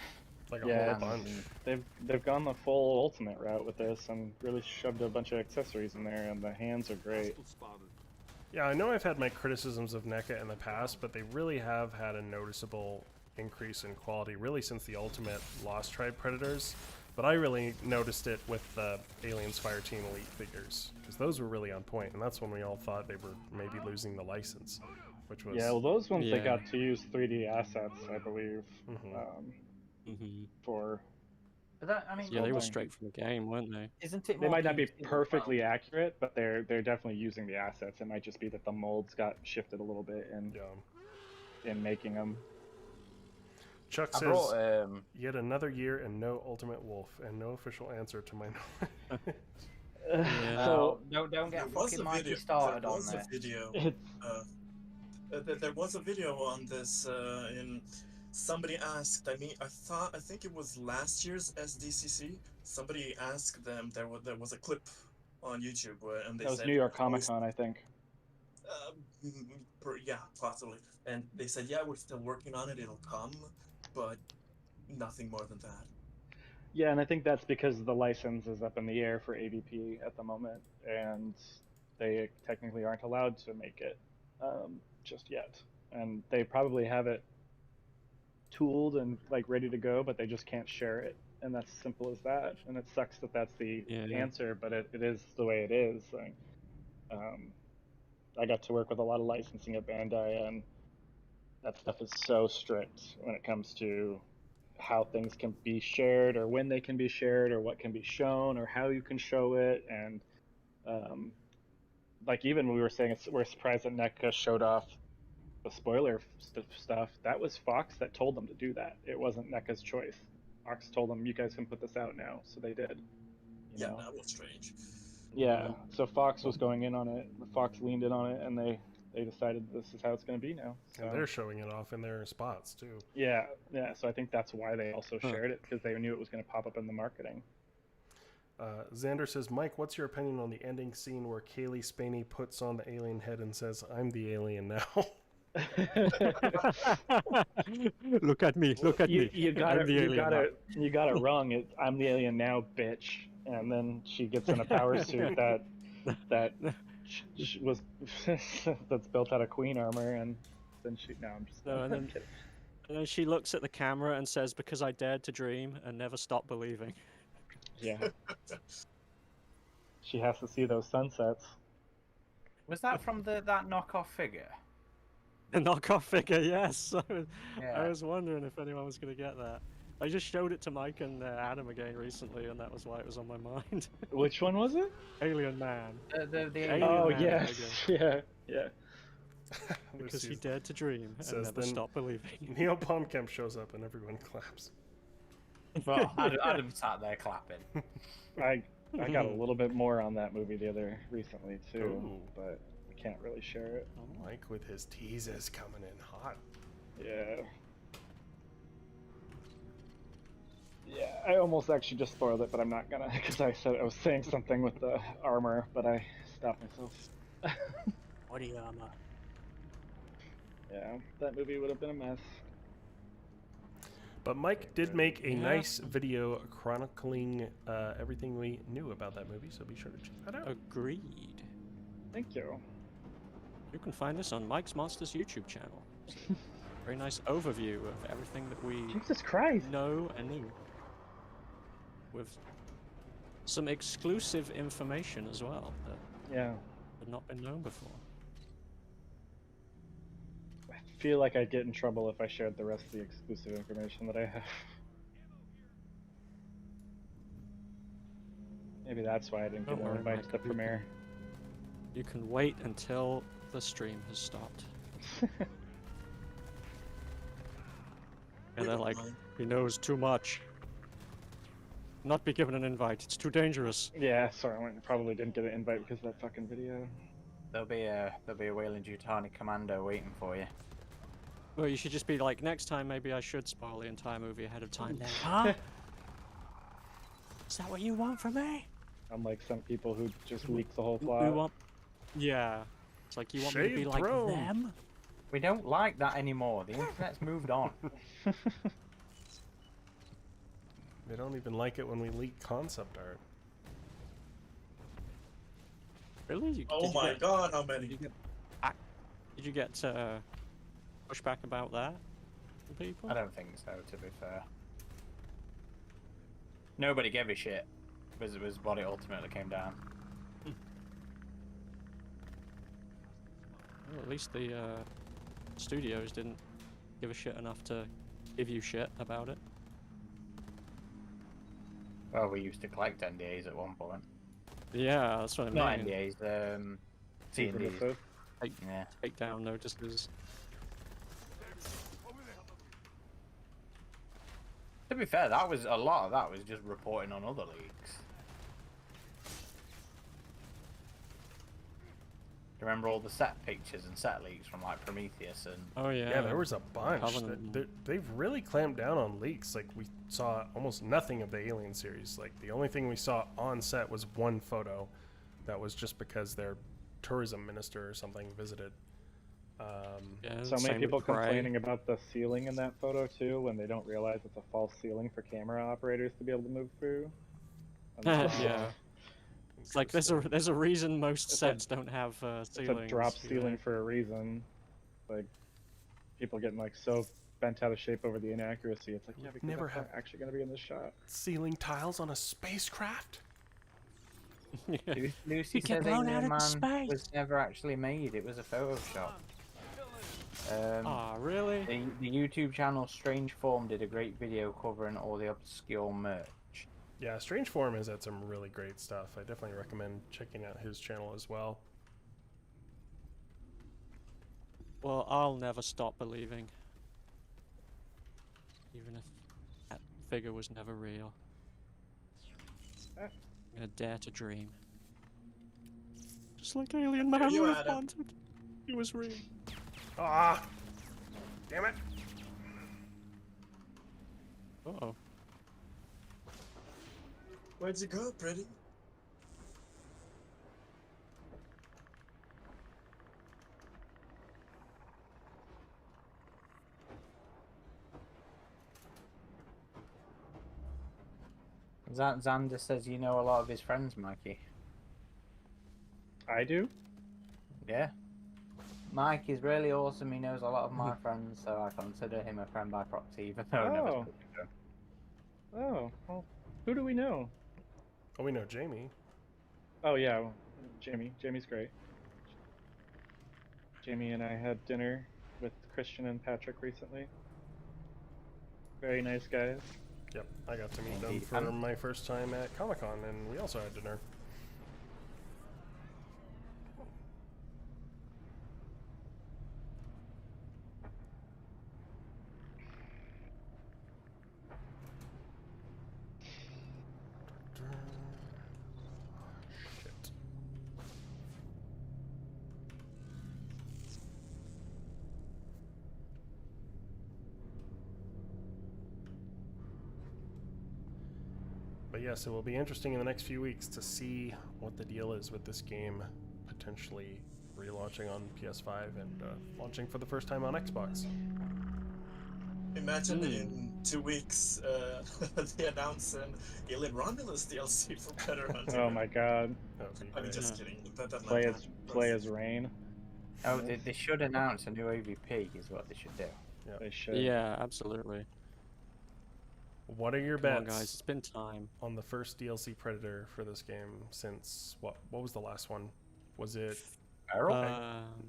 Like a Yeah, whole bunch. They've gone the full ultimate route with this and really shoved a bunch of accessories in there, and the hands are great. Yeah, I know I've had my criticisms of NECA in the past, but they really have had a noticeable increase in quality, really since the Ultimate Lost Tribe Predators. But I really noticed it with the Aliens Fireteam Elite figures, because those were really on point, and that's when we all thought they were maybe losing the license, which was... Yeah, well, those ones they Yeah. got to use 3D assets, I believe, Mm-hmm. for. But that, I mean, Yeah, they were Scalping. straight from the game, weren't they? isn't it? They more might not be confusing as perfectly well? accurate, but they're definitely using the assets. It might just be that the molds got shifted a little bit in making them. Chuck I says, brought yet another year and no Ultimate Wolf, and no official answer to my... Yeah. So don't There get was fucking a Mikey video. started There on was a there. video. it's There was a video on this. In somebody asked. I think it was last year's SDCC. Somebody asked them. There was a clip on YouTube where, and they that was said New York Comic Con, I think. Yeah, possibly. And they said, yeah, we're still working on it. It'll come, but nothing more than that. Yeah, and I think that's because the license is up in the air for AVP at the moment, and they technically aren't allowed to make it just yet. And they probably have it tooled and like ready to go, but they just can't share it, and that's simple as that. And it sucks that that's the answer, but it is the way it is. Like, I got to work with a lot of licensing at Bandai, and that stuff is so strict when it comes to how things can be shared, or when they can be shared, or what can be shown, or how you can show it. And like, even when we were saying we're surprised that NECA showed off the spoiler stuff, that was Fox that told them to do that. It wasn't NECA's choice. Fox told them, you guys can put this out now, so they did. You know? That was strange. Yeah, so Fox was going in on it. Fox leaned in on it, and they decided this is how it's going to be now. So. And they're showing it off in their spots too. Yeah. So I think that's why they also shared it, because they knew it was going to pop up in the marketing. Xander says, Mike, what's your opinion on the ending scene where Kaylee Spaney puts on the alien head and says, "I'm the alien now"? Look at me! Look at me! You got it wrong. I'm the alien now, bitch. And then she gets in a power suit that was that's built out of queen armor, and then and then she looks at the camera and says, "Because I dared to dream and never stop believing." Yeah. She has to see those sunsets. Was that from that knockoff figure? The knockoff figure, yes. I was wondering if anyone was going to get that. I just showed it to Mike and Adam again recently, and that was why it was on my mind. Which one was it? Alien Man. The Alien Man, yes. Yeah. Because he dared to dream and never stop believing. Neil Blomkamp shows up and everyone claps. Well, Adam sat there clapping. I got a little bit more on that movie recently too, but we can't really share it. Mike with his teases coming in hot. Yeah. Yeah, I almost actually just spoiled it, but I'm not gonna, because I was saying something with the armor, but I stopped myself. What armor? Yeah, that movie would have been a mess. But Mike did make a nice video chronicling everything we knew about that movie, so be sure to check that out. Agreed. Thank you. You can find this on Mike's Monsters YouTube channel. Very nice overview of everything that we Jesus Christ. know and knew. With some exclusive information as well that had not been known before. I feel like I'd get in trouble if I shared the rest of the exclusive information that I have. Maybe that's why I didn't get an invite to the premiere. You can wait until the stream has stopped. And they're like, he knows too much. Not be given an invite, it's too dangerous. Yeah, sorry, I probably didn't get an invite because of that fucking video. There'll be a Weyland-Yutani commando waiting for you. Well, you should just be like, next time maybe I should spoil the entire movie ahead of time then. Huh? Is that what you want from me? Unlike some people who just leak the whole plot. Yeah. It's like, you want me to be like them? We don't like that anymore. The internet's moved on. They don't even like it when we leak concept art. Really? Oh my god, how many? Did you get pushback about that from people? I don't think so, to be fair. Nobody gave a shit. Was what it ultimately came down. Well, at least the studios didn't give a shit enough to give you shit about it. Well, we used to collect NDAs at one point. Yeah, that's what I mean. Not NDAs, C&Ds. Take down notices. To be fair, that was a lot of that was just reporting on other leaks. Remember all the set pictures and set leaks from like Prometheus and... Oh yeah. Yeah, there was a bunch. They've really clamped down on leaks. Like, we saw almost nothing of the Alien series. Like, the only thing we saw on set was one photo that was just because their tourism minister or something visited. So many people complaining about the ceiling in that photo too, when they don't realize it's a false ceiling for camera operators to be able to move through. Yeah. It's like there's a reason most sets don't have ceilings. It's a drop ceiling for a reason. Like, people getting like so bent out of shape over the inaccuracy. It's like, yeah, because Never that's not have- actually going to be in this shot. Ceiling tiles on a spacecraft? Lucy You get said blown Alien out into Man space. was never actually made. It was a Photoshop. Ah, really? The YouTube channel Strange Form did a great video covering all the obscure merch. Yeah, Strange Form has had some really great stuff. I definitely recommend checking out his channel as well. Well, I'll never stop believing. Even if that figure was never real. I'm gonna dare to dream. Just like Alien Man you would have Adam. wanted. He was real. Ah! Damn it! Uh-oh. Where'd you go, pretty? Xander says you know a lot of his friends, Mikey. I do? Yeah. Mike is really awesome. He knows a lot of my friends, so I consider him a friend by proxy, even though I never Oh. spoke to him. Oh, well, who do we know? Oh, we know Jamie. Oh, yeah, well, Jamie. Jamie's great. Jamie and I had dinner with Christian and Patrick recently. Very nice guys. Yep, I got to meet them Indeed. for my first time at Comic-Con, and we also had dinner. Shit. But yes, it will be interesting in the next few weeks to see what the deal is with this game potentially relaunching on PS5 and launching for the first time on Xbox. Imagine in 2 weeks they announce an Alien Romulus DLC for Predator Hunter. Oh my god. That would be I mean, great. just kidding. That Play might as happen. play as Rain. Oh, they should announce a new AVP, is what they should do. They should. Yeah, absolutely. What are your Come on, bets guys. It's been time. on the first DLC Predator for this game since what was the last one? Was it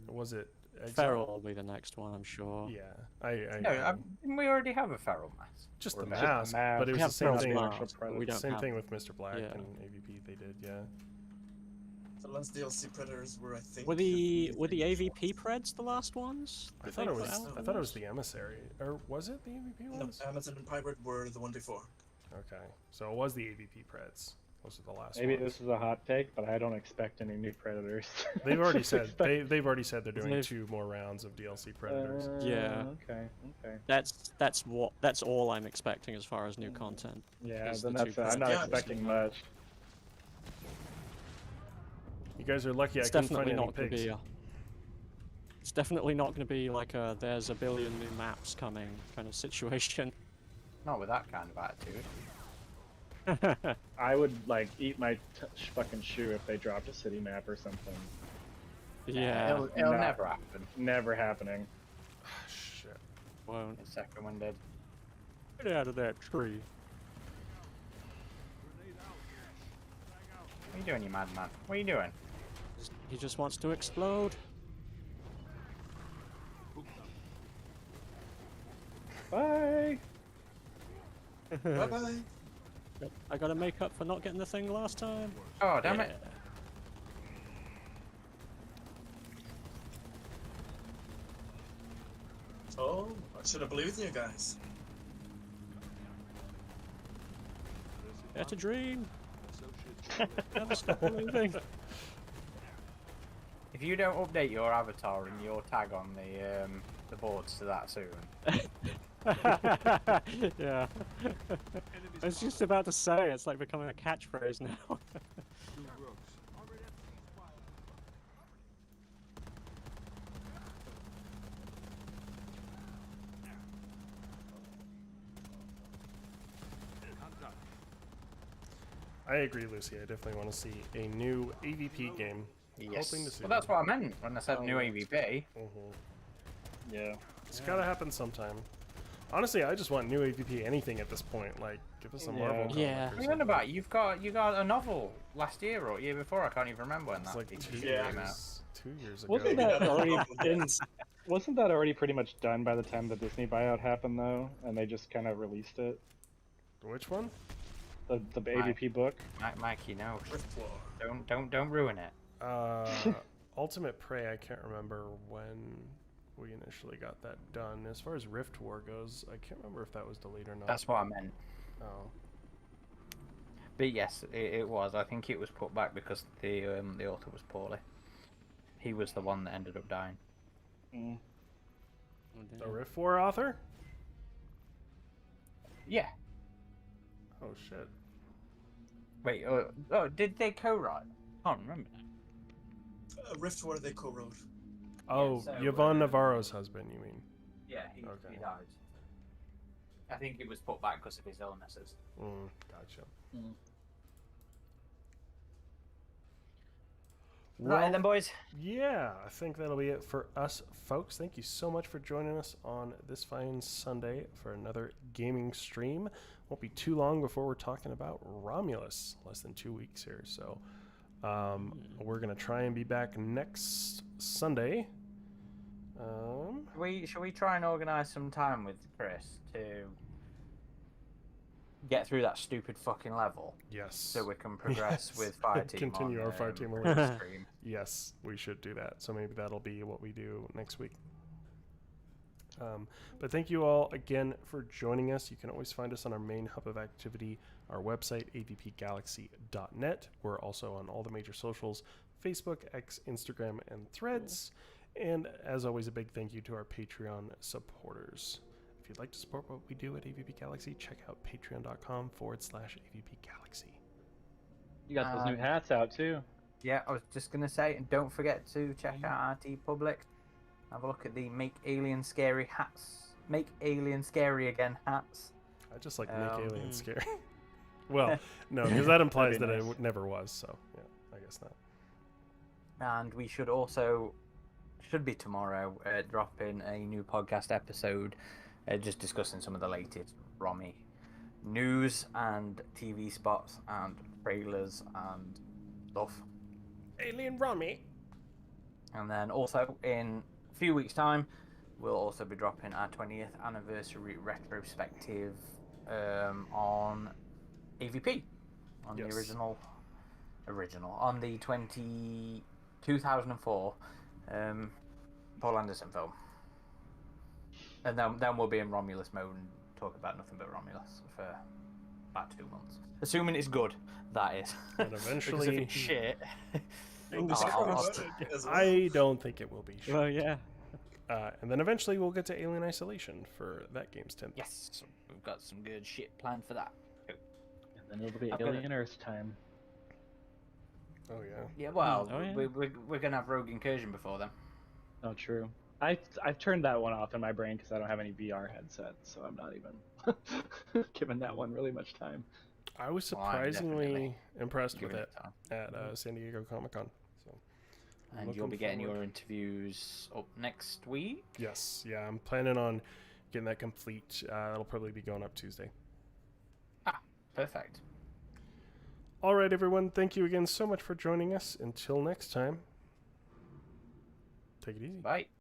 was it Exile? Feral will be the next one, I'm sure. Yeah, I No, didn't we already have a feral mask? just Or the a mask, mask. but it We was have the same feral thing. masks, but we don't Same have- thing with Mr. Black yeah. and AVP. They did, yeah. The last DLC Predators were, I think. Were the AVP Preds the last ones? I that thought they it put was. out? I thought it was the Emissary, or was it the AVP No, ones? Amazon and Pirate were the one before. Okay, so it was the AVP Preds. Those are the last Maybe ones. this is a hot take, but I don't expect any new Predators. They've already said they've already said they're doing They've- 2 more rounds of DLC Predators. Yeah. Okay. That's all I'm expecting as far as new content. Yeah. Is Then the that's. two I'm not Predators. expecting much. You guys are lucky It's I couldn't find definitely any not going to pigs. be a. It's definitely not going to be like a there's a billion new maps coming kind of situation. Not with that kind of attitude. I would like eat my fucking shoe if they dropped a city map or something. Yeah, It'll No. never happen. Never happening. Shit. won't. The second one did. Get out of that tree. What are you doing, you madman? What are you doing? He just wants to explode. Bye. Bye bye. I got to make up for not getting the thing last time. Oh, damn it. Oh, I should have believed in you guys. Dare to dream. Never stop believing. If you don't update your avatar and your tag on the boards to that soon, Yeah. I was just about to say, it's like becoming a catchphrase now. I agree, Lucy. I definitely want to see a new AVP game. yes. Hoping to see Well, that's that. what I meant when I said new AVP. Mhm. Yeah. It's gotta happen sometime. Honestly, I just want new AVP anything at this point. Like, give us a Marvel comic Yeah. or What are you on something. about? You got a novel last year or year before. I can't even remember when It's that like feature 2 came Yeah. out. 2 years ago. Wasn't Maybe that not a already novel in? yet. Wasn't that already pretty much done by the time the Disney buyout happened, though? And they just kind of released it. Which one? The AVP book. Mikey, no. Rift War. Don't ruin it. Ultimate Prey, I can't remember when we initially got that done. As far as Rift War goes, I can't remember if that was delayed or not. That's what I meant. Oh. But yes, it was. I think it was put back because the author was poorly. He was the one that ended up dying. Mm. The Rift War author? Yeah. Oh, shit. Wait. Oh, did they co-write? I can't remember. Rift War they co-wrote. Oh, so, Yvonne Navarro's husband, you mean? Yeah, he Okay. died. I think it was put back because of his illnesses. Gotcha. Right then, boys. Yeah, I think that'll be it for us, folks. Thank you so much for joining us on this fine Sunday for another gaming stream. Won't be too long before we're talking about Romulus. Less than 2 weeks here, so we're gonna try and be back next Sunday. Should we try and organise some time with Chris to get through that stupid fucking level? Yes. So we can progress Yes. with Fireteam. Continue on, our Fireteam on Elite. stream. Yes, we should do that. So maybe that'll be what we do next week. But thank you all again for joining us. You can always find us on our main hub of activity, our website, avpgalaxy.net. We're also on all the major socials, Facebook, X, Instagram, and Threads. And as always, a big thank you to our Patreon supporters. If you'd like to support what we do at AVP Galaxy, check out patreon.com/AVP Galaxy. You got those new hats out too. Yeah, I was just gonna say, and don't forget to check out our TeePublic. Have a look at the Make Alien Scary hats. Make Alien Scary Again hats. I just like make aliens scary. Well, no, because that implies that nice. it never was. So yeah, I guess not. And we should be tomorrow, dropping a new podcast episode, just discussing some of the latest Romy news and TV spots and trailers and stuff. Alien Romy. And then also in a few weeks' time, we'll also be dropping our 20th anniversary retrospective on AVP, on Yes. the original, on the 2004 Paul Anderson film. And then we'll be in Romulus mode and talk about nothing but Romulus for about 2 months. Assuming it's good, that is. And Because eventually, if it's shit... I don't think it will be. Well, yeah. And then eventually we'll get to Alien Isolation for that game's 10th. Yes, we've got some good shit planned for that. And then it'll be I'm gonna- Alien Earth time. Oh yeah. Yeah, well, Oh, yeah. we're going to have Rogue Incursion before then. Oh, true. I've turned that one off in my brain because I don't have any VR headsets, so I'm not even giving that one really much time. I was Well, I'm surprisingly definitely impressed with Giving it time. at San Diego Comic-Con. So, And looking you'll be getting forward. your interviews up next week. Yes, yeah, I'm planning on getting that complete. That'll probably be going up Tuesday. Perfect. All right, everyone. Thank you again so much for joining us. Until next time, take it easy. Bye.